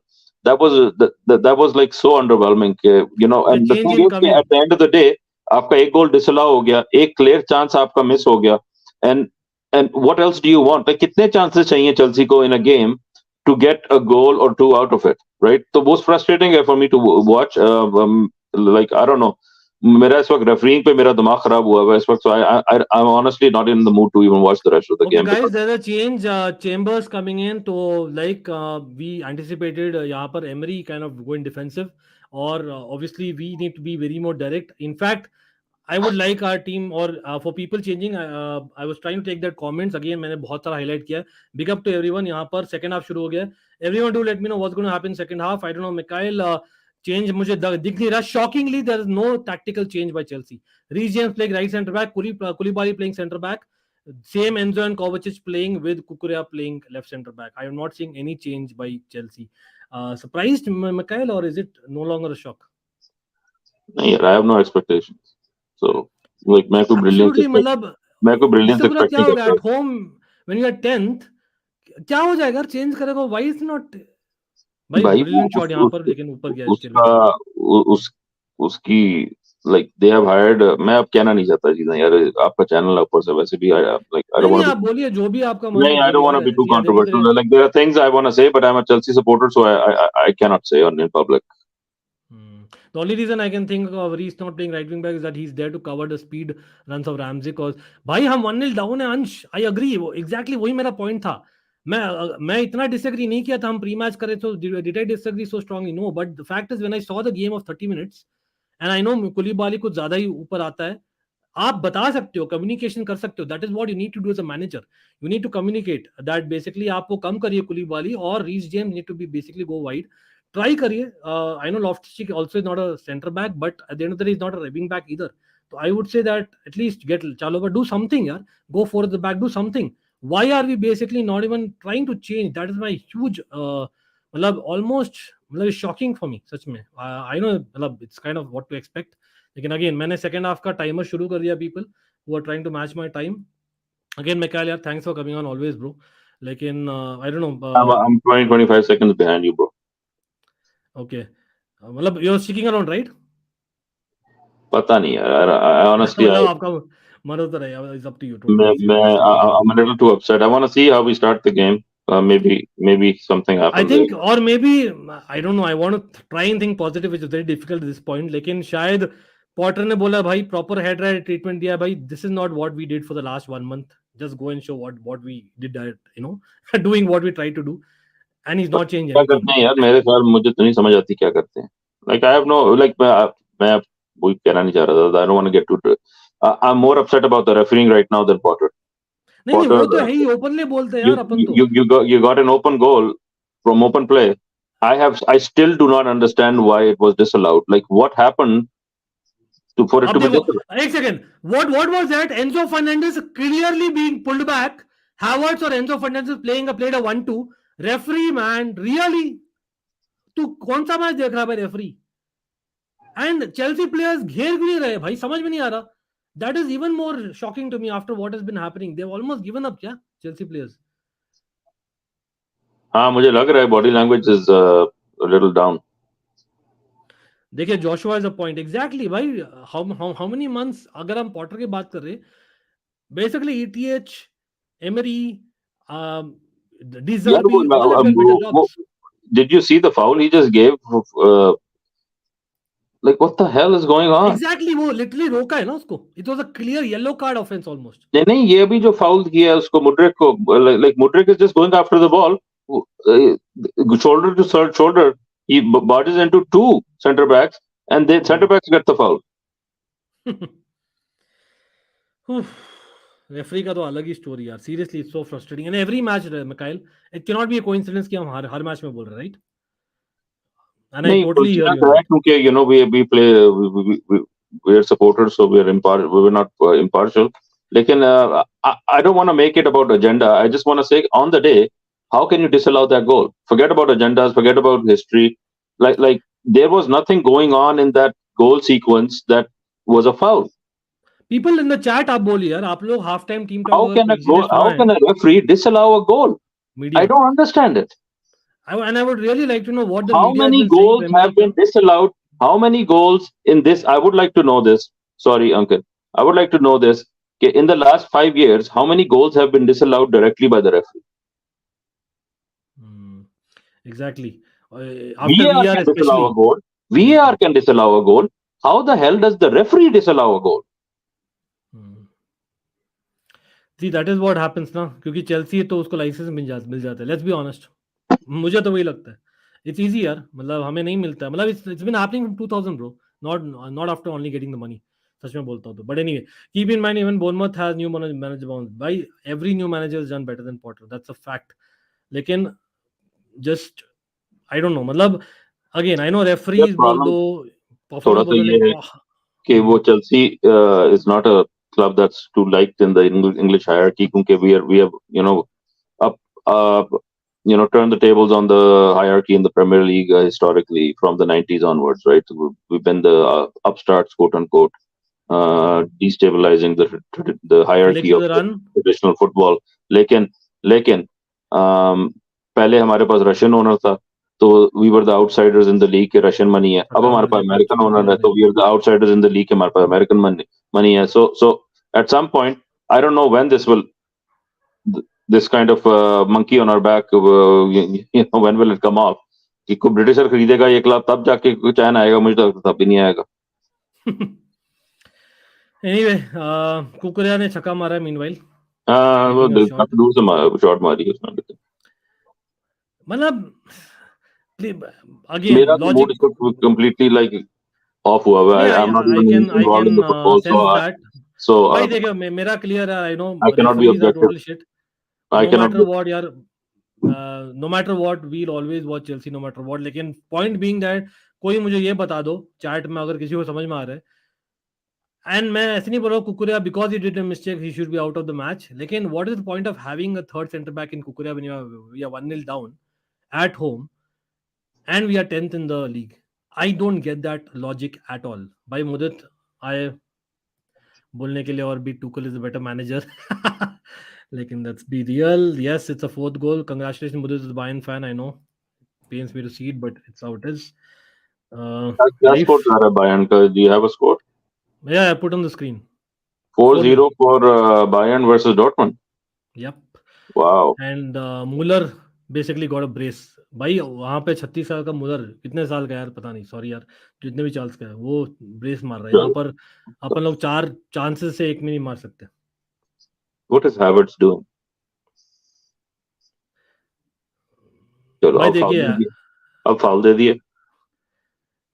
that was like so underwhelming, you know. And the thing is, at the end of the day, आपका एक goal disallow हो गया, एक clear chance आपका miss हो गया. And what else do you want? Like कितने chances चाहिए Chelsea को in a game to get a goal or two out of it, right? तो बहुत frustrating है for me to watch. Like I don't know. मेरा इस वक्त refereeing पे मेरा दिमाग खराब हुआ है इस वक्त. So I'm honestly not in the mood to even watch the rest of the game. Guys, there's a change. Chambers coming in. So like we anticipated, यहाँ पर Emery kind of going defensive, or obviously we need to be very more direct. In fact, I would like our team or for people changing. I was trying to take that comments again. मैंने बहुत सारा highlight किया. Big up to everyone. यहाँ पर second half शुरू हो गया. Everyone do let me know what's going to happen second half. I don't know. Mikhail, change मुझे दिख नहीं रहा. Shockingly, there is no tactical change by Chelsea. Reece James playing right centre back. Koulibaly playing centre back. Same Enzo and Kovacic playing with Kukurea playing left centre back. I am not seeing any change by Chelsea. Surprised, Mikhail, or is it no longer a shock? No, I have no expectations. So, like, मैं कोई brilliance expect नहीं करता. At home, when you are 10th, क्या हो जाएगा? Change करेगा? Why is not? भाई brilliant shot यहाँ पर, लेकिन ऊपर गया. उसकी like they have hired. मैं अब कहना नहीं चाहता चीजें यार. आपका चैनल है ऊपर से वैसे भी. Like I don't want to. आप बोलिए जो भी आपका मन. नहीं, I don't want to be too controversial. Like there are things I want to say, but I'm a Chelsea supporter, so I cannot say in public. The only reason I can think of Reece not playing right wing back is that he's there to cover the speed runs of Ramsey. Because भाई हम 1-0 down है अंश. I agree. Exactly वही मेरा point था. मैं इतना disagree नहीं किया था हम pre-match करे तो did I disagree so strongly? No. But the fact is when I saw the game of 30 minutes and I know Koulibaly कुछ ज़्यादा ही ऊपर आता है. आप बता सकते हो, communication कर सकते हो. That is what you need to do as a manager. You need to communicate that basically आप वो कम करिए Koulibaly और Reece James need to be basically go wide. Try करिए. I know Loftus-Cheek also is not a centre back, but at the end of the day, he's not a wing back either. So I would say that at least get Chalobah, do something, yaar. Go for the back, do something. Why are we basically not even trying to change? That is my huge, almost shocking for me. Such में. I know, it's kind of what to expect. लेकिन again, मैंने second half का timer शुरू कर दिया people. who are trying to match my time. Again, Mikhail, yaar, thanks for coming on always, bro. Lekin I don't know. I'm 20-25 seconds behind you, bro. Okay, मतलब you're sticking around, right? पता नहीं यार. I honestly, मतलब आपका मन होता रहेगा. It's up to you. Totally. It's I'm a little too upset. I want to see how we start the game. Maybe something I happens. think, or maybe I don't know. I want to try and think positive, which is very difficult at this point. लेकिन शायद Potter ने बोला भाई proper head treatment दिया भाई. This is not what we did for the last 1 month. Just go and show what we did. Doing what we tried to do, and he's not changed क्या anything. करते हैं यार? मेरे ख्याल मुझे तो नहीं समझ आती क्या करते हैं. Like I have no like मैं वही कहना नहीं चाह रहा था. I don't want to get too. I'm more upset about the refereeing right now than Potter. नहीं वो तो है ही. ओपनली बोलते हैं यार अपन तो. You got an open goal from open play. I still do not understand why it was disallowed. Like what happened for it to be disallowed? एक second. What was that? Enzo Fernandez clearly being pulled back. Havertz or Enzo Fernandez played a 1-2. Referee, man, really? तू कौन सा match देख रहा है भाई referee? And Chelsea players घेर भी नहीं रहे भाई. समझ में नहीं आ रहा. That is even more shocking to me after what has been happening. They've almost given up, क्या Chelsea players? हाँ मुझे लग रहा है body language is a little down. देखिए Joshua is a point. Exactly भाई. हाउ मेनी मंथ्स अगर हम पॉटर की बात कर रहे, basically ETH, Emery, De Zerbi, all have done better jobs. Did you see the foul he just gave? Like what the hell is going on? Exactly वो literally रोका है ना उसको. It was a clear yellow card offence almost. नहीं ये अभी जो foul किया है उसको मुड्रिक को, like Mudryk is just going after the ball, shoulder to shoulder. He barges into two center backs and the center backs get the foul. Referee का तो अलग ही स्टोरी यार. Seriously it's so frustrating and every match Mikail. It can not be a coincidence कि हम हर match में बोल रहे, right? And I totally hear you. क्योंकि we play, we are supporters, so we are not impartial. लेकिन I don't want to make it about agenda. I just want to say on the day, how can you disallow that goal? Forget about agendas, forget about history. Like there was nothing going on in that goal sequence that was a foul. People in the chat आप बोलिए यार. आप लोग half time team How can a referee disallow a goal? Media. I don't understand it. And I would really like to know what the how media many has been goals saying. have been disallowed? How many goals in this? I would like to know this. Sorry, Uncle. I would like to know this. Okay, in the last 5 years, how many goals have been disallowed directly by the referee? Exactly. After VAR can disallow a goal. VAR can disallow a goal. How the hell does the referee disallow a goal? See, that is what happens ना. क्योंकि Chelsea तो उसको licence मिल जाता है. Let's be honest. मुझे तो वही लगता है. It's easy यार. मतलब हमें नहीं मिलता है. मतलब it's been happening from 2000, bro. Not after only getting the money. सच में बोलता हूँ तो. But anyway, keep in mind even Bournemouth has new manager bounce. By every new manager has done better than Potter. That's a fact. लेकिन just I don't know. मतलब again I know referees बोल दो, थोड़ा सा ये है कि वो Chelsea is not a club that's too liked in the English hierarchy क्योंकि we have turned the tables on the hierarchy in the Premier League historically from the 90s onwards, right? So we've been the upstarts, quote unquote, destabilizing the hierarchy of traditional football. लेकिन पहले हमारे पास Russian owner था तो we were the outsiders in the league के Russian money है. अब हमारे पास American owner है तो we are the outsiders in the league के हमारे पास अमेरिकन मनी है. So at some point I don't know when this kind of monkey on our back, when will it come off? कि कोई britisher खरीदेगा ये club तब जाके चैन आएगा. मुझे तो तब भी नहीं आएगा. Anyway, कुकुरिया ने छक्का मारा है meanwhile. वो दूर से शॉट मारी है उसने. मतलब again मेरा logic completely like off हुआ है. I'm not even involved in the football, so भाई देखो मेरा clear है. I know I cannot be objective. shit. I cannot matter what यार, no matter what we'll always watch Chelsea no matter what. लेकिन point being that कोई मुझे ये बता दो चैट में अगर किसी को समझ में आ रहा है. एंड मैं ऐसे नहीं बोल रहा हूँ Cucurella because he did a mistake he should be out of the match. लेकिन what is the point of having a third centre back in Cucurella when we are 1-0 down at home and we are 10th in the league? I don't get that logic at all. By Mudit, बोलने के लिए और भी Tuchel is a better manager. लेकिन let's be real. Yes, it's a fourth goal. Congratulations, Mudryk, the Bayern fan. I know, pains me to see it, but it's how it is. क्या Life. Score जा रहा है Bayern का? Do you have a score? Yeah, I put on the screen. 4-0 for Bayern versus Dortmund. Yep. Wow. And Muller basically got a brace. भाई वहां पे 36 साल का मुलर, कितने साल का यार पता नहीं, सॉरी यार, जितने भी चार्ल्स का है वो ब्रेस मार रहा है। यहाँ पर अपन लोग 4 चांसेस से एक में नहीं मार सकते। What is Havertz doing? चलो भाई देखिए यार, अब फाउल दे दिए।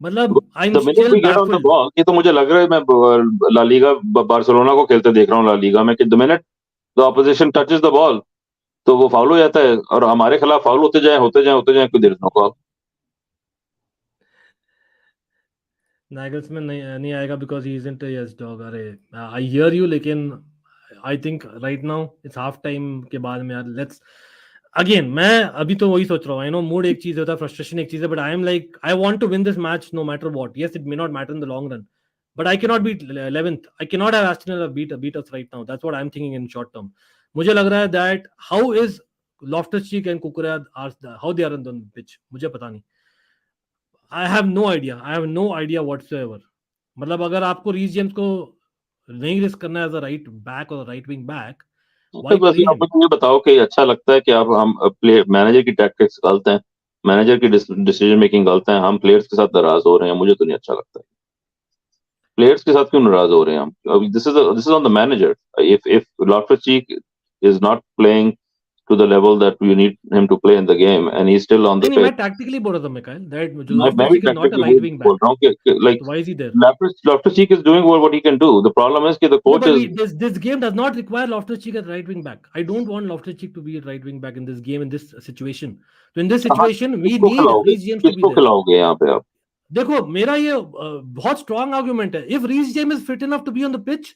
मतलब I M The minute still we get on the baffled. ball, ये तो मुझे लग रहा है मैं ला लीगा बार्सिलोना को खेलते देख रहा हूँ ला लीगा में कि the minute the opposition touches the ball तो वो फाउल हो जाता है और हमारे खिलाफ फाउल होते जाए कोई देर नो कॉल। नागल्समैन नहीं आएगा because he isn't a yes dog. अरे आई हियर यू, लेकिन I think right now it's half time के बाद में यार लेट्स अगेन, मैं अभी तो वही सोच रहा हूँ। आई नो मूड एक चीज होता है, फ्रस्ट्रेशन एक चीज है, but I am like I want to win this match no matter what. Yes, it may not matter in the long run, but I can not beat 11th। I can not have Aston Villa beat us right now. That's what I am thinking in short term. मुझे लग रहा है that how is Loftus-Cheek and Cucurella are how they are on the pitch, मुझे पता नहीं। I have no idea whatsoever। मतलब अगर आपको रीस जेम्स को नहीं रिस्क करना है एज अ राइट बैक और राइट विंग बैक, व्हाई बस प्ले आप हिम? मुझे ये बताओ कि अच्छा लगता है कि आप हम प्ले मैनेजर की टैक्टिक्स गलत हैं, मैनेजर की डिसीजन मेकिंग गलत है, हम प्लेयर्स के साथ नाराज हो रहे हैं, मुझे तो नहीं अच्छा लगता है। प्लेयर्स के साथ क्यों नाराज हो रहे हैं हम? This is on the manager. If Loftus-Cheek is not playing to the level that you need him to play in the game and he's still on the नहीं, मैं pitch। टैक्टिकली बोल रहा था मिकाइल दैट मैं भी Loftus-Cheek is not a tactically right wing बोल back, रहा हूँ कि like so why is he there? Loftus-Cheek is doing what he can do। The problem is कि the No, coach but is this game does not require Loftus-Cheek as right wing back. I don't want Loftus-Cheek to be a right wing back in this game, in this situation. So in this कहाँ situation we किसको need खिलाओगे, Reece James to be किसको there। खिलाओगे यहाँ पे आप? देखो मेरा ये बहुत स्ट्रॉन्ग आर्गुमेंट है। If Reece James is fit enough to be on the pitch,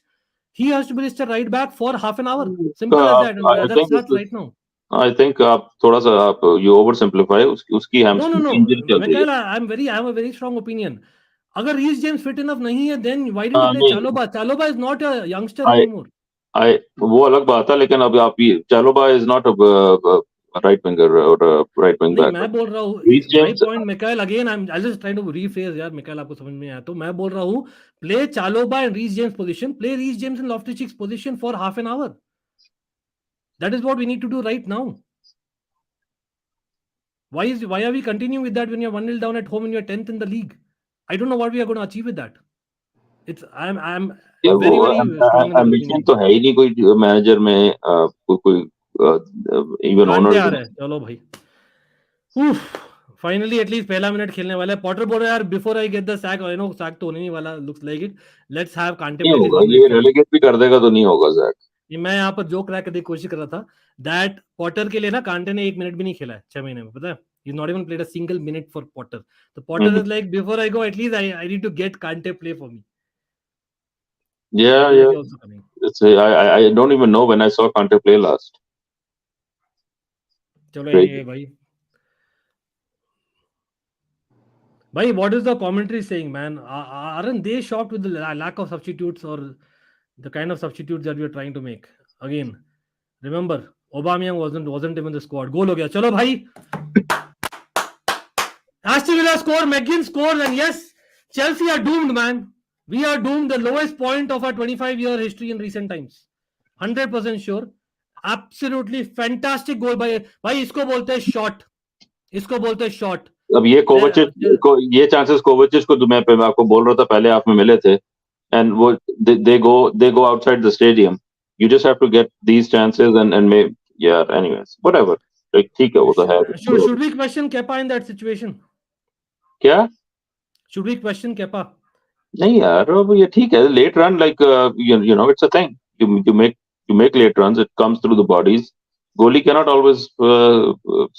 he has to be listed right back for half an hour, simple as that, and I that's think not right now। I think आप थोड़ा सा आप you oversimplify। उसकी no hamstring no की injury चल रही है। Michael, I have a very strong opinion। अगर रीस जेम्स फिट इनफ नहीं है, then why did you play नहीं Chalobah? Chalobah is not a youngster I anymore। I वो अलग बात है, लेकिन अब आप ये Chalobah is not a right winger or a right wing नहीं, back। मैं बोल रहा हूँ Reece my James point Mikail, again I just trying to rephrase यार मिकाइल, आपको समझ में आया तो मैं बोल रहा हूँ play Chalobah in Reece James position, play Reece James in Loftus Cheek's position for half an hour. That is what we need to do right now. Why are we continuing with that when you're 1-0 down at home and you're 10th in the league? I don't know what we are going to achieve with that। I'm यार वो very strong in that ambition opinion। तो है ही नहीं कोई manager में, कोई even कांटे आ owner. रहे हैं, चलो भाई। फाइनली एटलीस्ट पहला मिनट खेलने वाला है। पॉटर बोल रहा है यार before I get the sack, I know sack तो होने नहीं वाला, looks like it. Let's have कांटे नहीं प्ले होगा, 1 ये मिनट। रेलेगेट भी कर देगा तो नहीं होगा जैक। मैं यहाँ पर जोक क्रैक करने की कोशिश कर रहा था दैट पॉटर के लिए ना कांटे ने 1 मिनट भी नहीं खेला है 6 महीने में, पता है? He's not even played a single minute for Potter। So Potter is like, before I go, at least I need to get Kante play for me। Yeah, He yeah। is also coming। I don't even know when I saw Kante play last। चलो Crazy। anyway भाई what is the commentary saying, man? Aren't they shocked with the lack of substitutes or the kind of substitutes that we are trying to make? Again, remember Aubameyang wasn't even the squad। गोल हो गया, चलो भाई। Aston Villa score, McGinn scores, and yes, Chelsea are doomed, man। We are doomed, the lowest point of our 25-year history in recent times। 100% sure। Absolutely fantastic goal by भाई, इसको बोलते हैं shot, इसको बोलते हैं शॉट। अब ये कोवाचिच को, ये चांसेस कोवाचिच को मैं आपको बोल रहा था पहले आप में मिले थे, and वो they go outside the stadium। You just have to get these chances and may yeah anyways whatever। like ठीक है, वो तो है। Should we question Kepa in that situation? क्या? Should we question Kepa? नहीं यार, अब ये ठीक है, late run like you know it's a thing। you make late runs, it comes through the bodies। goalie cannot always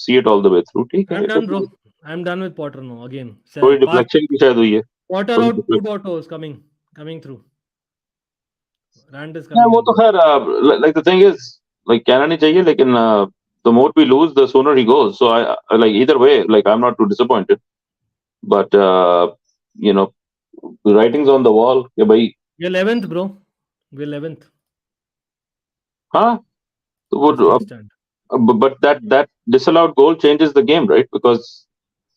see it all the way through। ठीक है, I'm done, bro। I'm done with Potter now। Again, थोड़ी deflection की शायद हुई है। Potter out, 2 autos coming through। Rand is Yeah, coming वो in, तो bro। खैर like the thing is like कहना नहीं चाहिए, लेकिन the more we lose the sooner he goes। so I like either way, like I'm not too disappointed, but you know the writing's on the wall कि भाई You're 11th, bro। we're 11th. हाँ, तो That's the वो extent. but that disallowed goal changes the game, right? Because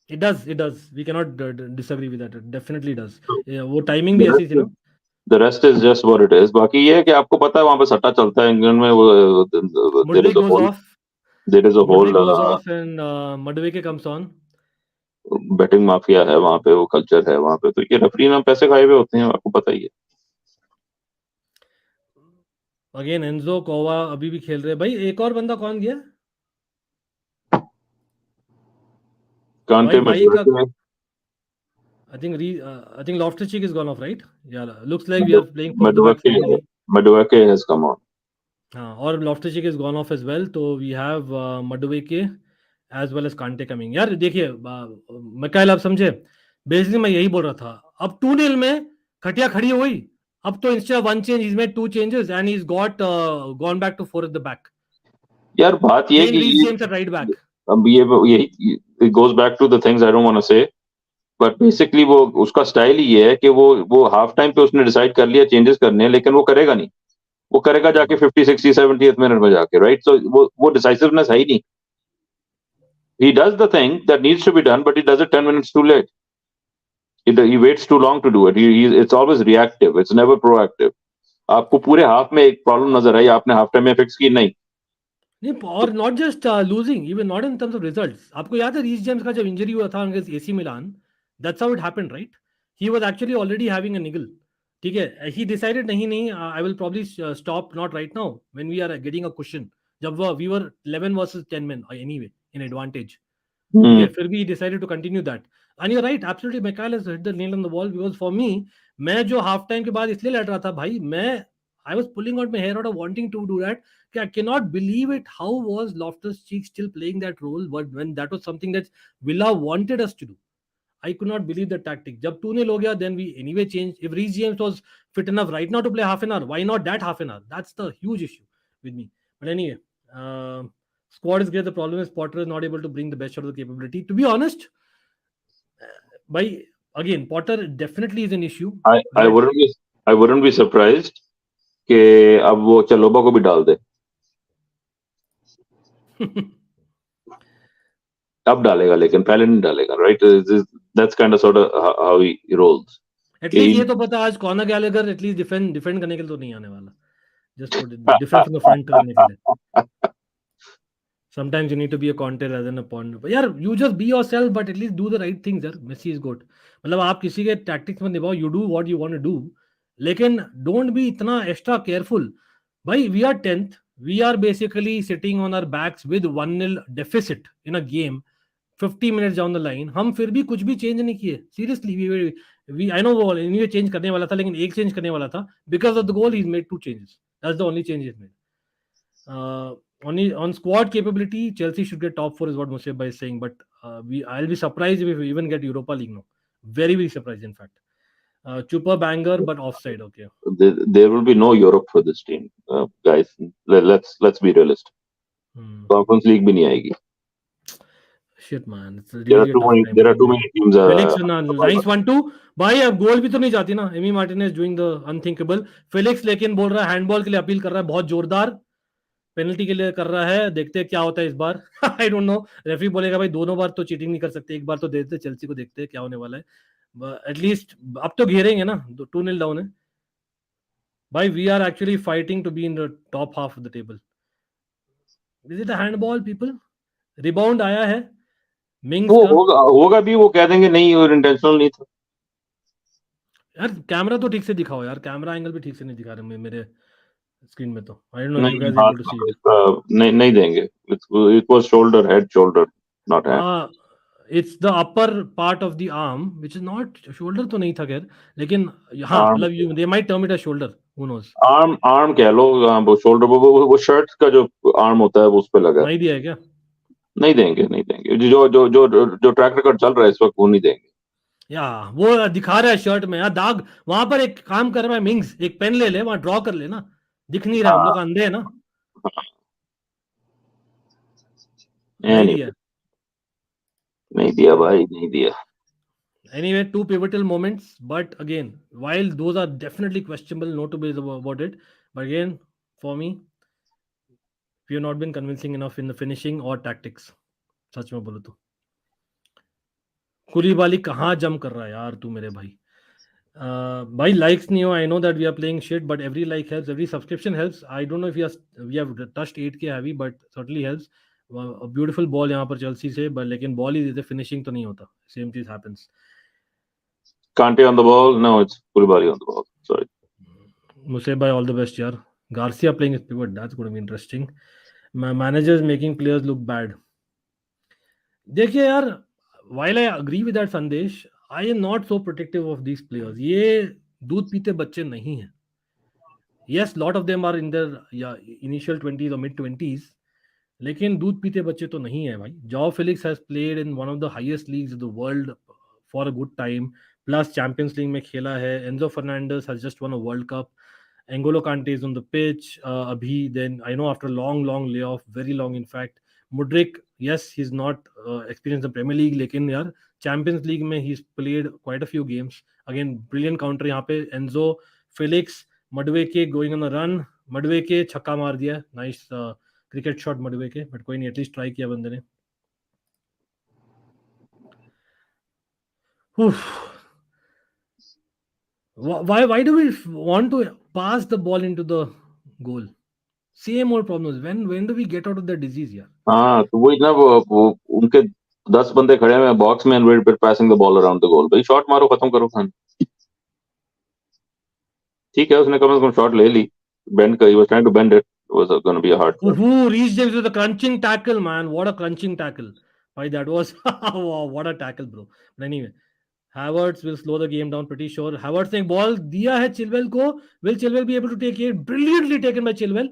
It does. We cannot disagree with that. It definitely does. the Yeah, वो timing भी ऐसी थी rest ना. is the rest is just what it is. बाकी ये है कि आपको पता है वहां पे सट्टा चलता है इंग्लैंड में, वो there is Mudryk a goes whole off. there is a whole Mudryk goes off and Madueke comes on. Betting mafia है वहां पे, वो कल्चर है वहां पे, तो ये रेफरी ना पैसे खाए हुए होते हैं, आपको पता ही है। अगेन एंजो कोवा अभी भी खेल रहे हैं भाई। एक और बंदा कौन गया कांटे भाई? भाई का मेजोरिटी में I think Loftus-Cheek is gone off, right? Yeah, looks like we are playing four at the back Madueke finally. Madueke has come on. हाँ, और Loftus-Cheek is gone off as well. तो we have Madueke as well as Kante coming. यार देखिए मिकाइल, आप समझे basically मैं यही बोल रहा था। अब 2-0 में खटिया खड़ी हो गई। अब तो instead of 1 change he's made 2 changes and he's got gone back to 4 at the back. यार बात ये Playing कि Reece James at right back. अब ये यही it goes back to the things I don't want to say, but basically वो उसका style ही ये है कि वो हाफ टाइम पे उसने डिसाइड कर लिया चेंजेस करने हैं, लेकिन वो करेगा नहीं, वो करेगा जाके 50 60 70th मिनट में जाके, राइट? सो वो डिसाइसिवनेस है ही नहीं। he does the thing that needs to be done, but he does it 10 minutes too late. He waits too long to do it. It's always reactive, it's never proactive. आपको पूरे half में एक problem नजर आई, आपने half time में fix की नहीं। नहीं, और not just losing, even not in terms of results. आपको याद है रीस जेम्स का जब इंजरी हुआ था against AC Milan, that's how it happened, right? He was actually already having a niggle, ठीक है। ही डिसाइडेड नहीं I will probably stop not right now when we are getting a question, जब we were 11 versus 10 men anyway in advantage, ठीक है। फिर भी decided to continue that. And you are right, absolutely Mikhail has hit the nail on the ball, because for me, मैं जो half time के बाद इसलिए लड़ रहा था भाई, मैं I was pulling out my hair out of wanting to do that. I cannot believe it. How was Loftus-Cheek still playing that role when that was something that Villa wanted us to do? I could not believe the tactic. जब 2-0 हो गया, then we anyway changed. If Reece James was fit enough right now to play half an hour, why not that half an hour? That's the huge issue with me. But anyway, squad is great. The problem is Potter is not able to bring the best out of the capability. To be honest, by again, Potter definitely is an issue. I wouldn't be surprised कि अब वो चलोबा को भी डाल दे। अब डालेगा, लेकिन पहले नहीं डालेगा, right? That's kind of sort of how he rolls. At least ये तो पता आज कॉर्नर गैलेगर एटलीस्ट डिफेंड करने के लिए तो नहीं आने वाला, just defence in the front करने के लिए। Sometimes you need to be a Conte rather than a Pond. But यार, you just be yourself, but at least do the right things यार। Messi is good। मतलब आप किसी के tactics में निभाओ, you do what you want to do, लेकिन don't be इतना extra careful। भाई, we are 10th, we are basically sitting on our backs with 1-0 deficit in a game 50 minutes down the line। हम फिर भी कुछ भी change नहीं किए। सीरियसली, I know वो anyway चेंज करने वाला था, लेकिन एक चेंज करने वाला था। Because of the goal he's made 2 changes, that's the only change he's made। only on squad capability, Chelsea should get top 4 is what Museba is saying, but I'll be surprised if we even get Europa League now. Very surprised, in fact। Chupa banger but offside, okay। There will be no Europe for this team, guys, let's be realistic। Conference League भी नहीं आएगी। Shit man, it's really a tough time। there are too many teams। Felix nice 1-2 भाई। अब गोल भी तो नहीं जाती ना। Amy Martinez doing the unthinkable. Felix लेकिन बोल रहा है हैंडबॉल के लिए अपील कर रहा है, बहुत जोरदार पेनल्टी के लिए कर रहा है। देखते हैं क्या होता है इस बार। आई डोंट नो, रेफरी बोलेगा भाई दोनों बार तो चीटिंग नहीं कर सकते, एक बार तो दे देते चेल्सी को, देखते हैं क्या होने वाला है। एटलीस्ट अब तो घेरेंगे ना, 2-0 डाउन है भाई। We are actually fighting to be in the top half of the table. Is it a handball people? Rebound आया है मिंग्स वो का। होगा भी, वो कह देंगे नहीं और इंटेंशनल नहीं था। यार कैमरा तो ठीक से दिखाओ यार, कैमरा एंगल भी ठीक से नहीं दिखा रहे मेरे स्क्रीन में तो। I don't know, you guys able to see it? नहीं देंगे। It was shoulder, head shoulder, not hand. It's the upper part of the arm which is not shoulder, तो नहीं था खैर, लेकिन हाँ मतलब they might term it as shoulder, who knows. Arm कह लो, वो शोल्डर, वो शर्ट का जो आर्म होता है वो उस पे लगा। नहीं दिया है क्या? नहीं देंगे। जो ट्रैक रिकॉर्ड चल रहा है इस वक्त, वो नहीं देंगे। या वो दिखा रहा है शर्ट में यार दाग। वहां पर एक काम कर रहा है मिंग्स, एक पेन ले ले, वहां ड्रॉ कर लेना। दिख नहीं रहा, हम लोग अंधे हैं ना। नहीं दिया नहीं दिया भाई, नहीं दिया। Anyway, two pivotal moments, but again, while those are definitely questionable, no two ways about it. But again, for me, we have not been convincing enough in the finishing or tactics. सच में बोलो तो कुलीबाली कहाँ जम कर रहा है यार तू मेरे भाई भाई likes नहीं हो I know that we are playing shit but every like helps every subscription helps I don't know if we have touched 8k heavy but certainly helps a beautiful ball यहाँ पर चेल्सी से but लेकिन ball ही finishing तो नहीं होता same चीज happens Kante on the ball? No, it's Koulibaly on the ball. Sorry. Musab by all the best yaar Garcia playing as pivot that's going to be interesting my manager is making players look bad देखिए यार while I agree with that Sandesh I am not so protective of these players ये दूध पीते बच्चे नहीं हैं yes lot of them are in their initial 20s or mid 20s लेकिन दूध पीते बच्चे तो नहीं है भाई Joao Felix has played in one of the highest leagues of the world for a good time plus Champions League में खेला है Enzo Fernandez has just won a World Cup N'Golo Kante is on the pitch abhi then I know after a long layoff very long in fact Mudryk yes he's not experienced the Premier League लेकिन यार Champions League में he's played quite a few games again brilliant counter यहाँ पे Enzo Felix Mudryk going on a run Mudryk छक्का मार दिया nice cricket shot Madve के but कोई नहीं एटलीस्ट ट्राई किया बंदे ने why do we want to pass the ball into the goal same old problems when do we get out of the disease यार हाँ तो वही ना वो उनके 10 बंदे खड़े हैं बॉक्स में and wait passing the ball around the goal भाई शॉट मारो खत्म करो खान ठीक है उसने कम से कम शॉट ले ली बेंड का he was trying to bend it was going to be a hard who reached him with a crunching tackle man what a crunching tackle why that was wow, what a tackle bro but anyway Havertz will slow the game down pretty sure Havertz ने ball दिया है Chilwell को will Chilwell be able to take it brilliantly taken by Chilwell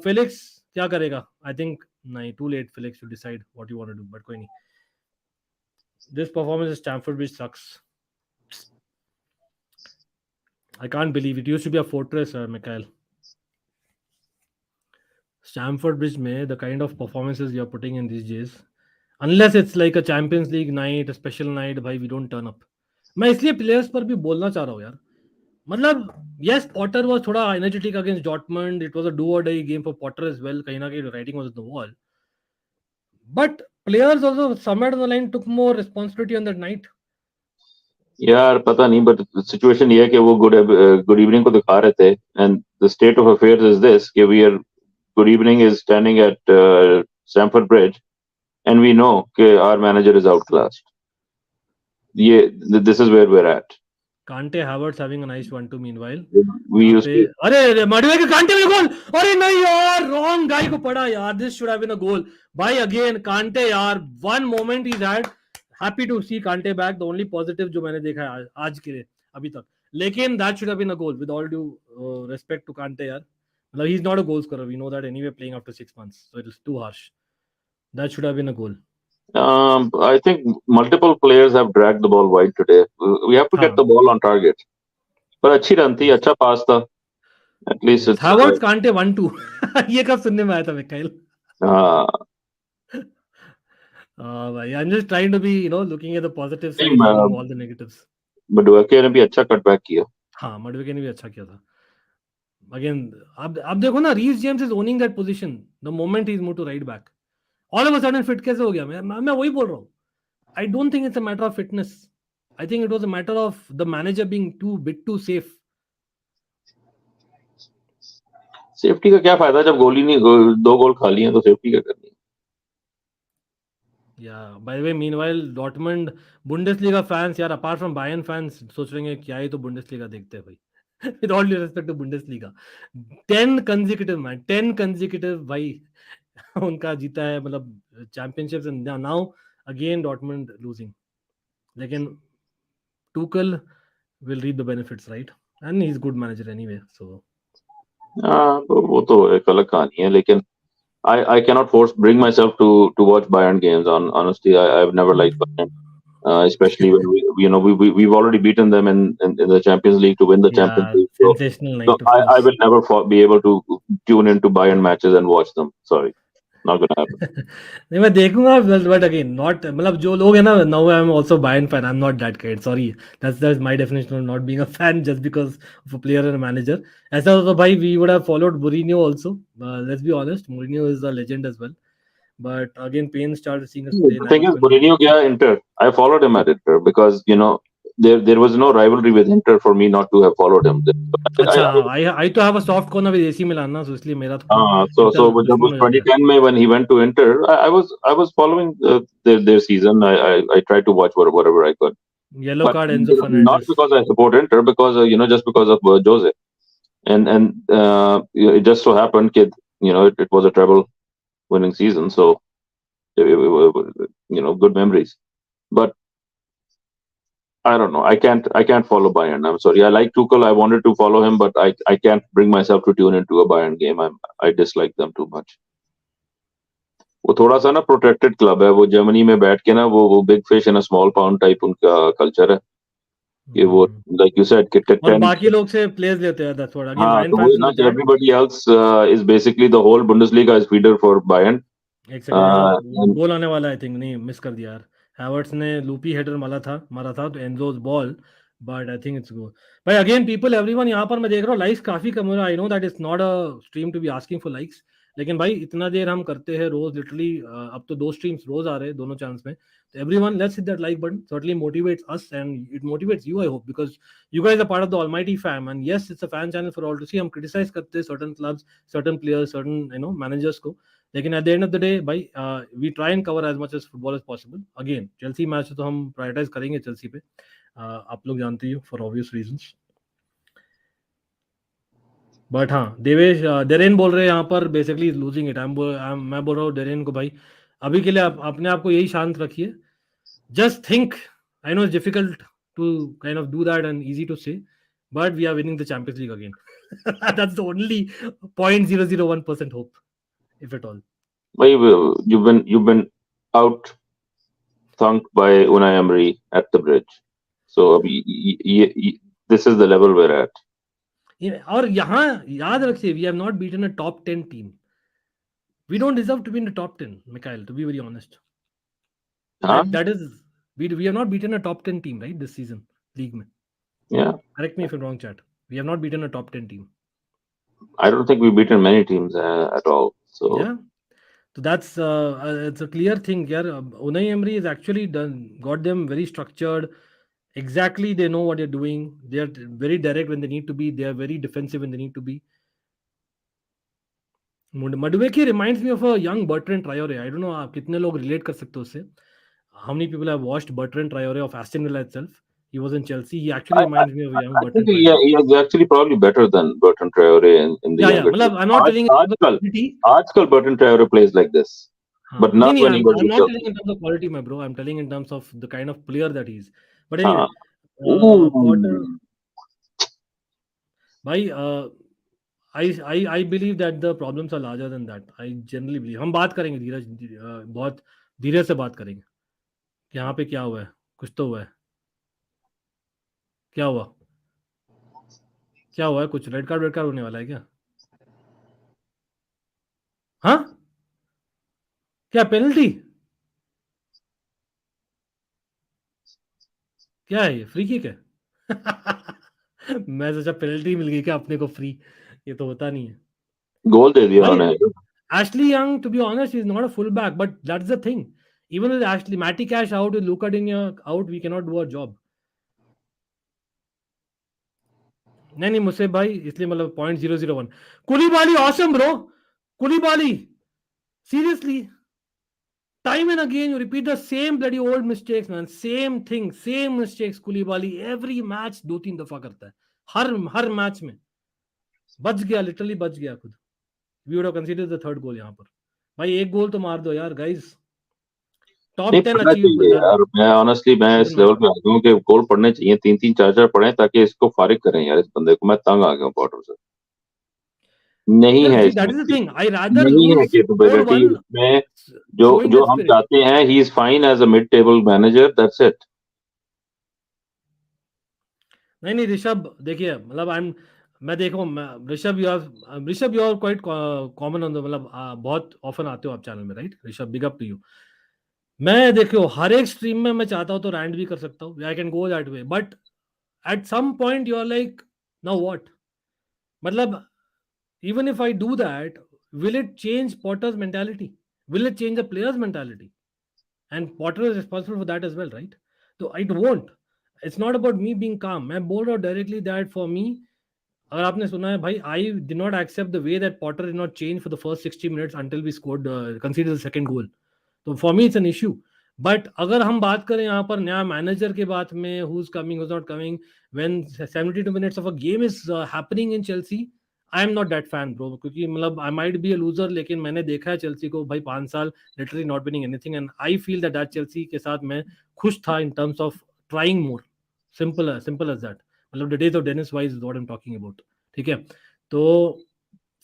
Felix क्या करेगा I think नहीं too late Felix to decide what you want to do but कोई नहीं this performance at Stamford Bridge sucks I can't believe it used to be a fortress Mikhail Stamford Bridge में the kind of performances you are putting in these days unless it's like a Champions League night a special night भाई we don't turn up मैं इसलिए players पर भी बोलना चाह रहा हूँ यार मतलब yes Potter was थोड़ा energetic against Dortmund it was a do or die game for Potter as well कहीं ना कहीं the writing was on the wall but players also somewhere on the line took more responsibility on that night यार पता नहीं but situation ये है कि वो गुड इवनिंग को दिखा रहे थे and the state of affairs is this कि we are good evening is standing at Stamford Bridge and we know कि आवर मैनेजर इज आउटक्लास्ड ये this is where we are at Kante Havertz having a nice 1-2 meanwhile we used to अरे मडवे के Kante में गोल अरे नहीं यार wrong guy को पड़ा यार this should have been a goal भाई again Kante यार one moment he's had happy to see Kante back the only positive जो मैंने देखा है आज के लिए अभी तक लेकिन that should have been a goal with all due respect to Kante यार मतलब he's not a goal scorer we know that anyway playing after 6 months so it is too harsh that should have been a goal I think multiple players have dragged the ball wide today we have to get the ball on target पर अच्छी run थी अच्छा पास था at least it's Havertz Kante 1-2 ये कब सुनने में आया था मिखाइल भाई I'm just trying to be looking at the positive side of all the negatives मडुएके ने भी अच्छा कटबैक किया हाँ मडुएके ने भी अच्छा किया था again अब देखो ना Reece James is owning that position the moment he is move to right back all of a sudden fit कैसे हो गया मैं वही बोल रहा हूँ I don't think it's a matter of fitness I think it was a matter of the manager being too safe safety का क्या फायदा जब गोल ही नहीं 2 गोल खा लिए तो सेफ्टी क्या करनी है Yeah, by the way, meanwhile, Dortmund Bundesliga fans, यार apart from Bayern fans, सोच रहे हैं क्या ही तो Bundesliga देखते हैं भाई. With all due respect to Bundesliga, 10 consecutive भाई उनका जीता है मतलब championships and now again Dortmund losing. लेकिन Tuchel will reap the benefits, right? And he's good manager anyway, so. वो तो एक अलग कहानी है लेकिन I cannot bring myself to watch Bayern games. Honestly, I've never liked Bayern, especially when we've already beaten them in the Champions League to win the Champions League. Sensational night. So I will never be able to tune into Bayern matches and watch them. Sorry. Not gonna happen. नहीं मैं देखूंगा but again not मतलब जो लोग हैं ना now I am also Bayern fan I am not that kind sorry that's my definition of not being a fan just because of a player and manager ऐसा हो तो भाई we would have followed Mourinho also let's be honest Mourinho is a legend as well but again Payne started seeing us play The and I thing was is, Mourinho gaya Inter. I followed him at Inter because there was no rivalry with Inter for me not to have followed him. अच्छा I to have a soft corner with AC Milan ना so इसलिए मेरा थोड़ा So Inter जब उस दुश्मन हो जाता 2010 में when he went to Inter, I was following their season. I tried to watch whatever I could. है yellow But card Enzo not Fernandez because I support Inter, because just because of Jose, and it just so happened that it was a treble winning season, so good memories. But I don't know. I can't follow Bayern. I'm sorry. I like Tuchel. I wanted to follow him, but I can't bring myself to tune into a Bayern game. I dislike them too much. वो थोड़ा सा ना protected club है वो Germany में बैठ के ना वो big fish in a small pound type उनका कल्चर है कि वो लाइक यू सेड कि और 10 बाकी लोग से प्लेयर्स लेते हैं दैट्स व्हाट अगेन हाँ बायर्न तो वो फैंस इन ना द कि chat everybody else is basically the whole Bundesliga is feeder for Bayern एक सेकंड गोल आने वाला आई थिंक नहीं मिस कर दिया यार हैवर्ट्स ने लूपी हेडर मारा था तो Enzo's ball but I think it's goal भाई अगेन पीपल एवरीवन यहाँ पर मैं देख रहा हूँ लाइक्स काफी कम हो रहा है I know that is not a stream to be asking for likes लेकिन भाई इतना देर हम करते हैं रोज लिटरली अब तो 2 स्ट्रीम्स रोज आ रहे हैं दोनों चैनल्स में तो everyone let's hit that like button certainly motivates us and it motivates you I hope because you guys are part of the almighty fam and yes it's a fan channel for all to see हम criticize करते हैं certain clubs certain players certain managers को लेकिन at the end of the day भाई we try and cover as much as football as possible again Chelsea match तो हम prioritize करेंगे Chelsea पे आप लोग जानते ही हो for obvious reasons बट हाँ देवेश डेरेन बोल रहे हैं यहाँ पर बेसिकली इज लूजिंग इट मैं बोल रहा हूँ डेरेन को भाई अभी के लिए आप अपने आप को यही शांत रखिए just think I know it's difficult to kind of do that and easy to say but we are winning the Champions League again that's the only 0.001% hope if at all भाई you've been out thunk by Unai Emery at the bridge so this is the level we're at और यहाँ याद रखिए we have not beaten a top 10 team we don't deserve to be in the top 10 Mikhail to be very honest हाँ that is we have not beaten a top 10 team right this season league mein yeah correct me if I'm wrong chat we have not beaten a top 10 team I don't think we've beaten many teams at all so yeah so that's it's a clear thing here Unai Emery is actually got them very structured exactly they know what they're doing they are very direct when they need to be they are very defensive when they need to be Madueke reminds me of a young Bertrand Traore I don't know आप कितने लोग relate कर सकते हो उससे how many people have watched Bertrand Traore of Aston Villa itself he was in Chelsea he actually reminds me of a young I think Bertrand Traore he is actually probably better than Bertrand Traore in the yeah younger मतलब days. I'm not telling in terms of quality आजकल Bertrand Traore plays like this, but not नहीं, when he was I'm with not Chelsea. telling in terms of quality my bro I'm telling in terms of the kind of player that he is but anyway Potter Ooh. भाई I believe that the problems are larger than that I generally believe हम बात करेंगे धीरज बहुत धीरे से बात करेंगे कि यहाँ पे क्या हुआ है कुछ तो हुआ है क्या हुआ है कुछ रेड कार्ड होने वाला है क्या हाँ क्या पेनल्टी क्या है ये फ्री किक है मैं सोचा पेनल्टी मिल गई क्या अपने को फ्री ये तो होता नहीं है गोल दे दिया उन्होंने Ashley Young, to be honest, is not a fullback, but that's the thing. Even with Ashley, Matty Cash out, with Luca Digne out, we cannot do our job. नहीं मुझसे भाई इसलिए मतलब 0.001 कुलीबाली awesome bro कुलीबाली seriously time and again you repeat the same bloody old mistakes man same thing same mistakes कुलीबाली every match 2-3 दफा करता है हर match में बच गया लिटरली बच गया खुद we would have considered the third goal यहाँ पर भाई एक गोल तो मार दो यार गाइस टॉप 10 अचीव यार मैं ऑनेस्टली मैं इस लेवल पे आ गया हूं कि गोल पड़ने चाहिए 3-3 4-4 पड़े ताकि इसको फारिग करें यार इस बंदे को मैं तंग आ गया हूं पॉटर से नहीं है that is the thing I rather नहीं है lose कैपेबिलिटी 4-1 उसमें जो हम चाहते हैं he is fine as a mid table manager that's it नहीं ऋषभ देखिए मतलब मैं देखो Rishabh you are quite common on the मतलब बहुत ऑफन आते हो आप चैनल में, right Rishabh, big up to you. मैं देखो हर एक स्ट्रीम में मैं चाहता हूँ तो रैंट भी कर सकता हूँ, I can go that way, but at some point you are like now what, मतलब even if I do that, will it change Potter's mentality? Will it change the player's mentality? And Potter is responsible for that as well, right? So it won't. It's not about me being calm. मैं बोल रहा हूँ directly that for me, अगर आपने सुना है भाई, I did not accept the way that Potter did not change for the first 60 minutes until we scored, conceded the second goal. तो for me it's an issue. But अगर हम बात करें यहाँ पर नया मैनेजर के बात में, who is coming who is not coming, when 72 minutes of a game is happening in Chelsea, I am not that fan bro, क्योंकि मतलब I might be a loser, लेकिन मैंने देखा है चेल्सी को भाई 5 साल literally not winning anything, and I feel that Chelsea के साथ मैं खुश था in terms of trying more, simple as that, मतलब the days of Dennis wise what I am talking about, ठीक है। तो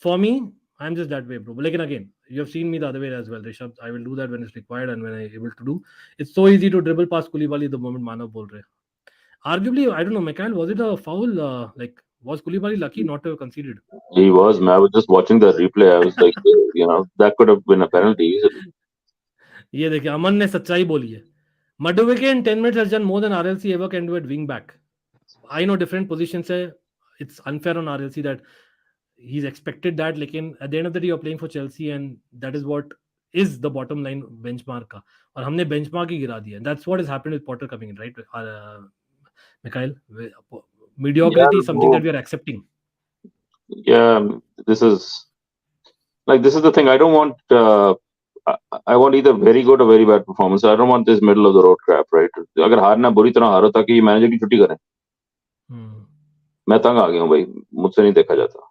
for me I'm just that way, bro. But like again, you have seen me the other way as well, Rishabh. I will do that when it's required and when I'm able to do. It's so easy to dribble past Koulibaly the moment Manav bol rahe. Arguably, I don't know, Mikhail, was it a foul? Like, was Koulibaly lucky not to have conceded? He was, man. I was just watching the replay. I was like, that could have been a penalty easily. ये देखिए अमन ने सच्चाई बोली है। Mudryk in 10 minutes has done more than RLC ever can do at wing back. I know different positions है. It's unfair on RLC that he's expected that, लेकिन at the end of the day you're playing for Chelsea and that is what is the bottom line benchmark का, और हमने benchmark ही गिरा दिया. That's what has happened with Potter coming in, right? Mikhail, mediocrity is something that we are accepting. Yeah, this is the thing. I don't want. I want either very good or very bad performance. I don't want this middle of the road crap, right? अगर हारना बुरी तरह हारो ताकि manager की छुट्टी करें, मैं तंग आ गया हूँ भाई, मुझसे नहीं देखा जाता।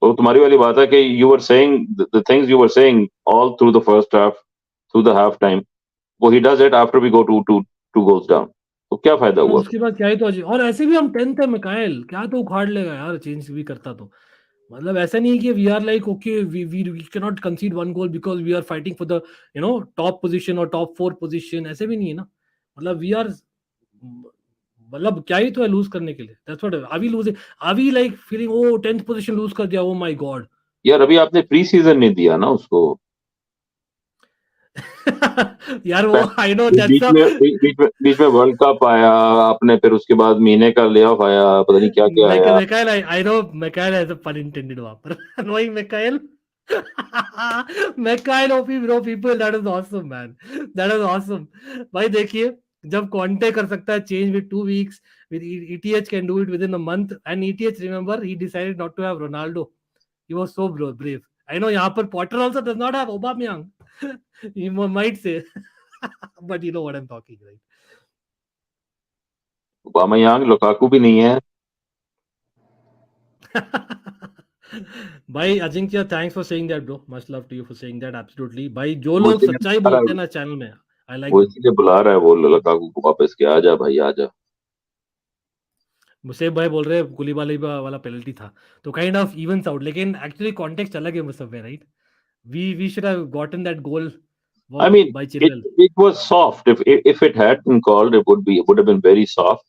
तो तुम्हारी वाली बात है कि you were saying the things you were saying all through the first half, through the half time, वो he does it after we go two goals down. तो क्या फायदा हुआ? उसके बाद क्या ही तो अजीब, और ऐसे भी हम 10th है मिकाइल, क्या तो उखाड़ लेगा यार चेंज भी करता तो, मतलब ऐसा नहीं है कि we are like okay we can not concede one goal because we are fighting for the top position और टॉप 4 पोजीशन, ऐसे भी नहीं है ना, मतलब वी आर, मतलब क्या ही तो है लूज करने के लिए, that's what are we losing, are we like feeling oh 10th position lose कर दिया, ओ माय गॉड। यार अभी आपने प्री सीजन नहीं दिया ना उसको। यार वो आई नो बीच में वर्ल्ड कप आया आपने, फिर उसके बाद महीने का ले ऑफ आया, पता नहीं क्या क्या आया। Mikhail, I know Mikhail has a pun intended वहां पर, annoying Mikhail. Mikhail OP bro people, that is awesome man, that is awesome। भाई देखिए जब Conte कर सकता है change with 2 weeks, with ETH can do it within a month, and ETH remember he decided not to have Ronaldo, he was so brave। I know यहाँ पर Potter also does not have Aubameyang, you might say, but you know what I'm talking, right? Aubameyang, Lukaku भी नहीं है। भाई Ajinkya, thanks for saying that bro, much love to you for saying that, absolutely भाई, जो लोग सच्चाई बोलते हैं ना चैनल में, आई लाइक वो इसलिए बुला रहा है वो लुकाकू को वापस के, आजा भाई आजा। मुझसे भाई बोल रहे हैं कुलीबाली वाला पेनल्टी था तो काइंड ऑफ इवन्स आउट, लेकिन एक्चुअली कॉन्टेक्स्ट अलग है मुझसे, right? We should have gotten that goal I mean, by Chilwell. it was soft. If it had been called, it would have been very soft.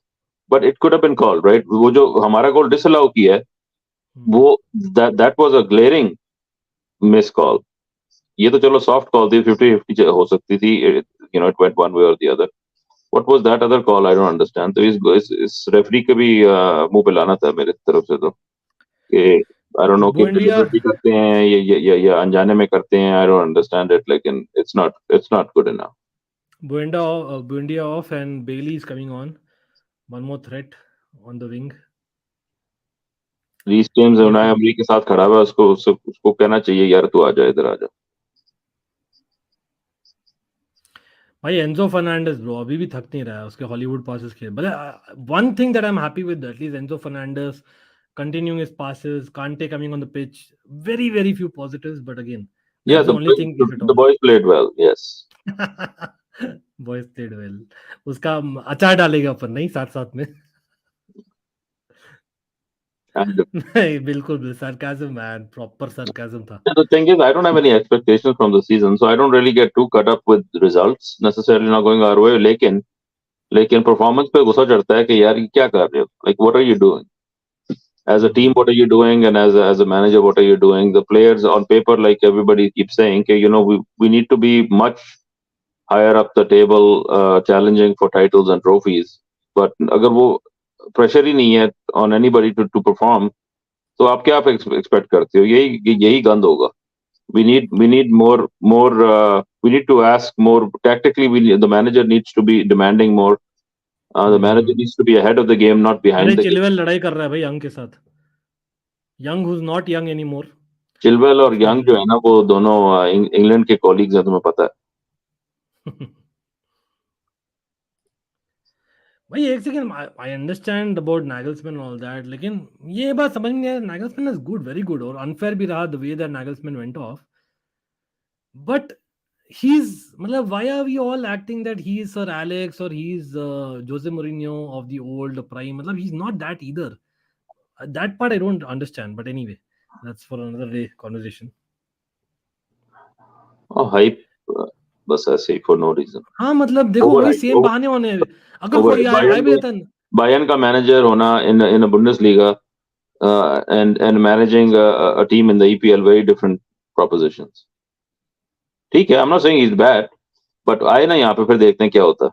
But it could have been called, right? वो जो हमारा गोल disallow किया है, वो that was a glaring miss call. ये तो चलो soft call थी, 50-50 हो सकती थी, it went one way or the other. What was that other call? I don't understand. तो इस रेफरी के भी मुंह पे लाना था मेरे तरफ से, तो कि I don't know कि deliberately करते हैं या अनजाने में करते हैं, I don't understand it, लेकिन it's not good enough. Buendia off and Bailey is coming on. One more threat on the wing. Reece James Unai Emery के साथ खड़ा हुआ है, उसको कहना चाहिए यार तू आजा, इधर आजा भाई। एंजो फर्नांडेस ब्रो अभी भी थक नहीं रहा है, उसके हॉलीवुड पासेस के, मतलब one thing that I am happy with, at least Enzo Fernandes continuing his passes, Kante coming on the pitch, very few positives, but again, yeah, the only thing the boys played well, yes. boys played well, उसका अचार डालेगा अपन नहीं साथ में। नहीं बिल्कुल sarcasm man, proper sarcasm था। The thing is, I don't have any expectations from the season, so I don't really get too caught up with results necessarily not going our way, लेकिन performance पे गुस्सा चढ़ता है कि यार ये क्या कर रहे हो, like what are you doing? As a team, what are you doing? And as a manager, what are you doing? The players on paper, like everybody keeps saying, okay, we need to be much higher up the table, challenging for titles and trophies. But अगर वो pressure ही नहीं है on anybody to perform, तो आप क्या expect करते हो? यही गंद होगा. We need more. We need to ask more tactically. The manager needs to be demanding more. The manager needs to be ahead of the game, not behind अरे the game. Chilwell लड़ाई कर रहा है भाई यंग के साथ. Young who's not young anymore. Chilwell और young जो है ना, वो दोनों इंग्लैंड के कॉलीग्स हैं, तुम्हें पता है. भाई एक second, I understand about Nagelsmann all that, लेकिन ये बात समझ में नहीं आया. Nagelsmann is good, very good, और अनफेयर भी रहा the way that Nagelsmann went of. But he's मतलब why are we all acting that he is Sir Alex or he's Jose Mourinho of the old prime? मतलब he's not that either. That part I don't understand, but anyway, that's for another day conversation. Hype बस ऐसे ही for no reason. हाँ मतलब देखो वही same बहाने होने हैं. अगर कोई आए भी रहता बायर्न का मैनेजर होना in a Bundesliga and managing a team in the EPL, very different propositions. ठीक है, I'm not saying he's bad, but आए ना यहाँ पे, फिर देखते हैं क्या होता है.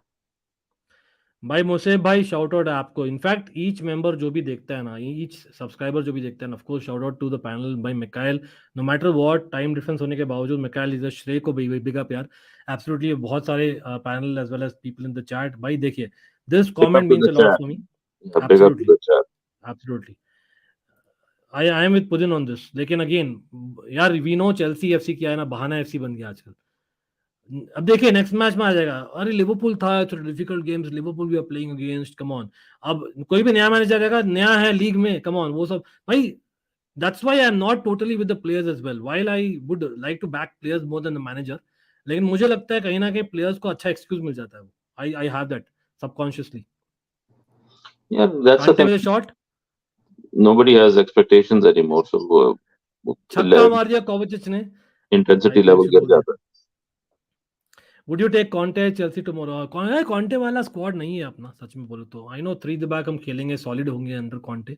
भाई मुझसे भाई शाउट आउट है आपको. इनफैक्ट ईच मेंबर जो भी देखता है ना, ईच सब्सक्राइबर जो भी देखता है, of course shout out to the panel by Mikail. No matter what, time difference होने के बावजूद मिकाइल इज अ श्रेय को बिगा प्यार. एब्सोल्युटली. बहुत सारे panel as well as people in the chat. भाई देखिए, this comment means a lot for me. Absolutely. I am with Pudin on this. लेकिन अगेन यार, वी नो चेल्सी एफसी क्या है ना, बहाना एफसी बन गया आजकल. अब देखिए नेक्स्ट मैच में आ जाएगा, अरे लिवरपूल था, थोड़ा difficult games, Liverpool we are playing against, come on. अब कोई भी नया मैनेजर आएगा, नया है लीग में, कम ऑन, वो सब भाई. That's why I am not totally with the players as well, while I would like to back players more than the manager. लेकिन मुझे लगता है कहीं ना कहीं प्लेयर्स को अच्छा एक्सक्यूज मिल जाता है. I have that subconsciously. That's the thing. Shot Nobody has expectations anymore, so छक्का मार दिया कोवाचिच ने, intensity level गिर जाता है. Would you take Kante Chelsea tomorrow? Kante वाला स्क्वाड नहीं है अपना, सच में बोलो तो. I know 3 the back हम खेलेंगे, सॉलिड होंगे अंडर Kante,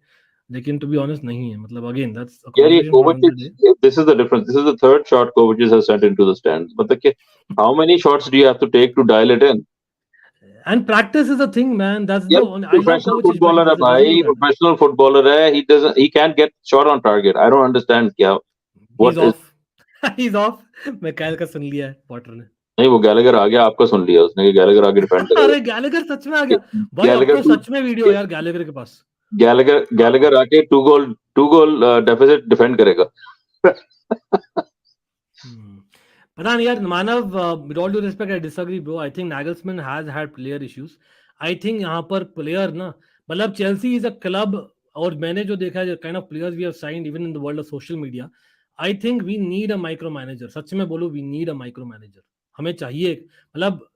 लेकिन to be honest नहीं है. मतलब again that's a Yeah, Kovacic, this is the difference. This is the third shot Kovacic has sent into the stands. मतलब कि how many shots do you have to take to dial it in? And practice is a thing, man. That's Yeah, the only. I love professional Kovacic, footballer है भाई, professional footballer है. He can't get shot on target. I don't understand क्या. He's off. He's off. Mikail का सुन लिया है Potter ने. नहीं, वो गैलेगर आ गया, आपका सुन लिया उसने कि गैलेगर आगे डिफेंड करेगा. अरे गैलेगर सच में आ गया भाई. आपको सच में वीडियो यार गैलेगर के पास. गैलेगर आके 2 गोल डेफिसिट डिफेंड करेगा. पता नहीं यार मानव, with all due respect I disagree bro. I think Nagelsmann has had player issues. I think यहाँ पर प्लेयर ना, मतलब चेल्सी इज अ क्लब, और मैंने जो देखा है kind of players we have signed even in the world of social media, I think we need a micro manager. सच में बोलो, we need a micro manager. हमें चाहिए, मतलब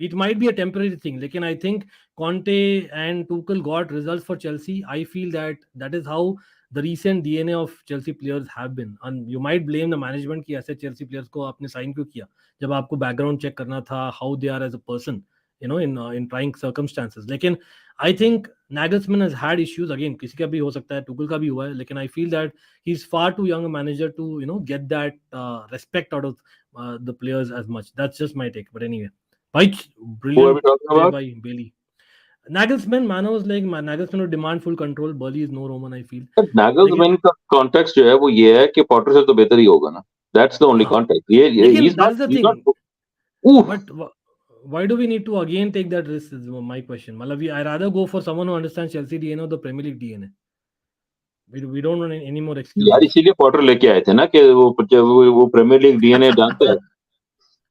it might be a temporary thing, लेकिन I think Conte and Tuchel got results for Chelsea. I feel that is how the recent DNA of Chelsea players have been. And you might blame the management कि ऐसे Chelsea players को आपने sign क्यों किया, जब आपको background check करना था, how they are as a person, you know, in trying circumstances. लेकिन I think Nagelsmann has had issues. Again, किसी का भी हो सकता है, Tuchel का भी हुआ है, लेकिन I feel that he's far too young a manager to, you know, get that respect out of the players as much. That's just my take. But anyway, by brilliant by Bailey. Nagelsmann, Mano was like Nagelsmann would demand full control. Burley is no Roman, I feel. Nagelsmann का context जो है वो ये है कि Potter से तो बेहतर ही होगा ना. That's the only context. He's not. But why do we need to again take that risk? Is my question. Malavi, I rather go for someone who understands Chelsea DNA or the Premier League DNA. We don't want any more excuses. यार इसीलिए Potter लेके आए थे ना कि वो premiere league DNA जानता है.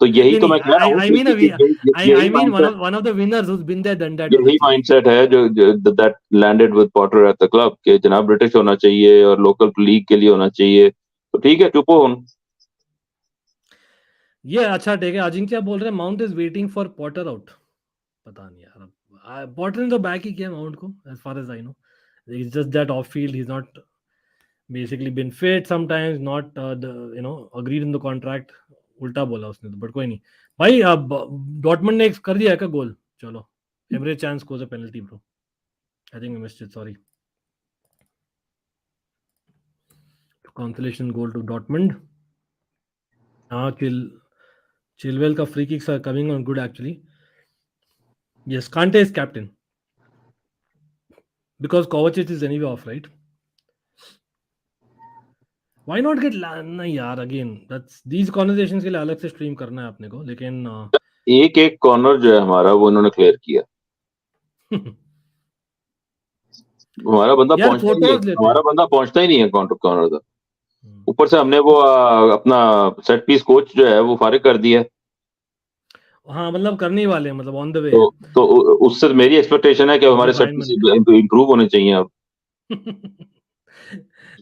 तो यही तो मैं कह रहा हूँ. I mean one of the winners who's been there, done that. यही माइंडसेट है जो that landed with Potter at the club कि जनाब ब्रिटिश होना चाहिए और लोकल लीग के लिए होना चाहिए. तो ठीक है, चुप हो. ये अच्छा ठीक है. अजिंक्य बोल रहे हैं mount is waiting for Potter out. पता नहीं यार, पॉटर ने तो बैक ही किया माउंट को, as far as I know. It's just that off field he's not basically been fit sometimes, not agreed in the contract. उल्टा बोला उसने तो, बट कोई नहीं भाई. अब डॉर्टमंड ने कर दिया है क्या गोल? चलो, average chance scores a penalty bro. I think I missed it, sorry. consolation goal to Dortmund. Chilwell ka free kicks are coming on good actually. Yes, Kante is captain because Kovacic is anyway off, right? Why not get नहीं यार again that's these conversations के लिए अलग से stream करना है अपने को लेकिन एक एक कॉर्नर जो है हमारा वो उन्होंने क्लियर किया. हमारा बंदा यार पहुंचता ही नहीं फोटोज है. लेते हमारा बंदा पहुंचता ही नहीं है कॉर्नर तक. ऊपर से हमने वो अपना सेट पीस कोच जो है वो फारिग कर दिया. हाँ मतलब करने ही वाले हैं मतलब ऑन द वे. तो उससे मेरी एक्सपेक्टेशन है कि हमारे सेट पीस इंप्रूव होने चाहिए अब.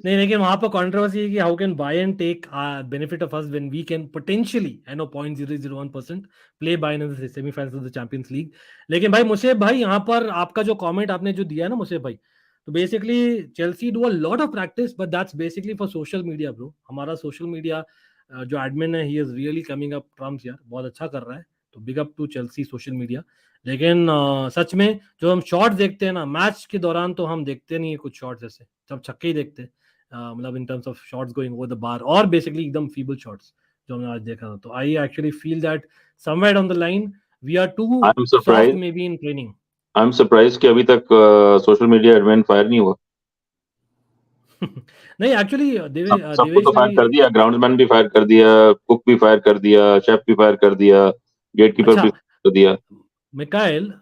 नहीं लेकिन वहां पर कंट्रोवर्सी है कि how can Bayern take benefit of us when we can potentially I know 0.001% play Bayern in the semifinals of the Champions League. लेकिन भाई मुसेब भाई यहाँ पर आपका जो कमेंट आपने जो दिया है ना मुसेब भाई, तो basically Chelsea do a lot of practice but that's basically for social media bro. हमारा सोशल मीडिया जो एडमिन है he is really coming up trumps यार, बहुत अच्छा कर रहा है. तो big up to Chelsea social media. लेकिन सच में जो हम शॉट्स देखते हैं ना मैच के दौरान तो हम देखते नहीं है कुछ शॉट्स ऐसे, जब छक्के ही देखते हैं मतलब इन terms of shots going over the bar और बेसिकली एकदम फीबल शॉट्स जो हमने आज देखा था. तो I actually feel that somewhere on the line we are too soft maybe in training. I am surprised कि अभी तक सोशल मीडिया एडमिन फायर नहीं हुआ. नहीं एक्चुअली सबको तो फायर कर दिया. ग्राउंड्समैन भी फायर कर दिया, कुक भी फायर कर दिया, शेफ भी फायर कर दिया, गेटकीपर भी कर दिया. Mikail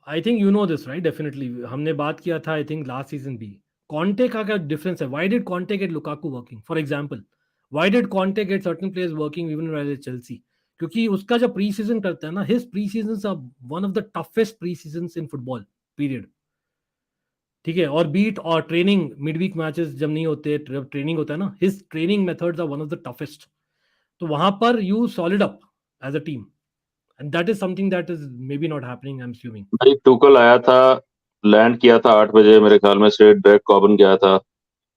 I think you know this right definitely. हमने बात किया था आई थिंक लास्ट सीजन भी. Conte का क्या डिफरेंस है? Why did Conte get Lukaku working? For example, why did Conte get certain players working even while at Chelsea? क्योंकि उसका जब प्री सीजन करता है ना, his pre-seasons are one of the toughest pre-seasons in football. Period. ठीक है. और beat और ट्रेनिंग मिडवीक मैचेस जब नहीं होते, जब ट्रेनिंग होता है ना, his training methods are one of the toughest. तो वहां पर you solid up as a team, and that is something that is maybe not happening. I'm assuming. भाई टूकल आया था, लैंड किया था 8 बजे मेरे ख्याल में, स्ट्रेट बैक कॉबन गया था,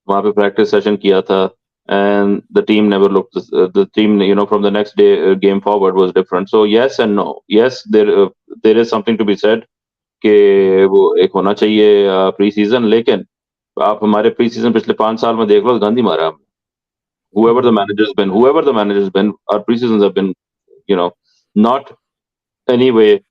वहां पे प्रैक्टिस सेशन किया था, and the team never looked the team from the next day game forward was different. So yes and no. Yes, there is something to be said कि वो एक होना चाहिए प्री सीजन. लेकिन आप हमारे प्री सीजन पिछले 5 साल में देख लो, गांधी मारा हमने. whoever the managers been, our pre seasons have been not anyway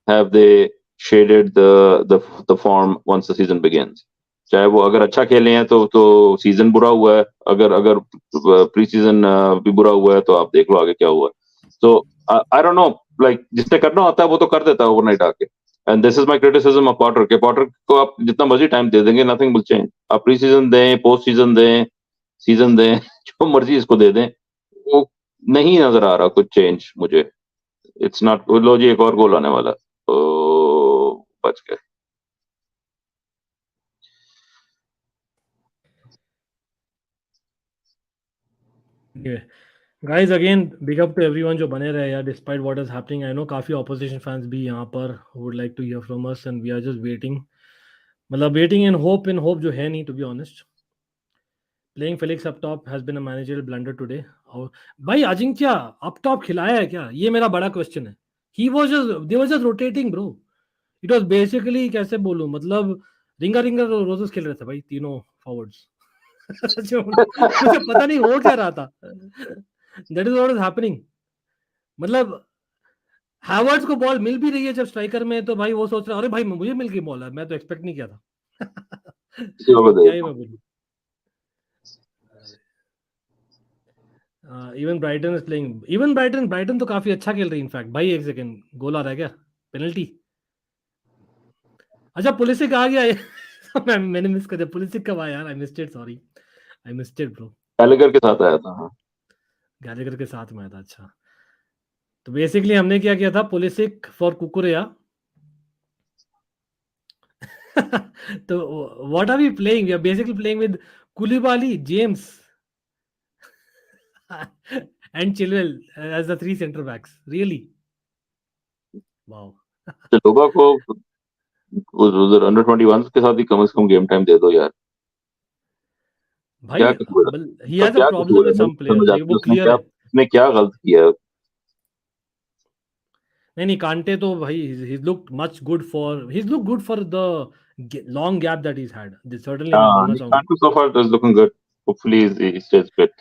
have they shaded the form once the season begins. चाहे वो अगर अच्छा खेले हैं तो सीजन बुरा हुआ है, अगर प्री सीजन भी बुरा हुआ है तो आप देख लो आगे क्या हुआ. तो आई डोंट नो, लाइक जिसने करना होता है वो तो कर देता है ओवरनाइट आके. And this is my criticism of Potter को आप जितना मर्जी टाइम दे देंगे नथिंग विल चेंज. आप प्री सीजन दें, पोस्ट सीजन दें, सीजन दें, जो मर्जी इसको दे दें, वो नहीं नजर आ रहा कुछ चेंज मुझे. It's not. लो जी एक और गोल आने वाला तो बच गए. Guys, again, big up to everyone जो बने रहे यार despite what is happening. I know काफी opposition fans भी यहाँ पर would like to hear from us and we are just waiting. मतलब waiting in hope जो है नहीं, to be honest. Playing Felix up top has been a managerial blunder today. और भाई अजिंक्य up top खिलाया है क्या? ये मेरा बड़ा question है. They were just rotating bro. It was basically कैसे बोलूं, मतलब रिंगा रोजेस खेल रहे थे भाई तीनों फॉरवर्ड्स. मुझे पता नहीं हो क्या रहा था. That is what is happening. मतलब हैवर्ड्स को बॉल मिल भी रही है जब स्ट्राइकर में, तो भाई वो सोच रहा है अरे भाई मुझे मिल गई बॉल, मैं तो एक्सपेक्ट नहीं किया था. क्या ही मैं बोलूं. Even Brighton is playing. Even Brighton तो काफी अच्छा खेल रही है. इनफैक्ट भाई एक सेकंड, गोल आ रहा है क्या? पेनल्टी. अच्छा पुलिसिक आ गया. मैंने मिस कर दिया. पुलिसिक कब आया यार? I missed it, sorry, I missed it bro. Gallagher के साथ आया था. हाँ, गैलेगर के साथ में आया था. अच्छा, तो बेसिकली हमने क्या किया था, पुलिसिक फॉर कुकुरेया. तो what are we playing? We are basically playing with Koulibaly, James and Chilwell as the 3 center backs. Really? Wow. Chalobah को उधर अंडर 21 के साथ ही कम से कम गेम टाइम दे दो यार. भाई he has a problem with some players. वो clear है. उसने क्या गलत किया? नहीं कांटे तो भाई he's looked good for the long gap that he's had. This certainly Kante so far is looking good. hopefully he stays fit.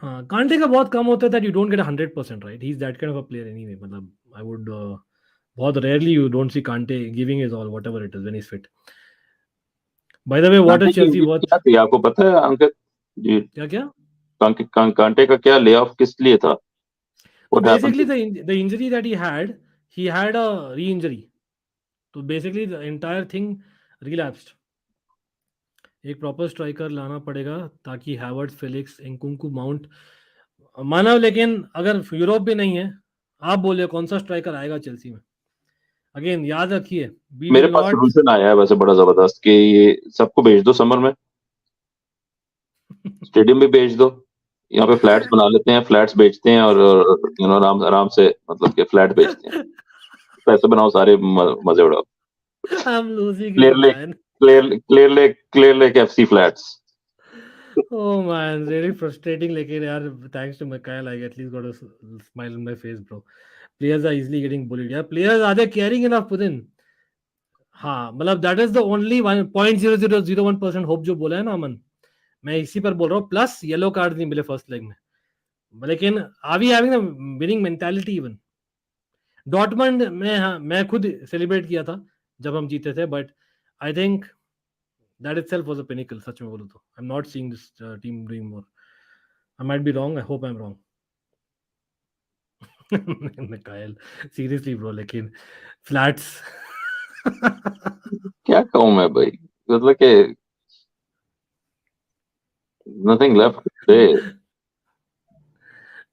हाँ, कांटे का बहुत कम होता है that you don't get 100%, right? He's that kind of a player anyway. मतलब I would बहुत rarely you don't see Kante giving his all whatever it is when he's fit. By the way, what कांटे is की Chelsea injury worth? क्या थी आपको पता है अंकित जी? क्या? कांटे का क्या ले ऑफ किस लिए था? So What happened? basically the injury that he had a re-injury. So basically the entire thing relapsed. एक प्रॉपर स्ट्राइकर लाना पड़ेगा ताकि हैवर्ट्स, फेलिक्स, इंकुंकू, माउंट मानव, लेकिन अगर यूरोप भी नहीं है, आप बोले कौन सा स्ट्राइकर आएगा चेल्सी में? अगेन याद रखिए, वी मेरे विल पास नॉट सोल्यूशन आया है वैसे बड़ा जबरदस्त कि ये सबको भेज दो समर में, स्टेडियम भी भेज दो, यहाँ पे फ्लैट्स बना लेते हैं, फ्लैट्स बेचते हैं और यू नो आराम आराम से मतलब कि फ्लैट बेचते हैं, पैसे बनाओ सारे, मजे उड़ाओ। I am losing clear it lake man. Clear lake FC flats. Oh man, really frustrating. लेकिन यार, thanks to Mikhail, I at least got a smile on my face, bro. Players are easily getting bullied. Yeah, players are they caring enough within? हाँ, मतलब that is the only 1.0001% hope जो बोला है ना अमन, मैं इसी पर बोल रहा हूँ। प्लस येलो कार्ड नहीं मिले फर्स्ट लेग में, लेकिन are we having the winning mentality even? Dortmund में हाँ, मैं खुद सेलिब्रेट किया था जब हम जीते थे, but I think that itself was a pinnacle. सच में बोलूं तो आई am not seeing this team doing more. I might be wrong. I hope I'm wrong. Mikhail, seriously bro, लेकिन flats. क्या कहूँ मैं भाई, मतलब कि nothing left to say.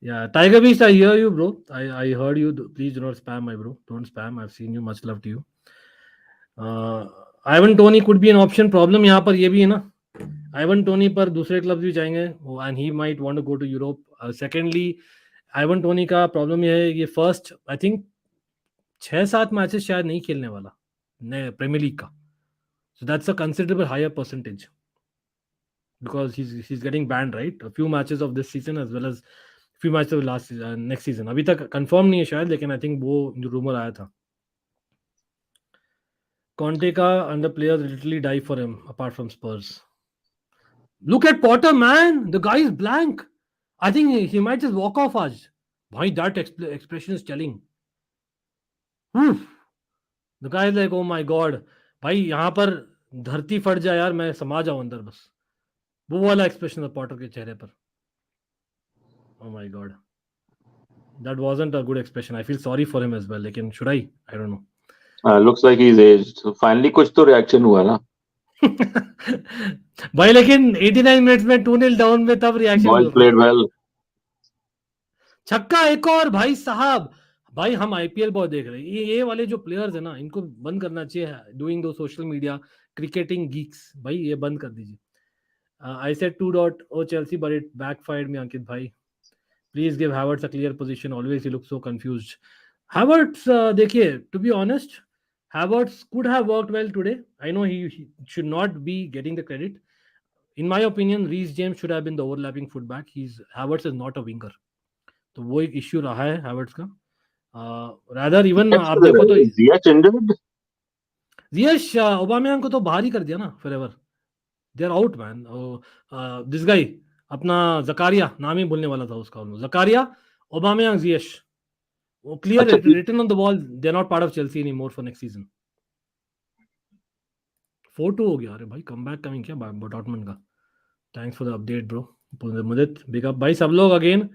Yeah, Tiger Beast, I hear you, bro. I heard you. Please do not spam, my bro. Don't spam. I've seen you. Much love to you. Ivan Toney could be an option. Problem यहाँ पर ये भी है ना, Ivan Toney पर दूसरे clubs भी जाएंगे and he might want to go to Europe. Secondly, Ivan Toney का प्रॉब्लम ये है, ये फर्स्ट आई थिंक 6-7 मैचेस शायद नहीं खेलने वाला नए प्रीमियर लीग का. So that's a considerable higher percentage because he's getting banned, right? A few matches of this season as well as few matches of last next season. अभी तक confirm नहीं है शायद, लेकिन आई थिंक वो जो rumour आया था. Conte का and the players literally die for him apart from Spurs. Look at Potter, man. The guy is blank. I think he might just walk off आज. भाई that expression is telling. The guy is like, oh my god. भाई यहाँ पर धरती फट जाए यार, मैं समा जाऊं अंदर बस. वो वाला एक्सप्रेशन था पॉटर के चेहरे पर. Oh my god. That wasn't a good expression. I feel sorry for him as well. लेकिन should I? I don't know. Looks like he's aged. Finally कुछ तो reaction हुआ ना. भाई लेकिन 89 मिनट्स में 2-0 डाउन में तब रिएक्शन मिल Boys रहा है. played well. छक्का एक और भाई साहब. भाई हम आईपीएल बहुत देख रहे हैं. ये वाले जो प्लेयर्स है ना, इनको बंद करना चाहिए डूइंग दो सोशल मीडिया क्रिकेटिंग गीक्स. भाई ये बंद कर दीजिए. I said 2.0 Chelsea, but it backfired me, Ankit bhai. Please give Havertz a clear position. Always he looks so confused. Havertz, देखिए, to be honest, Havertz could have worked well today. I know he should not be getting the credit. In my opinion, Reece James should have been the overlapping fullback. Havertz is not a winger. तो वो एक issue रहा है Havertz का. Rather even आप देखो तो Ziyech injured? Ziyech Aubameyang को तो बाहर ही कर दिया ना forever. They're out, man. This guy, अपना जकारिया, नाम ही बोलने वाला था उसका. जकारिया, ओबामेयांग, जियेश, वो clear written on the wall. They're not part of Chelsea anymore for next season. 4-2 हो गया. अरे भाई कमबैक कमिंग क्या डॉर्टमंड का. Thanks for the update bro. Mudit big up भाई सब लोग अगेन.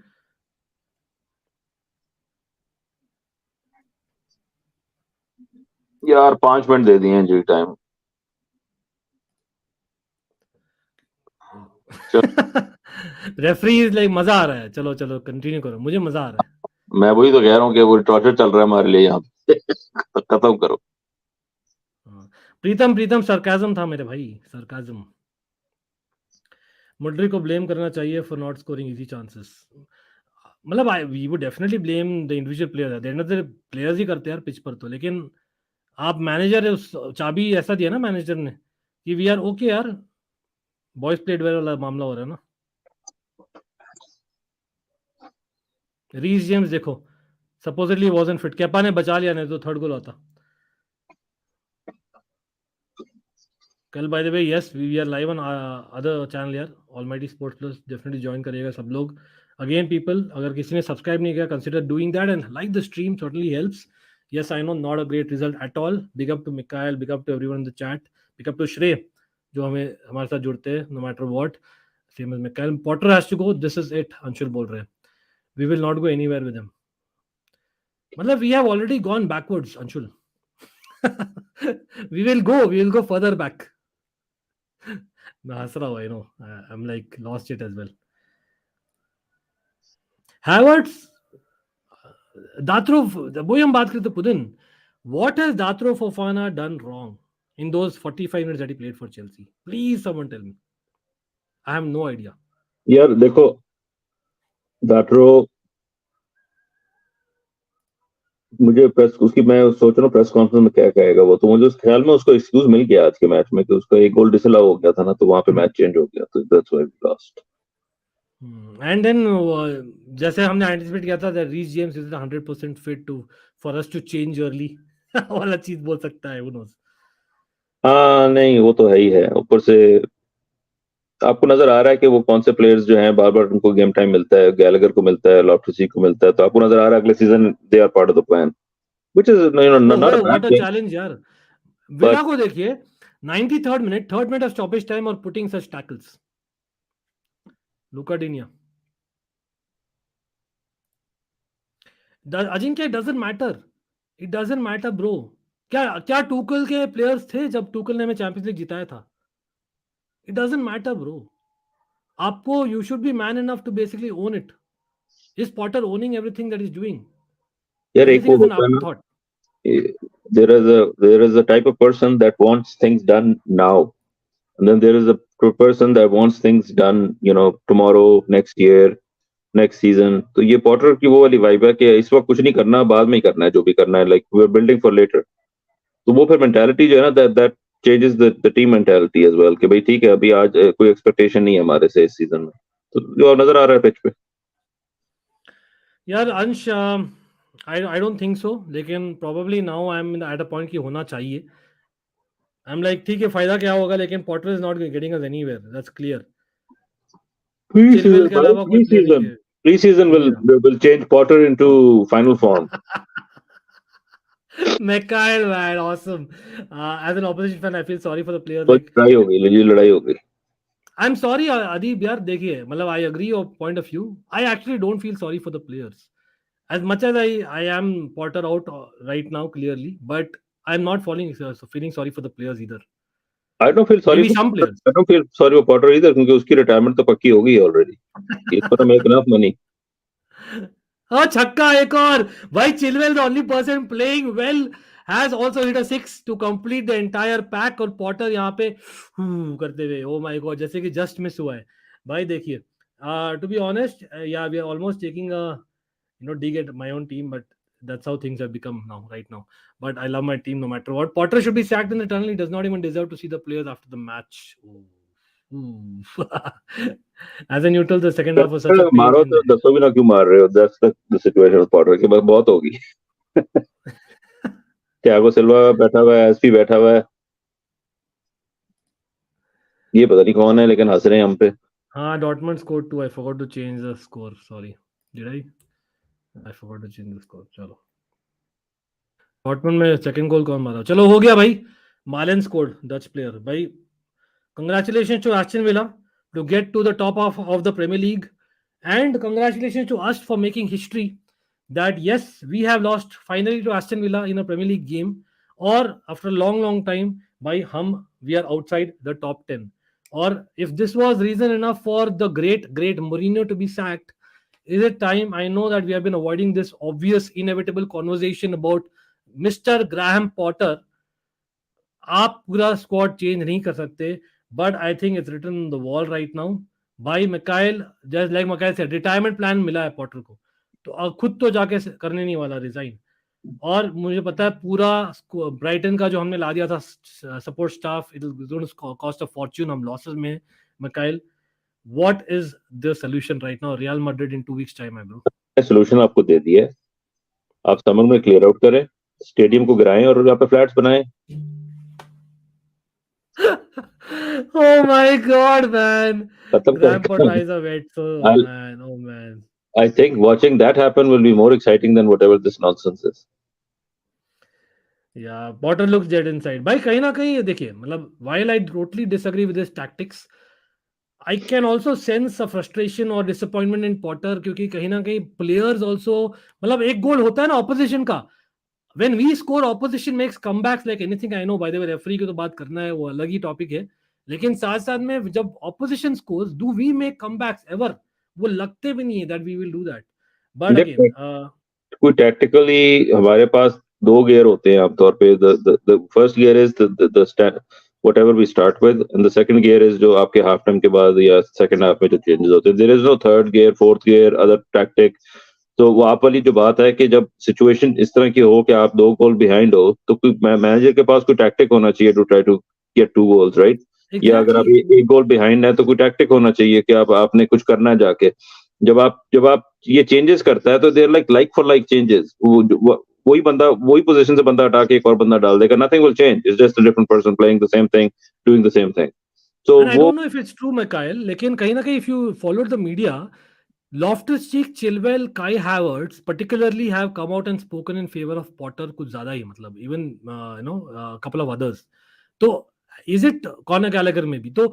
यार 5 मिनट दे दिए injury time. Referee is like मजा आ रहा है. चलो चलो कंटिन्यू करो, मुझे मजा आ रहा है. मैं वही तो कह रहा हूँ कि वो टॉर्चर चल रहा है हमारे लिए यहाँ पे. खत्म करो. प्रीतम सरकाजम था मेरे भाई, सरकाजम. मुड्रिक को ब्लेम करना चाहिए for not scoring easy chances. मतलब we would definitely blame the individual player. Their players ही करते हैं यार पिच पर तो. लेकिन आप मैनेजर है, उस चाबी ऐसा दिया ना मैनेजर ने कि वी आर ओके यार, बॉयज प्लेड वेल वाला मामला हो रहा है ना. रीस जेम्स देखो, सपोजिटली वाजंट फिट. केपा ने बचा लिया, नहीं तो थर्ड गोल आता. कल by the way yes we are live on other channel यार, Almighty Sports Plus, definitely join करिएगा सब लोग. अगेन पीपल, अगर किसी ने सब्सक्राइब नहीं किया, consider doing that and like the stream, certainly helps. Yes I know not a great result at all. Big up to Mikail, big up to everyone in the chat, big up to Shrey जो हमें हमारे साथ जुड़ते हैं no matter what. Same as Mikail. Potter has to go, this is it, Anshul बोल रहे हैं. We will not go anywhere with him. मतलब we have already gone backwards Anshul. we will go further back. मैं हंस रहा हूँ, I know. I'm like lost it as well. Havertz, Datrov, वही हम बात करते पुदिन. What has Datrov Fofana done wrong in those 45 minutes that he played for Chelsea? Please someone tell me. I have no idea. यार देखो, दाट्रो मुझे press उसकी मैं सोच रहा हूँ प्रेस कॉन्फ्रेंस में क्या कहेगा वो, तो मुझे उस ख्याल में उसको एक्सक्यूज मिल गया आज के मैच में कि उसका एक गोल डिसअलाउ हो गया था ना, तो वहां पे मैच चेंज हो गया, तो that's why we lost. And then जैसे हमने एंटिसिपेट किया था that Reece James is 100% fit to for us to change early वाला चीज बोल सकता है, who knows. हाँ नहीं, वो तो है ही है. ऊपर से आपको नजर आ रहा है कि वो कौन से प्लेयर्स जो हैं बार बार उनको गेम टाइम मिलता है, गैलेगर को मिलता है, लॉफ्टुसी को मिलता है, तो आपको नजर आ रहा है अगले season they are part of the plan, which is not a bad What a thing. challenge यार. विला को देखिए 93rd minute, third minute of stoppage time और putting such tackles. Lucas Digne. Ajinkya, it doesn't matter. It doesn't matter bro. क्या Tuchel के players थे जब Tuchel ने हमें चैंपियंस लीग जिताया था? It doesn't matter bro. आपको you should be man enough to basically own it. Is Potter owning everything that he's doing? यार एक Everything वो is an होता है ना, afterthought. there is a type of person that wants things done now, and then there is a person that wants things done, tomorrow, next year, next season. तो ये Potter की वो वाली vibe है कि इस वक्त कुछ नहीं करना, बाद में ही करना है जो भी करना है, like we are building for later. तो वो फिर मेंटालिटी जो है ना, that changes the team mentality as well, कि भाई ठीक है अभी आज कोई एक्सपेक्टेशन नहीं है हमारे से इस सीजन में, तो जो नजर आ रहा है पिच पे. यार अंश, I don't think so. लेकिन probably now I'm at a point कि होना चाहिए. I'm like ठीक है, फायदा क्या होगा, लेकिन Potter is not getting us anywhere. That's clear. Chilwell के अलावा कोई प्लेयर नहीं है. Pre-season will change Potter into final form. Mikhail, man, awesome. As an opposition fan, I feel sorry for the players. तो Like, लड़ाई हो गई, लगी लड़ाई हो गई. I'm sorry, Adib, यार देखिए, मतलब I agree your point of view. I actually don't feel sorry for the players. As much as I am Potter out right now, clearly, but I'm not feeling sorry for the players either. I don't feel sorry Maybe for some players. I don't feel sorry for Potter either, क्योंकि उसकी retirement तो पक्की हो गई है already. He's gonna make enough money. हाँ, छक्का एक और भाई. Chilwell, the only person playing well, has also hit a 6 to complete the entire pack. और पॉटर यहाँ पे करते हुए, oh my god, जैसे कि जस्ट मिस हुआ है भाई. देखिए, to be honest, yeah, we are almost taking a dig at my own team, but that's how things have become right now. But I love my team no matter what. Potter should be sacked in the tunnel. He does not even deserve to see the players after the match. As a neutral, the second half was such a मारो तो दसों भी ना क्यों मार रहे हो? That's the situation of Potter कि बस बहुत होगी. थियागो सिल्वा बैठा हुआ है, एसपी बैठा हुआ है, ये पता नहीं कौन है, लेकिन हंस रहे हैं हम पे. हाँ, Dortmund scored 2. I forgot to change the score. Sorry. Did I? I forgot to change the score. चलो. Dortmund में सेकंड गोल कौन मारा? चलो हो गया भाई. Malen scored, Dutch player. भाई, congratulations to Aston Villa to get to the top of the Premier League, and congratulations to us for making history. That yes, we have lost finally to Aston Villa in a Premier League game, or after a long time, by we are outside the top 10. Or if this was reason enough for the great Mourinho to be sacked, is it time? I know that we have been avoiding this obvious, inevitable conversation about Mr. Graham Potter. आप पूरा squad change नहीं कर सकते, but I think it's written on the wall right now. भाई Mikail, just like Mikail से retirement plan मिला है Potter को, तो खुद तो जाके करने नहीं वाला रिजाइन. और मुझे पता है पूरा ब्राइटन का जो हमने ला दिया था support staff, it will cost a Fortune. हम लॉसेस में. Mikail, what is the solution right now? Real Madrid in 2 weeks time है ब्रो. सोल्यूशन आपको दे दिया है. आप समर में क्लियर आउट करें, स्टेडियम को गिराएं और यहाँ पे फ्लैट्स बनाएं. Oh my god, man. खत्म Grandpa's करेगा. eyes are wet. So, I'll, man. Oh, man. I think watching that happen will be more exciting than whatever this nonsense is. Yeah, Potter looks dead inside. भाई कहीं ना कहीं ये देखिए मतलब while I totally disagree with his tactics, I can also sense a frustration or disappointment in Potter क्योंकि कहीं ना कहीं players also मतलब एक गोल होता है ना opposition का. When we score, opposition makes comebacks like anything. I know, by the way, referee की तो बात करना है वो अलग ही टॉपिक है. लेकिन साथ साथ में जब opposition scores, do we make comebacks ever? वो लगते भी नहीं है that we will do that. But again, कोई टैक्टिकली हमारे पास दो गियर होते हैं आमतौर पे. The first gear is the whatever we start with, and the second gear is जो आपके हाफ टाइम के बाद या सेकंड हाफ में जो चेंजेस होते हैं. there is no third gear, fourth gear, other tactic. तो वो आप वाली जो बात है कि जब सिचुएशन इस तरह की हो कि आप 2 गोल बिहाइंड हो तो कोई मैनेजर के पास कोई टैक्टिक होना चाहिए to try to get 2 goals, right? या अगर आप एक गोल बिहाइंड है तो कोई टैक्टिक होना चाहिए कि आपने कुछ करना है जाके. जब आप ये चेंजेस करता है तो देर लाइक फॉर लाइक चेंजेस. वही बंदा वही पोजीशन से बंदा हटा के एक और बंदा डाल देगा. Nothing will change. It's just a different person playing the same thing, doing the same thing. So and I don't know if it's true, Mikhail, लेकिन कहीं ना कहीं if you followed the media, Loftus-Cheek, Chilwell, Kai Havertz particularly have come out and spoken in favor of Potter कुछ ज़्यादा ही मतलब even couple of others. तो is it Conor Gallagher में भी तो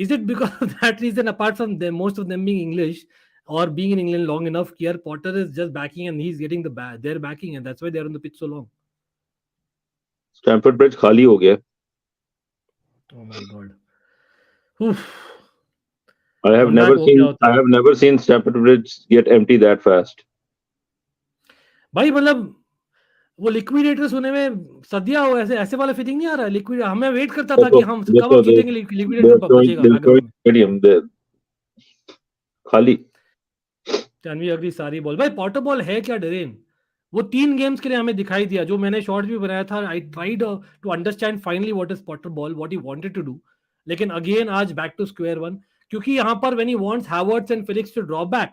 is it because of that reason apart from them most of them being English or being in England long enough कि यार Potter is just backing and he's getting their backing and that's why they're on the pitch so long. Stamford Bridge खाली हो गया. Oh my god. Oof. I have never seen Stamford Bridge get empty that fast. भाई मतलब वो liquidators होने में सदिया हो ऐसे ऐसे वाला फीलिंग नहीं आ रहा. लिक्विड हमें वेट करता था कि हम कब हम जीतेंगे लिक्विडेटर बजेगा बैकग्राउंड में. खाली. कैन वी अग्री सारी बॉल. भाई पॉटर बॉल है क्या डरेन. वो 3 गेम्स के लिए हमें दिखाई दिया जो मैंने शॉर्ट्स भी बनाया था. I tried to understand finally what is Potter ball, what he wanted to do. लेकिन अगेन आज बैक टू स्क्वायर वन क्योंकि यहाँ पर when he wants Havertz and Felix to draw back,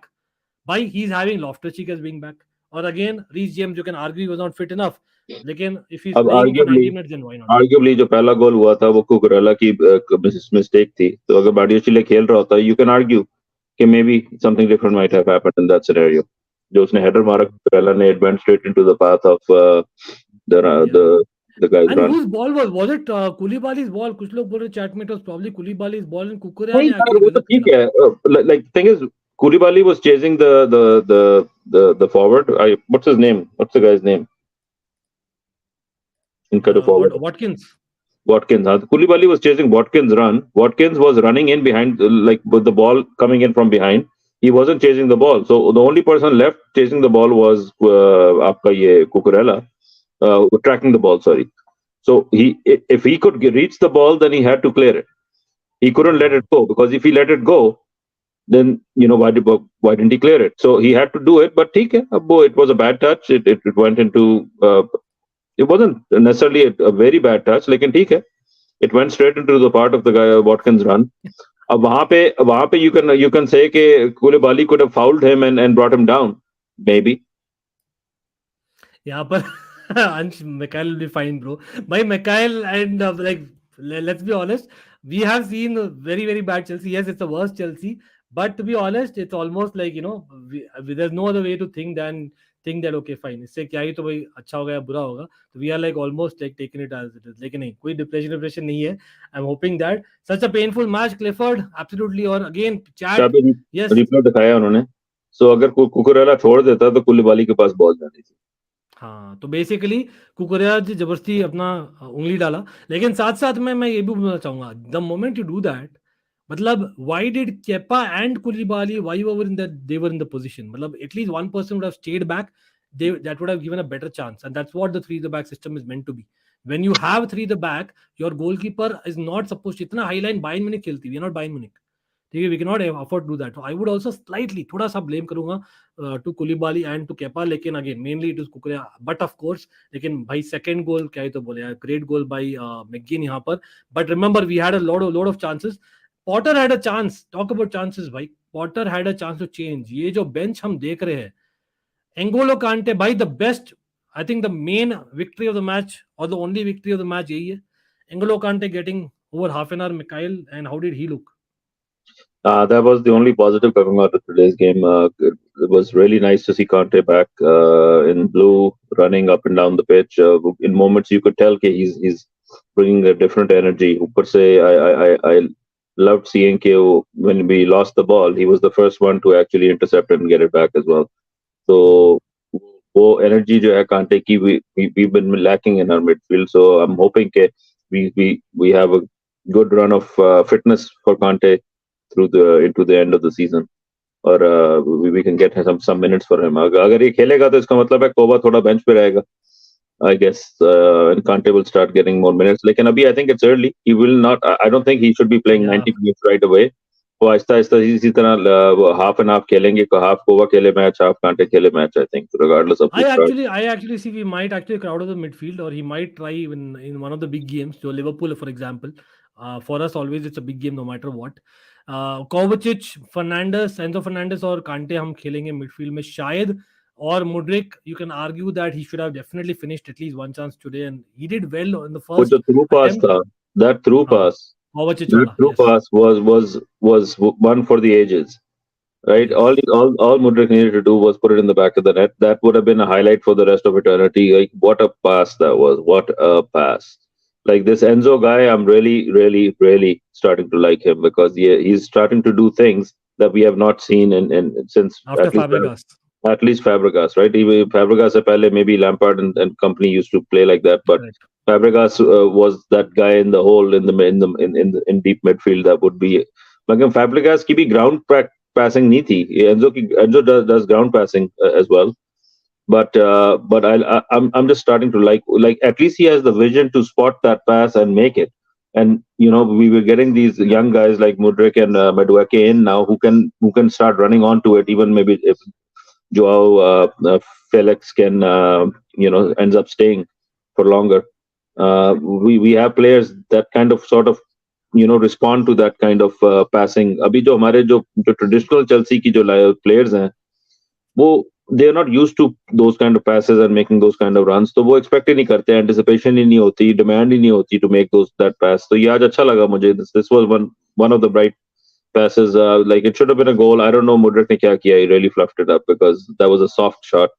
भाई he is having Loftus-Cheek as being back. और again Reece James you can argue was not fit enough. लेकिन if he is playing for 90 minutes then why not. Arguably जो पहला गोल हुआ था वो Cucurella की mistake थी. तो अगर बाडियाचिले खेल रहा होता यू कैन आर्ग्यू कि may be something different might have happened in that scenario. जो उसने हेडर मारा कुकुरेला ने, it went straight into the path of the guy's and run. whose ball was it Koulibaly's ball. कुछ लोग बोल रहे chat में it was probably Koulibaly's ball and Cucurella ने नहीं, एक्चुअली वो तो ठीक है. Like thing is Koulibaly was chasing the forward. What's his name? What's the guy's name? Forward. Watkins. Koulibaly was chasing Watkins' run. Watkins was running in behind, like with the ball coming in from behind. He wasn't chasing the ball. So the only person left chasing the ball was आपका ये Cucurella, tracking the ball. Sorry. So if he could reach the ball, then he had to clear it. He couldn't let it go because if he let it go, then why didn't he clear it? So he had to do it. But it was a bad touch. It went into. It wasn't necessarily a very bad touch. Like it went straight into the part of the guy Watkins' run. अब वहां पे you can say कि Koulibaly could have fouled him and brought him down, maybe. यहाँ पर Ansh, Mikhail will be fine, bro. By Mikhail and let's be honest, we have seen very very bad Chelsea. Yes, it's a worse Chelsea, but to be honest, it's almost like there's no other way to think that okay fine, इससे क्या ही तो भाई अच्छा होगा या बुरा होगा. So we are like almost like taking it as it is. लेकिन नहीं, कोई depression नहीं है. I'm hoping that such a painful match, Clifford, absolutely. और again chat, yes, रिप्ले दिखाया उन्होंने. So अगर कुकुरेला छोड़ देता तो कुलिबाली के पास बॉल जानी थी. हाँ, तो बेसिकली कुकुरेला जबरदस्ती अपना उंगली डाला. लेकिन साथ साथ में मैं ये भी बोलना चाहूंगा, the moment you do that, मतलब why did Kepa and Koulibaly why were in that they were in the position. मतलब at least one person would have stayed back, that would have given a better chance, and that's what the 3 the back system is meant to be. When you have 3 the back, your goalkeeper is not supposed to इतना high line Bayern Munich खेलती. We are not Bayern Munich. ठीक है, we cannot afford to do that. So I would also slightly थोड़ा सा blame करूंगा to Koulibaly and to Kepa. लेकिन again mainly it is Cucurella, but of course लेकिन भाई second goal क्या ही तो बोले यार, great goal by McGinn यहाँ पर. But remember we had a lot of chances. Potter had a chance. Talk about chances भाई. Potter had a chance to change. ये जो bench हम देख रहे हैं, N'Golo Kante भाई the best, I think the main victory of the match or the only victory of the match यही है. N'Golo Kante getting over half an hour. Mikhail, and how did he look? That was the only positive coming out of today's game. It was really nice to see Kante back in blue, running up and down the pitch. In moments, you could tell he's bringing a different energy. Upar se, I loved seeing when we lost the ball, he was the first one to actually intercept and get it back as well. So वो energy जो है कांटे की we've been lacking in our midfield. So I'm hoping that we have a good run of fitness for Kante into the end of the season, or we can get some minutes for him. अगर ये खेलेगा तो इसका मतलब है कोवा थोड़ा bench पे रहेगा, I guess, and Kante will start getting more minutes. Lekin abhi I think it's early. He will not. I don't think he should be playing 90 minutes right away. वो आहिस्ता आहिस्ता इसी तरह half and half खेलेंगे, half कोवा खेले match, half Kante खेले match. I think regardless of. I actually see we might actually crowd out the midfield, or he might try in one of the big games. So Liverpool, for example, for us always it's a big game no matter what. Kovacic, Fernandez, Enzo Fernandez और Kante हम खेलेंगे midfield में शायद. Or Mudryk, you can argue that he should have definitely finished at least one chance today, and he did well in the first. The through pass, that through pass, pass was one for the ages, right? Yes. All Mudryk needed to do was put it in the back of the net. That would have been a highlight for the rest of eternity. Like, what a pass that was! What a pass! Like, this Enzo guy, I'm really, really, really starting to like him, because he's starting to do things that we have not seen since after Fabregas. At least Fabregas, right? Even Fabregas se pehle, maybe Lampard and company used to play like that, but right. Fabregas was that guy in the hole in deep midfield that would be. Like, Fabregas ki bhi ground passing nahi thi. Enzo does ground passing as well, but I'm just starting to like at least he has the vision to spot that pass and make it. And we were getting these young guys like Mudryk and Mudryk in now who can start running onto it, even maybe if Joao Felix can ends up staying for longer. We have players that kind of sort of respond to that kind of passing. Abhi jo hamare jo traditional Chelsea ki jo players hain, they are not used to those kind of passes and making those kind of runs. So वो expect ही नहीं करते, anticipation ही नहीं होती, demand ही नहीं होती to make that pass. So ये आज अच्छा लगा मुझे. This was one of the bright passes. Like, it should have been a goal. I don't know Mudryk ne kya kiya. He really fluffed it up because that was a soft shot.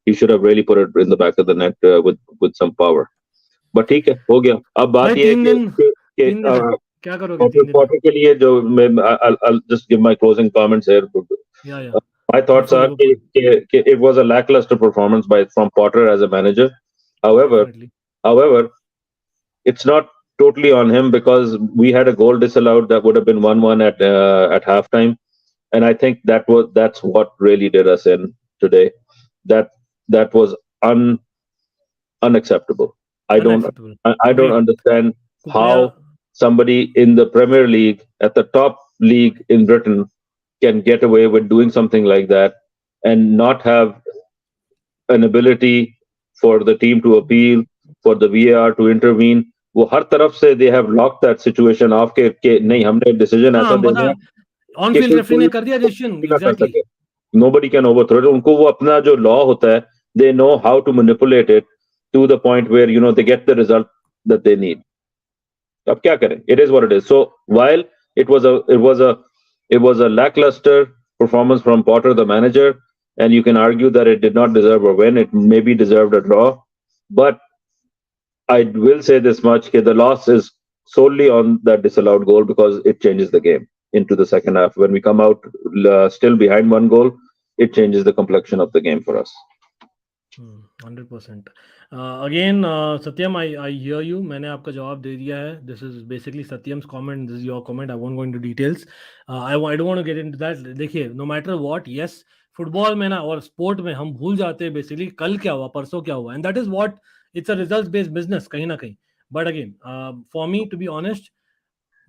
He should have really put it in the back of the net with some power. But ठीक है, हो गया. अब बात ये है कि क्या करोगे Potter के लिए जो I'll just give my closing comments here. Yeah. My thoughts are it was a lackluster performance from Potter as a manager. However, it's not totally on him, because we had a goal disallowed that would have been 1-1 at halftime, and I think that's what really did us in today. That was unacceptable. I don't understand how somebody in the Premier League, at the top league in Britain, can get away with doing something like that and not have an ability for the team to appeal, for the VAR to intervene. वो हर तरफ से they have locked that situation off के नहीं, हमने decision ऐसा देना है, on field referee ने कर दिया decision. Exactly. Nobody can overthrow it. उनको वो अपना जो law होता है, they know how to manipulate it to the point where they get the result that they need. अब क्या करें? It is what it is. So while it was a lackluster performance from Potter, the manager, and you can argue that it did not deserve a win. It maybe deserved a draw, but I will say this much: the loss is solely on that disallowed goal, because it changes the game into the second half. When we come out still behind one goal, it changes the complexion of the game for us. 100%. Again, Satyam, I hear you. मैंने आपका जवाब दे दिया है. This is basically Satyam's comment. This is your comment. I won't go into details. I don't want to get into that. देखिए, no matter what, yes, football में ना और sport में हम भूल जाते हैं बेसिकली कल क्या हुआ, परसों क्या हुआ, and that is what it's a results based business कहीं ना कहीं. But again, for me, to be honest,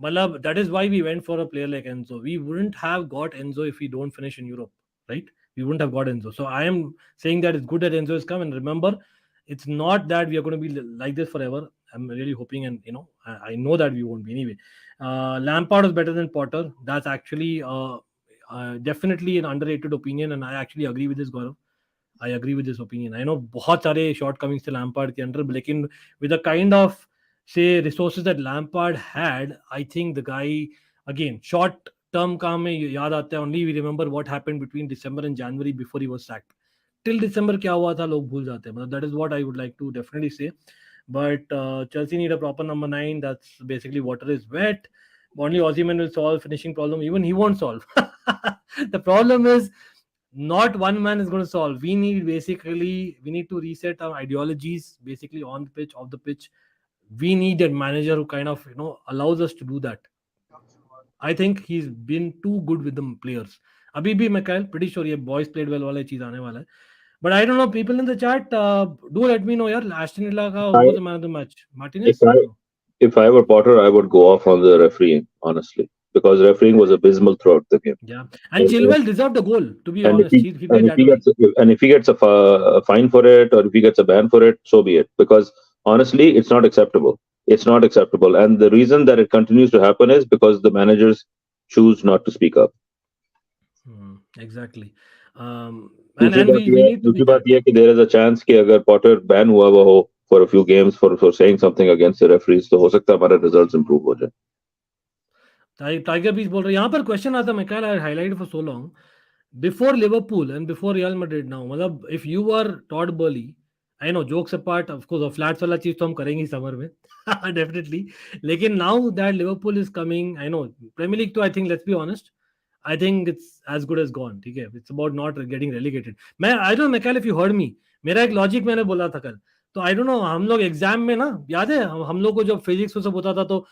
मतलब that is why we went for a player like Enzo. We wouldn't have got Enzo if we don't finish in Europe, right? We wouldn't have got Enzo. So I am saying that it's good that Enzo has come, and remember, it's not that we are going to be like this forever. I'm really hoping, and I know that we won't be anyway. Lampard was better than Potter. That's actually definitely an underrated opinion, and I actually agree with this, Gaurav. I agree with this opinion. I know बहुत सारे shortcomings थे Lampard के अंदर, लेकिन with the kind of say resources that Lampard had, I think the guy, again, short term का हमें याद आता है, only we remember what happened between December and January before he was sacked. Till December क्या हुआ था लोग भूल जाते हैं. मतलब that is what I would like to definitely say. But Chelsea need a proper number 9. That's basically water is wet. Only Osimhen will solve finishing problem. Even he won't solve. The problem is not one man is going to solve. We need to reset our ideologies basically on the pitch, off the pitch. We need a manager who kind of allows us to do that. I think he's been too good with the players. Abhi bhi Mikhail, pretty sure ये boys played well वाला चीज आने वाला है. But I don't know, people in the chat, do let me know यार, Aston Villa का who was the man of the match? Martinez? If I were Potter, I would go off on the refereeing, honestly, because refereeing was abysmal throughout the game. Yeah, and Chilwell deserved a goal, to be And honest. if he gets a fine for it, or if he gets a ban for it, so be it. Because honestly, it's not acceptable. It's not acceptable. And the reason that it continues to happen is because the managers choose not to speak up. Exactly. And we need to be there is a chance कि अगर Potter ban हुआ हो for a few games for saying something against the referees, तो हो सकता है हमारे results improve हो जाए. Tiger Beast बोल रहे हैं, यहाँ पर क्वेश्चन आता है, Michael, I highlighted for so long. Before Liverpool and before Real Madrid now, मतलब if you were Todd Boehly, I know jokes apart, of course, flats वाला चीज तो हम करेंगे समर में, definitely. लेकिन now that Liverpool is coming, I know Premier League तो I think, let's be honest, I think it's as good as gone. ठीक है, it's about not getting relegated. I don't know, Michael, if you heard me, मेरा एक logic मैंने बोला था कल, तो आई डोंट नो, हम लोग एग्जाम में ना, याद है हम लोग को जब फिजिक्स में सब होता था, तो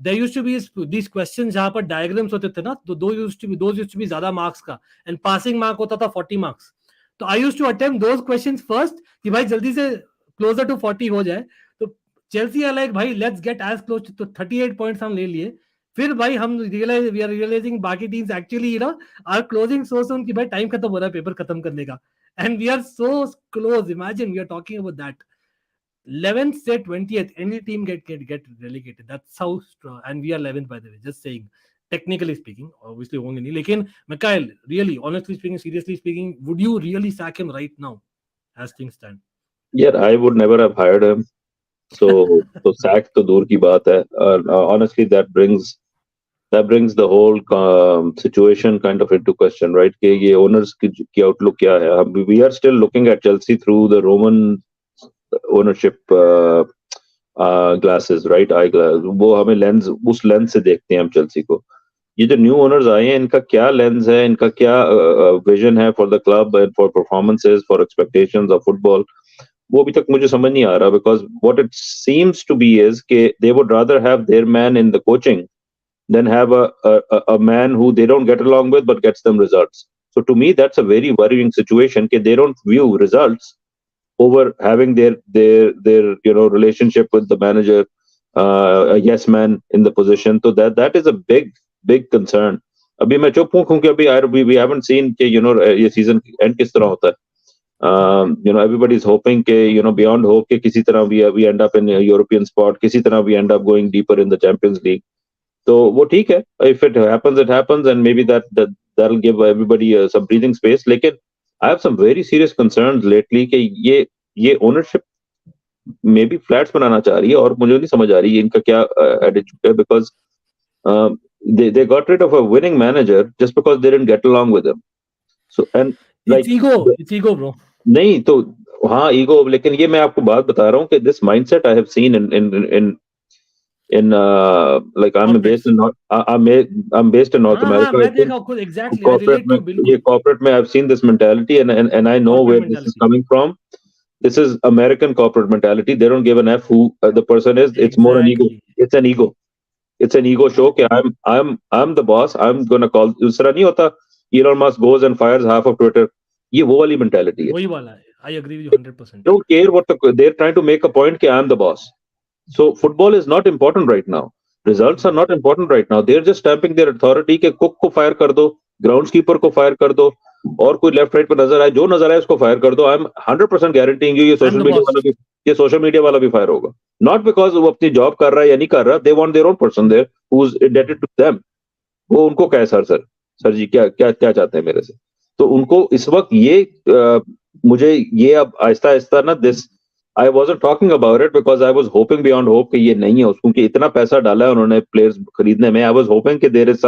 there used to be these questions जहां पर डायग्राम्स होते थे ना, तो those used to be ज्यादा मार्क्स का, एंड पासिंग मार्क होता था 40 मार्क्स. तो I used to attempt those questions first कि भाई जल्दी से क्लोजर टू 40 हो जाए. तो चेल्सी आर लाइक भाई let's get as close to 38 points हम ले लिए. फिर भाई हम वी आर रियलाइजिंग बाकी teams actually are closing so soon कि भाई टाइम खत्म हो रहा है पेपर खत्म करने का, and we are so close. Imagine we are talking about that. 11th से 20th, any team get relegated. That's how strong. And we are 11th, by the way. Just saying, technically speaking, obviously होंगे नहीं. लेकिन Mikhail, really, honestly speaking, seriously speaking, would you really sack him right now, as things stand? Yeah, I would never have hired him. So sack तो दूर की बात है. Honestly, that brings the whole situation kind of into question, right? कि ये owners की outlook क्या है? We are still looking at Chelsea through the Roman ownership glasses, right? Eye glass. वो हमें लेंस, उस लेंस से देखते हैं हम चेल्सी को. ये जो न्यू ओनर्स आए हैं, इनका क्या लेंस है, इनका क्या विजन है for the club and for performances, for expectations of football, वो अभी तक मुझे समझ नहीं आ रहा. Because what it seems to be is के they would rather have their man in the coaching than have a man who they don't get along with but gets them results. So to me, that's a very worrying situation. That they don't view results over having their relationship with the manager, a yes man in the position. So that is a big concern. अभी मैं चुप हूँ क्योंकि अभी we haven't seen कि ये season end किस तरह होता है. Everybody is hoping कि beyond hope कि किसी तरह we end up in a European spot, किसी तरह we end up going deeper in the Champions League. तो वो ठीक है, if it happens, and maybe that'll give everybody some breathing space. लेकिन I have some very serious concerns lately कि ये ownership maybe flats बनाना चाह रही है और मुझे नहीं समझ आ रही है इनका क्या attitude है, because they got rid of a winning manager just because they didn't get along with him. So and like it's ego bro. नहीं तो हाँ ego, लेकिन ये मैं आपको बात बता रहा हूँ कि this mindset I have seen in like I'm based in North America. मैं देखा खुद exactly. I relate to बिल्कुल. ये corporate में I've seen this mentality and I know where this is coming from. This is American corporate mentality. They don't give an F who the person is. It's more an ego. It's an ego. It's an ego show. कि I'm the boss. I'm gonna call. इस तरह नहीं होता. Elon Musk goes and fires half of Twitter. ये वो वाली mentality है. वही वाला है. I agree with you 100%. Don't care what they're trying to make a point कि I'm the boss. So football is not important right now. Results are not important right now. They're just stamping their authority कि cook को fire कर दो, ग्राउंडकीपर को fire कर दो, और कोई लेफ्ट राइट पर नजर आए, जो नजर आए उसको फायर कर दो. आई एम 100% गारंटीइंग यू ये सोशल मीडिया वाला भी फायर होगा. नॉट बिकॉज वो अपनी जॉब कर रहा है या नहीं कर रहा. They want their own person there who is indebted to them. वो उनको क्या है सर जी क्या चाहते हैं मेरे से. तो उनको इस वक्त ये मुझे ये अब आहिस्ता आहिस्ता ना this I wasn't talking about it because I was hoping beyond hope कि ये नहीं है उसको, क्योंकि इतना पैसा डाला है उन्होंने प्लेयर्स खरीदने में. I was hoping कि there is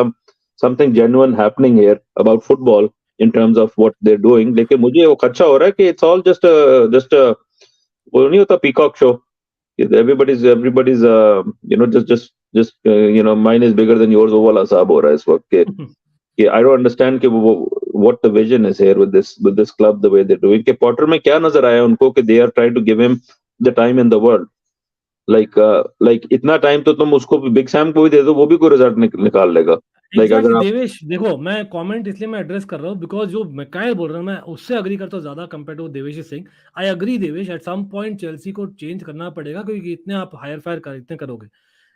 something genuine happening here about football in terms of what they're doing. लेकिन मुझे वो अच्छा हो रहा है कि it's all just a वो नहीं होता peacock show. Everybody's just mine is bigger than yours, वो वाला साहब हो रहा है इस वक्त कि I don't understand कि what the vision is here with this club the way they're doing. कि Potter में क्या नजर आया उनको कि they are trying to give him the time in the world. Like इतना टाइम तो तुम उसको बिग सैम को भी दे दो, वो भी कोई रिजल्ट निकाल लेगा. Exactly, देवेश देखो मैं कमेंट इसलिए मैं एड्रेस कर रहा हूँ बिकॉज जो मैं क्या बोल रहा हूँ मैं उससे अग्री करता हूँ ज्यादा compare to Devesh Singh. I agree Devesh, at some point Chelsea को चेंज करना पड़ेगा क्योंकि इतने आप हायर फायर इतने करोगे.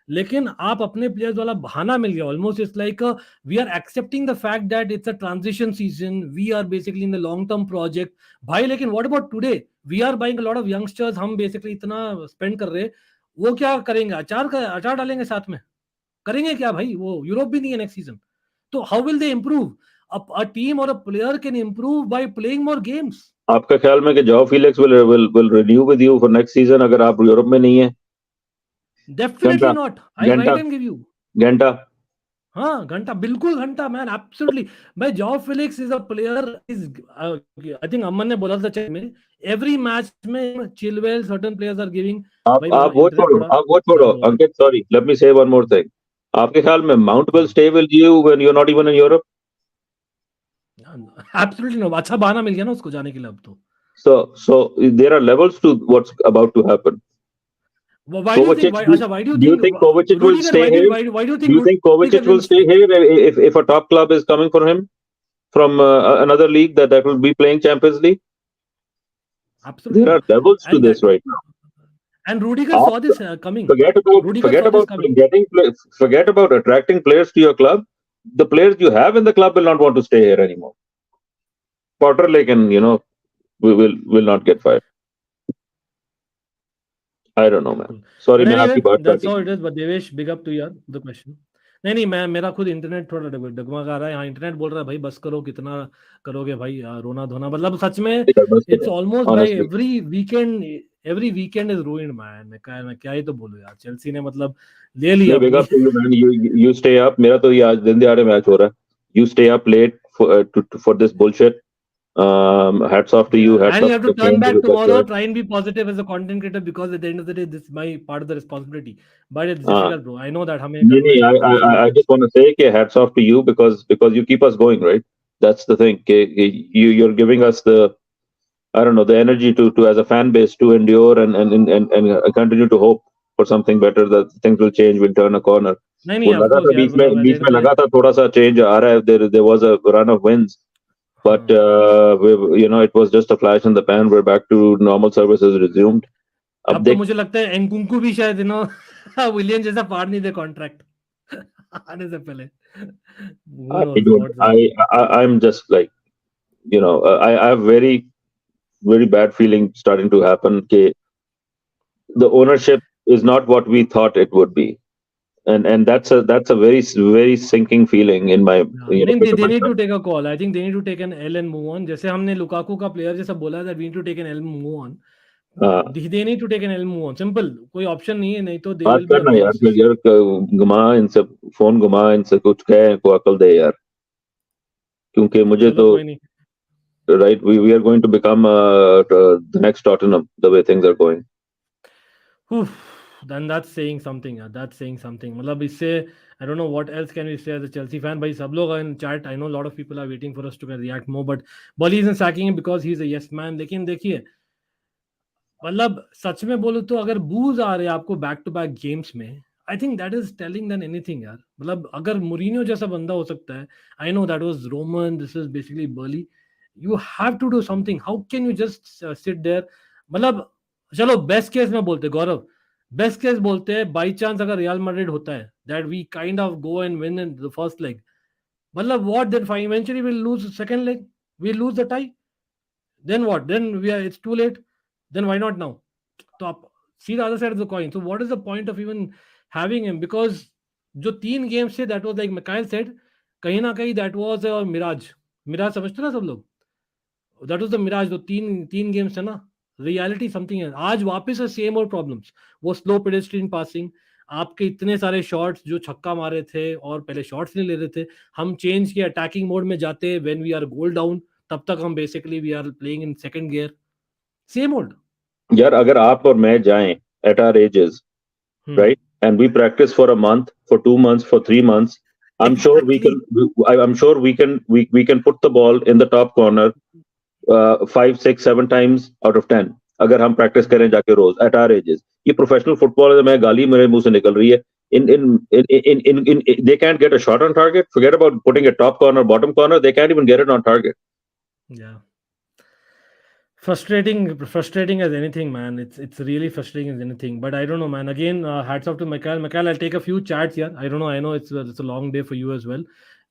लेकिन आप अपने प्लेयर्स वाला बहाना मिल गया almost. It's like we are accepting the fact that it's a transition season, we are basically in the long term project. भाई लेकिन what about today, we are buying a lot of youngsters, हम basically इतना spend कर रहे हैं, वो क्या करेंगे? अचार डालेंगे साथ में, करेंगे क्या भाई? वो यूरोप भी नहीं है नेक्स्ट सीजन, तो how will they improve? a team or a player can improve by playing more games. आपका ख्याल में कि जाओ Felix will renew with you for next season अगर आप यूरोप में नहीं है? Definitely not. I write and give you. घंटा हाँ घंटा, बिल्कुल घंटा मैन, एब्सोल्युटली. भाई जाओ Felix is a player, is I think Aman ने बोला था चैट में, एवरी मैच में Chilwell certain players are giving. आप वो छोड़ो अंकित, सॉरी, लेट मी से वन मोर थिंग. आपके ख्याल में Mount will stay with you when you are not even in Europe? Absolutely no. अच्छा बहाना मिल गया ना उसको जाने के लिए अब तो. So there are levels to what's about to happen. Why do you think Kovacic will stay here? Why do Do you think Kovacic will stay here if a top club is coming for him from another league that will be playing Champions League? Absolutely. There are levels to this right now. And Rudiger saw this coming. Forget about attracting players to your club. The players you have in the club will not want to stay here anymore. Potter, we will not get fired. I don't know, man. Sorry, मैं आपकी बात that's how it is. But Devesh, big up to you the question. नहीं मैं मेरा खुद internet थोड़ा डगमगा रहा है. हाँ इंटरनेट बोल रहा है भाई बस करो, कितना करोगे भाई रोना धोना. मतलब सच में इट्स ऑलमोस्ट भाई every weekend is ruined man. मैं क्या ही तो बोलूं यार. चेल्सी ने मतलब ले लिया. Big up to you man. You stay up. मेरा तो ये आज दिन दिहाड़े मैच हो रहा है. You stay up late for this bullshit. Hats off to you. And you have to turn back tomorrow. Try and be positive as a content creator because at the end of the day, this is my part of the responsibility. But it's difficult, bro. I know that. I just want to say, hats off to you because you keep us going, right? That's the thing. You're giving us the energy to as a fan base to endure and continue to hope for something better, that things will change, will turn a corner. नहीं लगा था बीच में लगा था थोड़ा सा change आ रहा है. There was a run of wins. But it was just a flash in the pan. We're back to normal services resumed. अब तो मुझे लगता है एनकुंकू भी शायद विलियम जैसा फाड़ नहीं दे कॉन्ट्रैक्ट आने से पहले. I'm just like, I have very, very bad feeling starting to happen. The ownership is not what we thought it would be. And that's a very, very sinking feeling in my. They need to take a call. I think they need to take an L and move on. जैसे हमने Lukaku का player जैसा बोला that we need to take an L and move on. They need to take an L and move on. Simple. कोई option नहीं है. नहीं तो बात करना यार घुमा इनसे, फोन घुमा इनसे, कुछ कहे को अकल दे यार. क्योंकि मुझे तो right, we are going to become the next Tottenham the way things are going. Then that's saying something. That's saying something. मतलब इससे I don't know what else can we say as a Chelsea fan. भाई सब लोग in chat, I know a lot of people are waiting for us to react more, but Bolly isn't sacking him because he's a yes man. लेकिन देखिए मतलब सच में बोलूं तो अगर बूज आ रहे हैं आपको बैक टू बैक गेम्स में, I think that is telling then anything यार. मतलब अगर मुरीनियो जैसा बंदा हो सकता है, I know that was Roman, this is basically Boehly, you have to do something. How can you just sit there? मतलब चलो बेस्ट केस में बोलते गौरव, बेस्ट केस बोलते हैं बाई चांस अगर रियल मैड्रिड होता है that we kind of go and win in the first leg, मतलब what then eventually will lose second leg, we lose the tie, then what, then we are, it's too late, then why not now? तो आप see the other side of the coin. So what is the point of even having him? Because जो 3 games थे, that was like Mikhail said, कहीं ना कहीं that was a mirage. समझते ना सब लोग? That was the mirage. जो 3 games थे ना, रियलिटी समथिंग है. आज वापस है सेम और प्रॉब्लम्स. वो स्लो पेडेस्ट्रियन पासिंग, आपके इतने सारे शॉट्स जो छक्का मारे थे और पहले शॉट्स नहीं ले रहे थे. हम चेंज किया, अटैकिंग मोड में जाते when we are goal down, तब तक हम basically we are playing in second gear. Same old. यार अगर आप और मैं जाएं at our ages, right, and we practice for a month, for 2 months, for 3 months, I'm sure we can. I'm sure we can put the ball in the top corner 5, 6, 7 times out of 10. अगर हम practice करें जाके रोज at our ages. ये professional football में गाली मेरे मुंह से निकल रही है. In they can't get a shot on target. Forget about putting a top corner, bottom corner. They can't even get it on target. Yeah. Frustrating as anything, man. It's really frustrating as anything. But I don't know, man. Again, hats off to Mikhail. Mikhail, I'll take a few chats here. I don't know. I know it's a long day for you as well.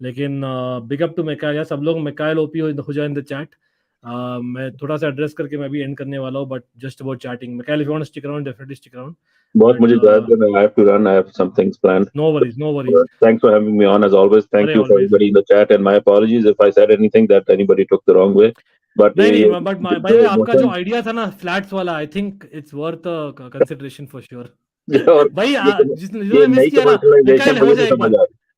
लेकिन big up to Mikhail. सब लोग Mikhail OP हो जाए in the chat. मैं थोड़ा सा address करके मैं भी एंड करने वाला हूँ, but just about chatting. Mikhail, if you want to stick around, definitely stick around. बहुत मुझे इजाजत देना. I have to run. I have some things planned. No worries. Thanks for having me on as always. Thank you for everybody in the chat, and my apologies if I said anything that anybody took the wrong way. But नहीं, but by the way, आपका जो idea था ना flats वाला, I think it's worth a consideration for sure. भाई जिसने miss किया ना, Mikhail हो जाए एक बार.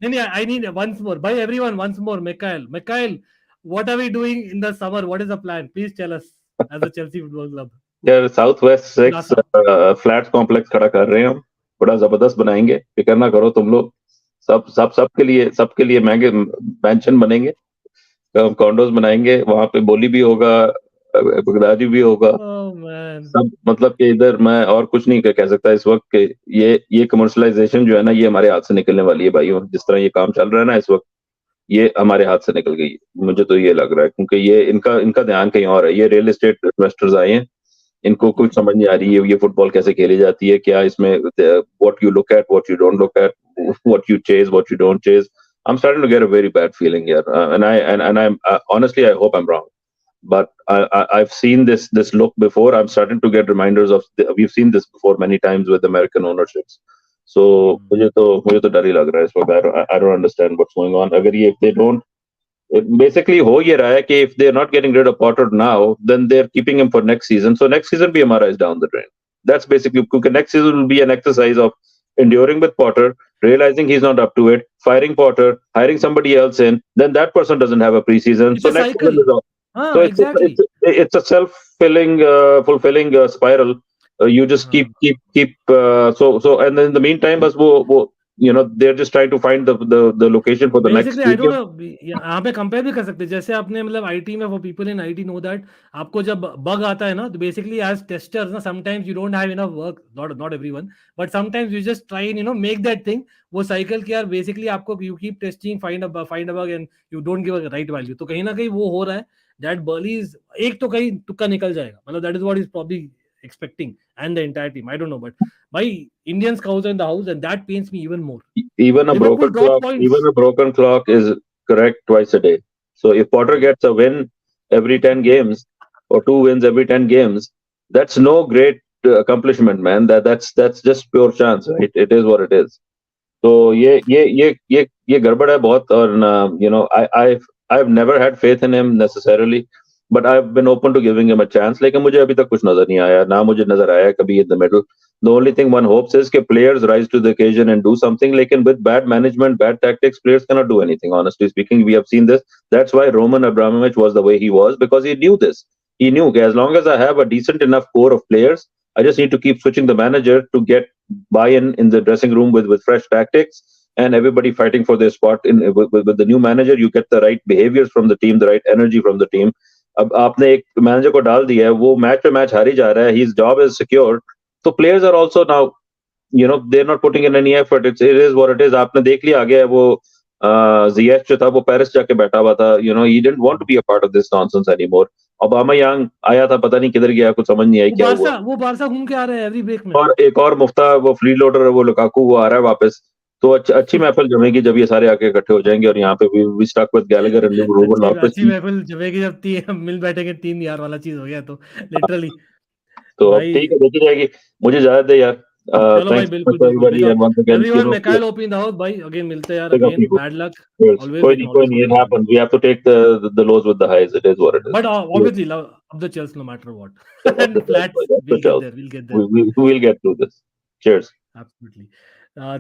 नहीं, I need once more. By everyone, once more, Mikhail, what are we doing in the summer? What is the plan? Please tell us as a Chelsea Football Club. यार south west 6 flat complex खड़ा कर रहे हैं हम. बड़ा जबरदस्त बनाएंगे. फिक्र ना करो तुम लोग. सबके लिए महंगे पेंशन बनेंगे, कॉन्डोज बनाएंगे. वहां पे बोली भी होगा, बगदादी भी होगा. सब मतलब कि इधर मैं और कुछ नहीं कह सकता इस वक्त के. ये कमर्शलाइजेशन जो है ना, ये हमारे हाथ से निकलने वाली है भाइयों. जिस तरह ये काम चल रहा है ना इस वक्त, ये हमारे हाथ से निकल गई. मुझे तो ये लग रहा है, क्योंकि ये इनका ध्यान कहीं और है. ये रियल एस्टेट इन्वेस्टर्स आए हैं, इनको कुछ समझ नहीं आ रही है ये फुटबॉल कैसे खेली जाती है. क्या इसमें what you look at, what you don't look at, what you chase, what you don't chase. I'm starting to get a very bad feeling here, and I'm honestly, I hope I'm wrong, but I've seen this look before. I'm starting to get reminders of we've seen this before many times with American ownerships. So मुझे तो डर ही लग रहा है इस वक्त. I don't understand what's going on. अगर ये if they don't, basically हो ये रहा है कि if they're not getting rid of Potter now, then they're keeping him for next season. So next season भी हमारा is down the drain. That's basically, because next season will be an exercise of enduring with Potter, realizing he's not up to it, firing Potter, hiring somebody else in, then that person doesn't have a preseason. It's so a next cycle. season is off. So exactly. It's a self-fulfilling spiral. You just keep so and then in the meantime, bas wo they're just trying to find the location for the Basically, next. I don't know. यहाँ पे compare भी कर सकते हैं. जैसे आपने मतलब IT में, for people in IT know that आपको जब बग आता है ना, तो basically as testers ना, sometimes you don't have enough work. Not everyone, but sometimes you just try and make that thing. वो cycle की यार basically आपको you keep testing, find a bug and you don't give a right value. तो कहीं ना कहीं वो हो रहा है. That Burley is एक तो कहीं तुक्का निकल जाएगा. मतलब that is what is probably expecting, and the entire team. I don't know, but my Indian scouts are in the house, and that pains me even more. Even a broken clock is correct twice a day. So if Potter gets a win every 10 games or 2 wins every 10 games, that's no great accomplishment, man. That's just pure chance, right? It is what it is. So ये गड़बड़ है बहुत. और I've never had faith in him necessarily, but I've been open to giving him a chance. लेकिन मुझे अभी तक कुछ नजर नहीं आया, ना मुझे नजर आया कभी in the middle. The only thing one hopes is that players rise to the occasion and do something. Lekin with bad management, bad tactics, players cannot do anything. Honestly speaking, we have seen this. That's why Roman Abramovich was the way he was, because he knew this. He knew as long as I have a decent enough core of players, I just need to keep switching the manager to get buy-in in the dressing room with fresh tactics and everybody fighting for their spot. With the new manager, you get the right behaviors from the team, the right energy from the team. अब आपने एक manager को डाल दिया है, वो match पे match हारी जा रहा है, his job is secure. So players are also now, they're not putting in any effort. It is what it is. आपने देख लिया आगे वो Ziyech जो था वो पेरिस जाके बैठा हुआ था. He didn't want to be a part of this nonsense anymore. Obama Young आया था, पता नहीं किधर गया, कुछ समझ नहीं आई क्या हुआ. वो बारसा घूम के आ रहा है एवरी ब्रेक में. और एक और मुफ्ता वो फ्री लोडर है, वो लुकाकू, वो आ रहा है वापस. तो अच्छी महफिल जमेगी जब ये सारे आके इकट्ठे हो जाएंगे. और यहाँ पे we stuck with Gallagher and Ruben Loftus. अच्छी महफिल जमेगी जब मिल बैठेंगे 3 यार वाला चीज हो गया तो लिटरली. तो अब ठीक है, देखी जाएगी. मुझे इजाजत दे यार. चलो भाई, बिल्कुल. Everyone, Mikhail OP in the house भाई. Again मिलते हैं यार. Again bad luck. Always. कोई नहीं, it happens. We have to take the lows with the highs. It is what it is. But obviously of the Chelsea, no matter what. Of And the Chelsea, flats, of the we'll get Chelsea. there. We'll get there. We will get through this. Cheers. Absolutely.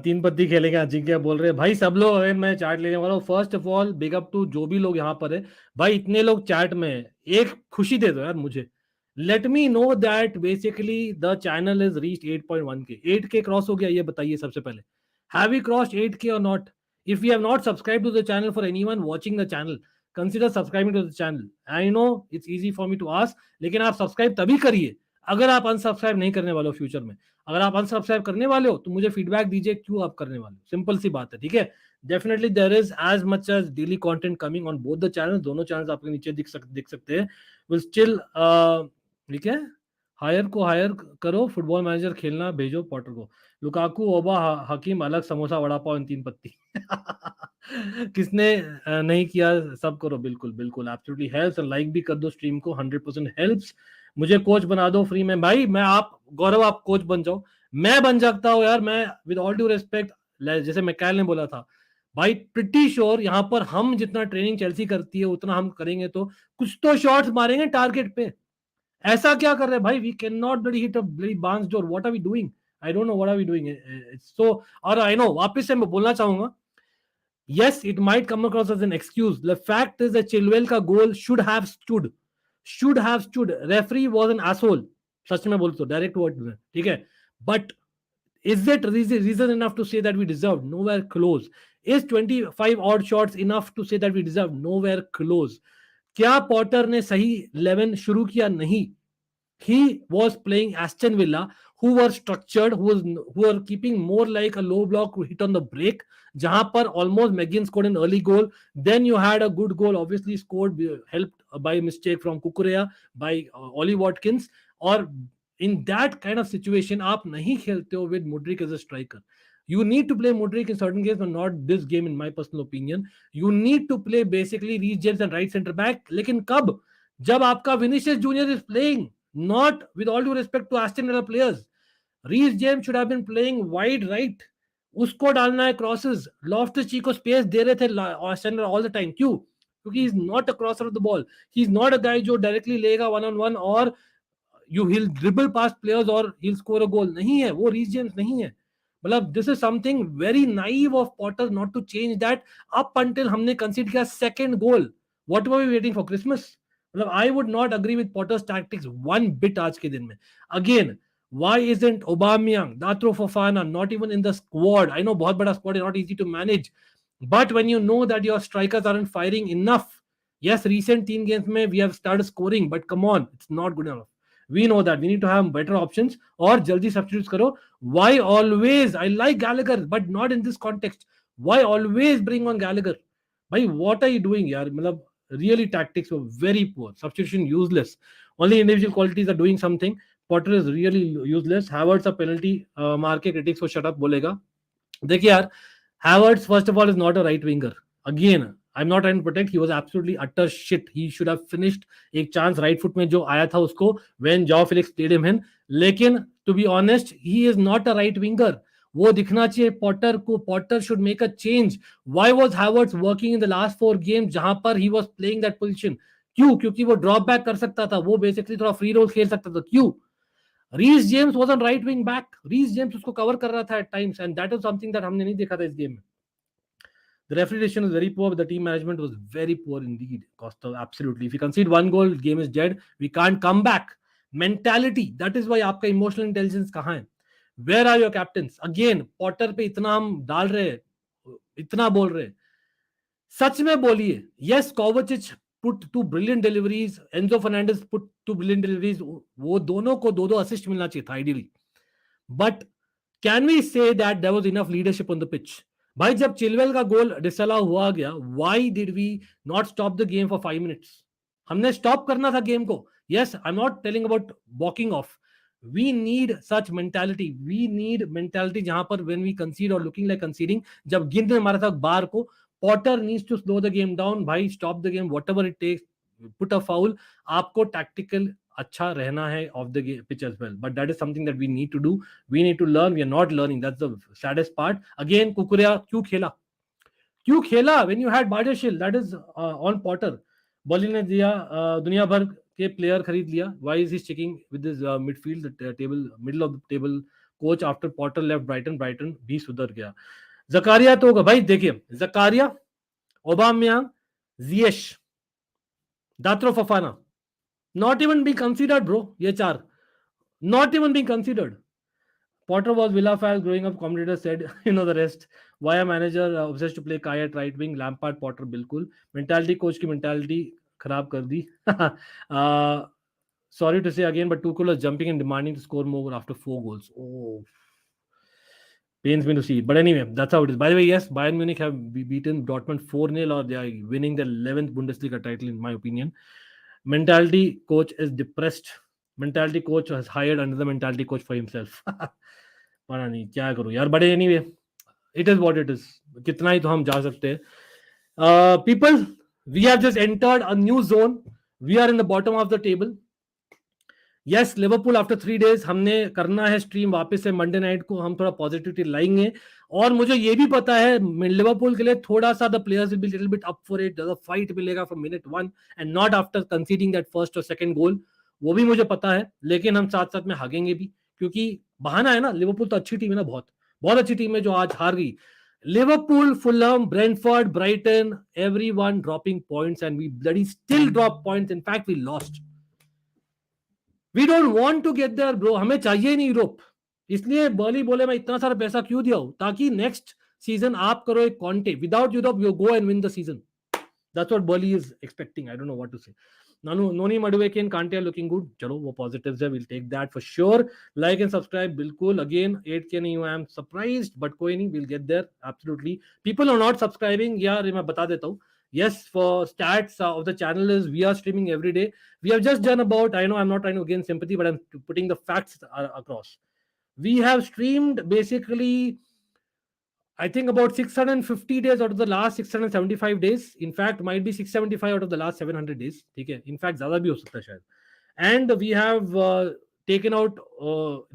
तीन पत्ती खेलेंगे अजिंक्य बोल रहे हैं भाई सब लोग अगर मैं चैट लेने वाला हूँ first of all big up to जो भी लोग यहाँ पर है भाई इतने लोग चैट में हैं, एक खुशी दे दो यार मुझे late me know that basically the channel is reached 8.1 के 8 के क्रॉस हो गया ये बताइए सबसे पहले हैव वी क्रॉस्ड 8 के और not if you have not subscribe to the channel for anyone watching the channel consider subscribing to the channel I know it's easy for me to ask लेकिन आप सब्सक्राइब तभी करिए अगर आप unsubscribe नहीं करने वाले हो फ्यूचर में अगर आप अनसब्सक्राइब करने वाले हो तो मुझे फीडबैक दीजिए क्यों आप करने वाले हो सिंपल सी बात है ठीक है definitely there is as much as daily content coming on both the channel दोनों चैनल्स आपके नीचे दिख सकते हैं विल स्टिल ठीक है हायर करो फुटबॉल मैनेजर खेलना भेजो पॉटर को लुकाकू ओबा हकीम अलग समोसा वड़ा पाव इन तीन पत्ती किसने नहीं किया सब करो बिल्कुल बिल्कुल एब्सोल्युटली हेल्प्स और लाइक भी कर दो स्ट्रीम को 100% हेल्प्स मुझे कोच बना दो फ्री में भाई मैं आप गौरव आप कोच बन जाओ मैं बन सकता हूँ यार मैं विद ऑल ड्यू रेस्पेक्ट जैसे मैकैल ने बोला था भाई प्रिटी श्योर यहाँ पर हम जितना ट्रेनिंग चेल्सी करती है उतना हम करेंगे तो कुछ तो शॉट्स मारेंगे टारगेट पे ऐसा क्या कर रहे हैं भाई we can not bloody hit a bloody बांस door what are we doing I don't know what are we doing so और आई नो वापस से मैं बोलना चाहूंगा yes it might come across as an excuse the fact is that Chilwell का goal should have stood referee was an asshole सच में बोल तो डायरेक्ट वर्ड में ठीक है but is it reason enough to say that we deserved nowhere close is 25 odd shots enough to say that we deserved nowhere close क्या Potter ने सही 11 शुरू किया नहीं he was playing Aston Villa who were structured who were keeping more like a low block hit on the break जहां पर almost McGinn scored an early goal then you had a good goal obviously scored helped by mistake from Kukurea by Ollie Watkins और in that kind of situation आप नहीं खेलते हो with Mudryk as a striker you need to play Mudryk in certain games but not this game in my personal opinion you need to play basically Reece James and right center back लेकिन कब जब आपका Vinicius Junior is playing not with all due respect to Aston Villa players Reece James should have been playing wide right उसको डालना है crosses लॉफ्टस-चीक को space दे रहे थे Aston Villa all the time क्यों क्योंकि he is not a crosser of the ball he is not a guy जो डायरेक्टली लेगा वन ऑन वन और he'll dribble past players or he'll score a goal नहीं है वो Reece James नहीं है मतलब this is something very naive of Potter not to change that up until हमने concede किया second goal what were we waiting for Christmas मतलब I would not agree with Potter's tactics one bit आज के दिन में again why isn't Aubameyang Datro Fofana not even in the squad I know बहुत बड़ा squad is not easy to manage but when you know that your strikers aren't firing enough yes recent 3 games में we have started scoring but come on it's not good enough we know that we need to have better options और जल्दी substitutes करो why always I like Gallagher but not in this context why always bring on Gallagher भाई what are you doing यार मतलब really tactics were very poor substitution useless only individual qualities are doing something Potter is really useless Havertz a penalty मार के critics को shut up बोलेगा देखिए यार Havertz first of all is not a right winger again I'm not trying to protect he was absolutely utter shit he should have finished एक chance right foot में जो आया था उसको when Joao Felix played him in लेकिन to be honest he is not a right winger वो दिखना चाहिए पॉटर को Potter should make a change why was Havertz working in the last 4 games जहां पर he was playing that position क्यों क्योंकि वो ड्रॉप बैक कर सकता था वो बेसिकली थोड़ा फ्री रोल खेल सकता था क्यों Reece James was on right wing back Reece James उसको कवर कर रहा था at times and that is something that हमने नहीं देखा था इस गेम में The referee decision was very poor, but the team management was very poor indeed. Costa, absolutely. If you concede one goal, game is dead. We can't come back. Mentality. That is why आपका emotional intelligence कहाँ है? Where are your captains? Again, Potter पे इतना हम डाल रहे हैं, इतना बोल रहे हैं. सच में बोलिए. Yes, Kovacic put 2 brilliant deliveries. Enzo Fernandez put 2 brilliant deliveries. वो दोनों को 2-2 assist मिलना चाहिए था ideally. But can we say that there was enough leadership on the pitch? भाई जब चिलवेल का गोल डिसअलाउ हुआ गया why did we not stop the game for 5 minutes हमने स्टॉप करना था गेम को yes I am not telling about walking off we need such mentality जहां पर व्हेन वी कंसीड और लुकिंग लाइक कंसीडिंग जब गिन ने मारा था बार को Potter needs to slow the game down भाई stop the game whatever it takes put a foul आपको टैक्टिकल अच्छा रहना है off the pitch as well but that is something that we need to do we need to learn we are not learning that's the saddest part again Cucurella क्यों खेला when you had Badiashile that is on Potter bowling ने दिया दुनिया भर के player खरीद लिया. Why is he sticking with this midfield table, middle of the table coach after Potter left Brighton भी सुधर गया. जकारिया तो होगा भाई. देखिए Zachariah, ओबामयांग, जियेश, दात्रो फफाना, not even being considered bro. ये चार not even being considered. Potter was Villa fan growing up. Commentator said, you know the rest. Why a manager obsessed to play Kai at right wing? Lampard, Potter, बिल्कुल. Mentality coach की mentality खराब कर दी. Sorry to say again, but Tuchel was jumping and demanding to score more after 4 goals. Oh, pains me to see it. But anyway, that's how it is. By the way, yes, Bayern Munich have beaten Dortmund 4-0, or they are winning their 11th Bundesliga title, in my opinion. Mentality coach is depressed. Mentality coach has hired another mentality coach for himself. पता नहीं क्या करूं यार. But anyway, it is what it is. कितना ही तो हम जा सकते हैं. People, we have just entered a new zone. We are in the bottom of the table. Yes, Liverpool after 3 days हमने करना है स्ट्रीम वापस से मंडे नाइट को. हम थोड़ा पॉजिटिविटी लाएंगे. और मुझे ये भी पता है लिवरपूल के लिए थोड़ा सा the players will be little bit up for it. The fight मिलेगा from minute 1 and not after conceding that first और सेकंड गोल. वो भी मुझे पता है, लेकिन हम साथ साथ में हागेंगे भी, क्योंकि बहाना है ना. लिवरपूल तो अच्छी टीम है ना, बहुत बहुत अच्छी टीम है जो आज हार गई. Liverpool, Fulham, Brentford, Brighton, everyone dropping points and we bloody still drop points. In fact we lost. We don't want to get there bro. हमें चाहिए नहीं यूरोप. इसलिए बर्ली बोले मैं इतना सारा पैसा क्यों दिया हूं, ताकि नेक्स्ट सीजन आप करो एक Conte. Without Europe you go and win the season. That's what Boehly is expecting. I don't know what to say. Noni, Mudryk and Kante are looking good. चलो वो positives है, we'll take that for sure. Like and subscribe बिल्कुल. Again 8K नहीं हुआ, I'm surprised, but कोई नहीं, we'll get there absolutely. People are not subscribing. यार मैं बता देता हूँ. Yes, for stats of the channel is we are streaming every day. We have just done about, I know I'm not trying to gain sympathy, but I'm putting the facts across. We have streamed basically, I think about 650 days out of the last 675 days. In fact, might be 675 out of the last 700 days. ठीक है. In fact, ज़्यादा भी हो सकता है शायद. And we have taken out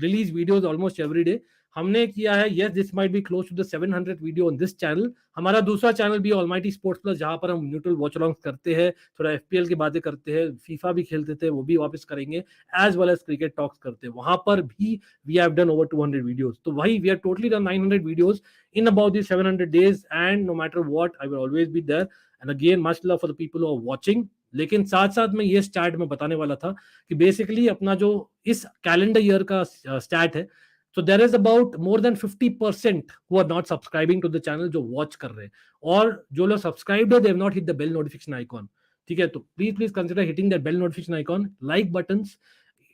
release videos almost every day. हमने किया है. Yes, this might be close to the 700th video on this channel. हमारा दूसरा चैनल भी Almighty Sports Plus, जहाँ पर हम न्यूट्रल वॉच अलॉन्ग्स करते हैं, थोड़ा FPL की बातें करते हैं, फीफा भी खेलते थे, वो भी वापस करेंगे, as well as cricket talks करते हैं. वहाँ पर भी we have done over 200 videos. तो वही we have totally done 900 videos in about these 700 days, and no matter what, I will always be there. And again, much love for the people who are watching. लेकिन साथ साथ में ये stat में बताने वाला था कि बेसिकली अपना जो इस कैलेंडर ईयर का स्टैट है, so there is about more than 50% who are not subscribing to the channel जो watch कर रहे हैं, और जो लोग subscribed है they have not hit the bell notification icon. ठीक है, तो please consider hitting that bell notification icon, like buttons,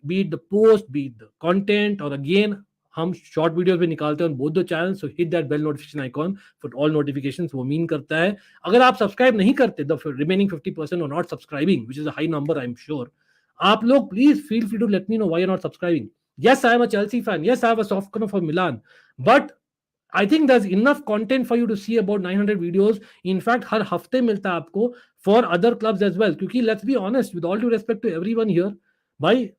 be it the post, be it the content, और again हम शॉर्ट वीडियोस भी निकालते हैं on both the channels, so hit that bell notification icon for all notifications. वो mean करता है अगर आप सब्सक्राइब नहीं करते, the remaining 50% are not subscribing, which is a high number I'm sure. आप लोग please feel free to let me know why you're not subscribing. Yes, I am a Chelsea fan. Yes, I have a soft corner for Milan. But I think there's enough content for you to see about 900 videos. In fact, हर हफ्ते मिलता है आपको for other clubs as well. क्योंकि let's be honest, with all due respect to everyone here, भाई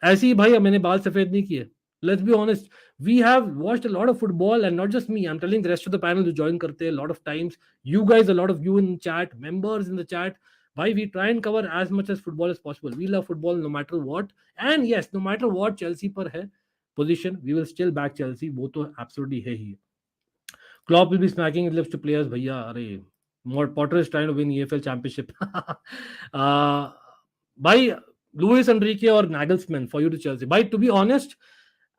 ऐसे ही भाई मैंने बाल सफेद नहीं किए. Let's be honest, we have watched a lot of football, and not just me. I'm telling the rest of the panel to join karte a lot of times. You guys, a lot of you in chat, members in the chat. Why we try and cover as much as football as possible. We love football no matter what. And yes, no matter what Chelsea पर है position, we will still back Chelsea. वो तो absolutely है ही. Klopp will be smacking his lips to players. भैया अरे Potter is trying to win EFL championship. भाई Luis Enrique और Nagelsmann for you to Chelsea. भाई to be honest,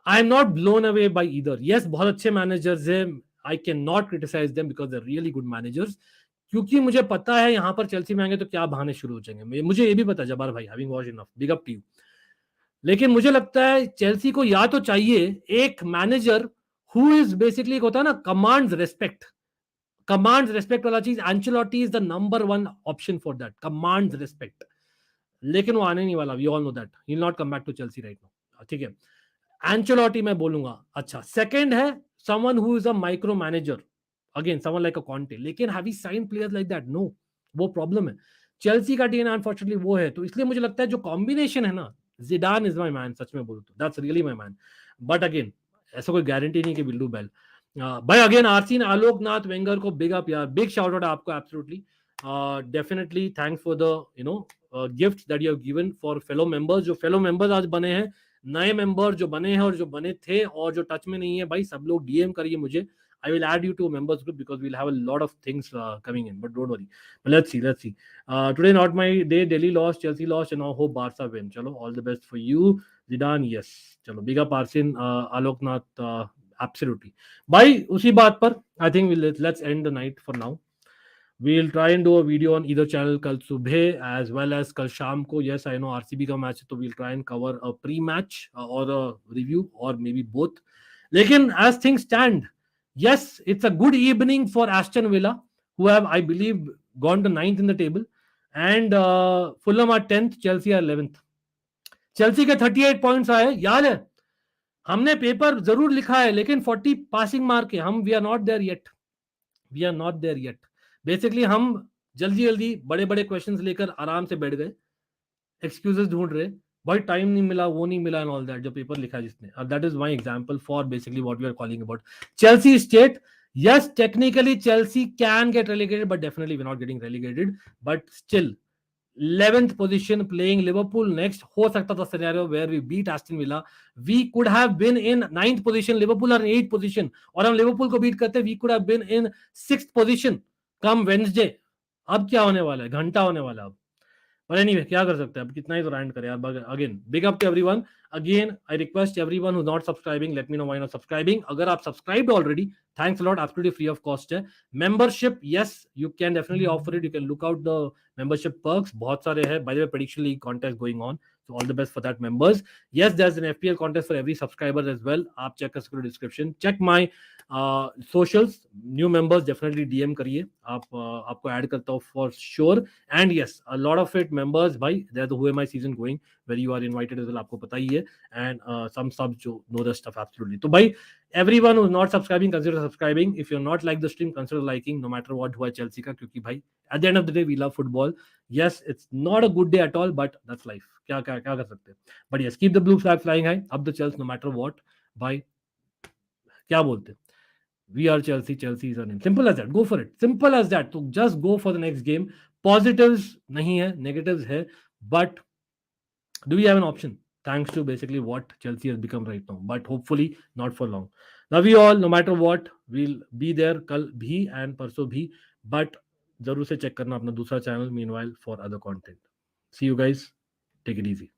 I am not blown away by either. Yes, बहुत अच्छे managers हैं. I cannot criticize them because they're really good managers. क्योंकि मुझे पता है यहाँ पर चेल्सी में आएंगे तो क्या बहाने शुरू हो जाएंगे. मुझे ये भी पता है जबार भाई, having watched enough, big up to you. लेकिन मुझे लगता है चेल्सी को या तो चाहिए एक मैनेजर हु इज बेसिकली होता है ना कमांड्स रेस्पेक्ट वाला चीज. Ancelotti is the number 1 option for that, commands respect. लेकिन वो आने नहीं वाला. We all know that he will not come back to Chelsea right now. ठीक है, एंचेलोटी मैं बोलूंगा. अच्छा, सेकंड है someone who is a micro manager. Again, someone like a Kante. लेकिन have we signed players like that? No. वो problem है. Chelsea का डीएनए अनफॉर्चुनेटली वो है. तो इसलिए मुझे लगता है जो कॉम्बिनेशन है ना, जिडान इज माय मैन. सच में बोलूं तो that's really my man. But again ऐसा कोई गारंटी नहीं कि विल डू वेल. भाई अगेन आरसीन आलोकनाथ वेंगर को बिग अप यार, बिग शाउट आउट आपको absolutely. Definitely thanks for the gifts that you have given for fellow members. जो fellow members आज बने हैं, नए member जो बने हैं और जो बने थे और जो टच में नहीं है भाई, सब लोग DM करिए मुझे. I will add you to members group because we'll have a lot of things coming in. But don't worry. But let's see. Today not my day. Delhi lost, Chelsea lost, and now hope Barca win. Chalo, all the best for you. Zidane, yes. Chalo, big up Arsin, Aloknath, absolutely. Bhai, usi baat par, I think let's end the night for now. We'll try and do a video on either channel kal subh as well as kal sham ko. Yes, I know RCB ka match, so we'll try and cover a pre-match or a review or maybe both. Lekin as things stand, yes, it's a good evening for Aston Villa, who have, I believe, gone to 9th in the table, and Fulham are 10th, Chelsea are 11th. Chelsea के 38 points आए. याद है हमने paper जरूर लिखा है, लेकिन 40 passing mark है. हम we are not there yet. Basically हम जल्दी बड़े बड़े क्वेश्चंस लेकर आराम से बैठ गए, एक्सक्यूजेस ढूंढ रहे, भाई टाइम नहीं मिला, वो नहीं मिला एंड ऑल दैट. जो पेपर लिखा जिसने, that is my example for basically what we are calling about Chelsea state. Yes, technically Chelsea can get relegated, but definitely we're not getting relegated. But still, 11th position playing Liverpool next. हो सकता था scenario where we beat Aston Villa. We could have been in 9th position. Liverpool are in 8th position. और हम Liverpool को beat करते, we could have been in 6th position come Wednesday. अब क्या होने वाला है, घंटा होने वाला है अब. But anyway, क्या कर सकते हैं अब, कितना ही तो रैंट करें यार. Again, big up to everyone. Again, I request everyone who's not subscribing, let me know why not subscribing. अगर आप subscribed already, thanks a lot, absolutely free of cost है. Membership, yes, you can definitely offer it. You can look out the membership perks. बहुत सारे हैं. By the way, prediction league contest going on. So all the best for that, members. Yes, there's an FPL contest for every subscriber as well. आप check कर सकते हो description. Check my socials. New members definitely DM करिए. आपको add करता हूँ for sure. And yes, a lot of it members भाई, they're the Who Am I season going, where you are invited as well. आपको पता ही है. And some subs जो know the stuff absolutely. तो भाई, everyone who's not subscribing, consider subscribing. If you're not like the stream, consider liking, no matter what हुआ Chelsea का, क्योंकि भाई at the end of the day we love football. Yes, it's not a good day at all, but that's life. क्या कर सकते हैं. But yes, keep the blue flag flying high, up the Chelsea no matter what. भाई क्या बोलते हैं, we are Chelsea, Chelsea is our name. Simple as that. Go for it. Simple as that. So just go for the next game. Positives नहीं है, negatives है, but do we have an option? Thanks to basically what Chelsea has become right now. But hopefully not for long. Love you all. No matter what, we'll be there कल भी and परसों भी. But जरूर से check करना अपना दूसरा channel meanwhile for other content. See you guys. Take it easy.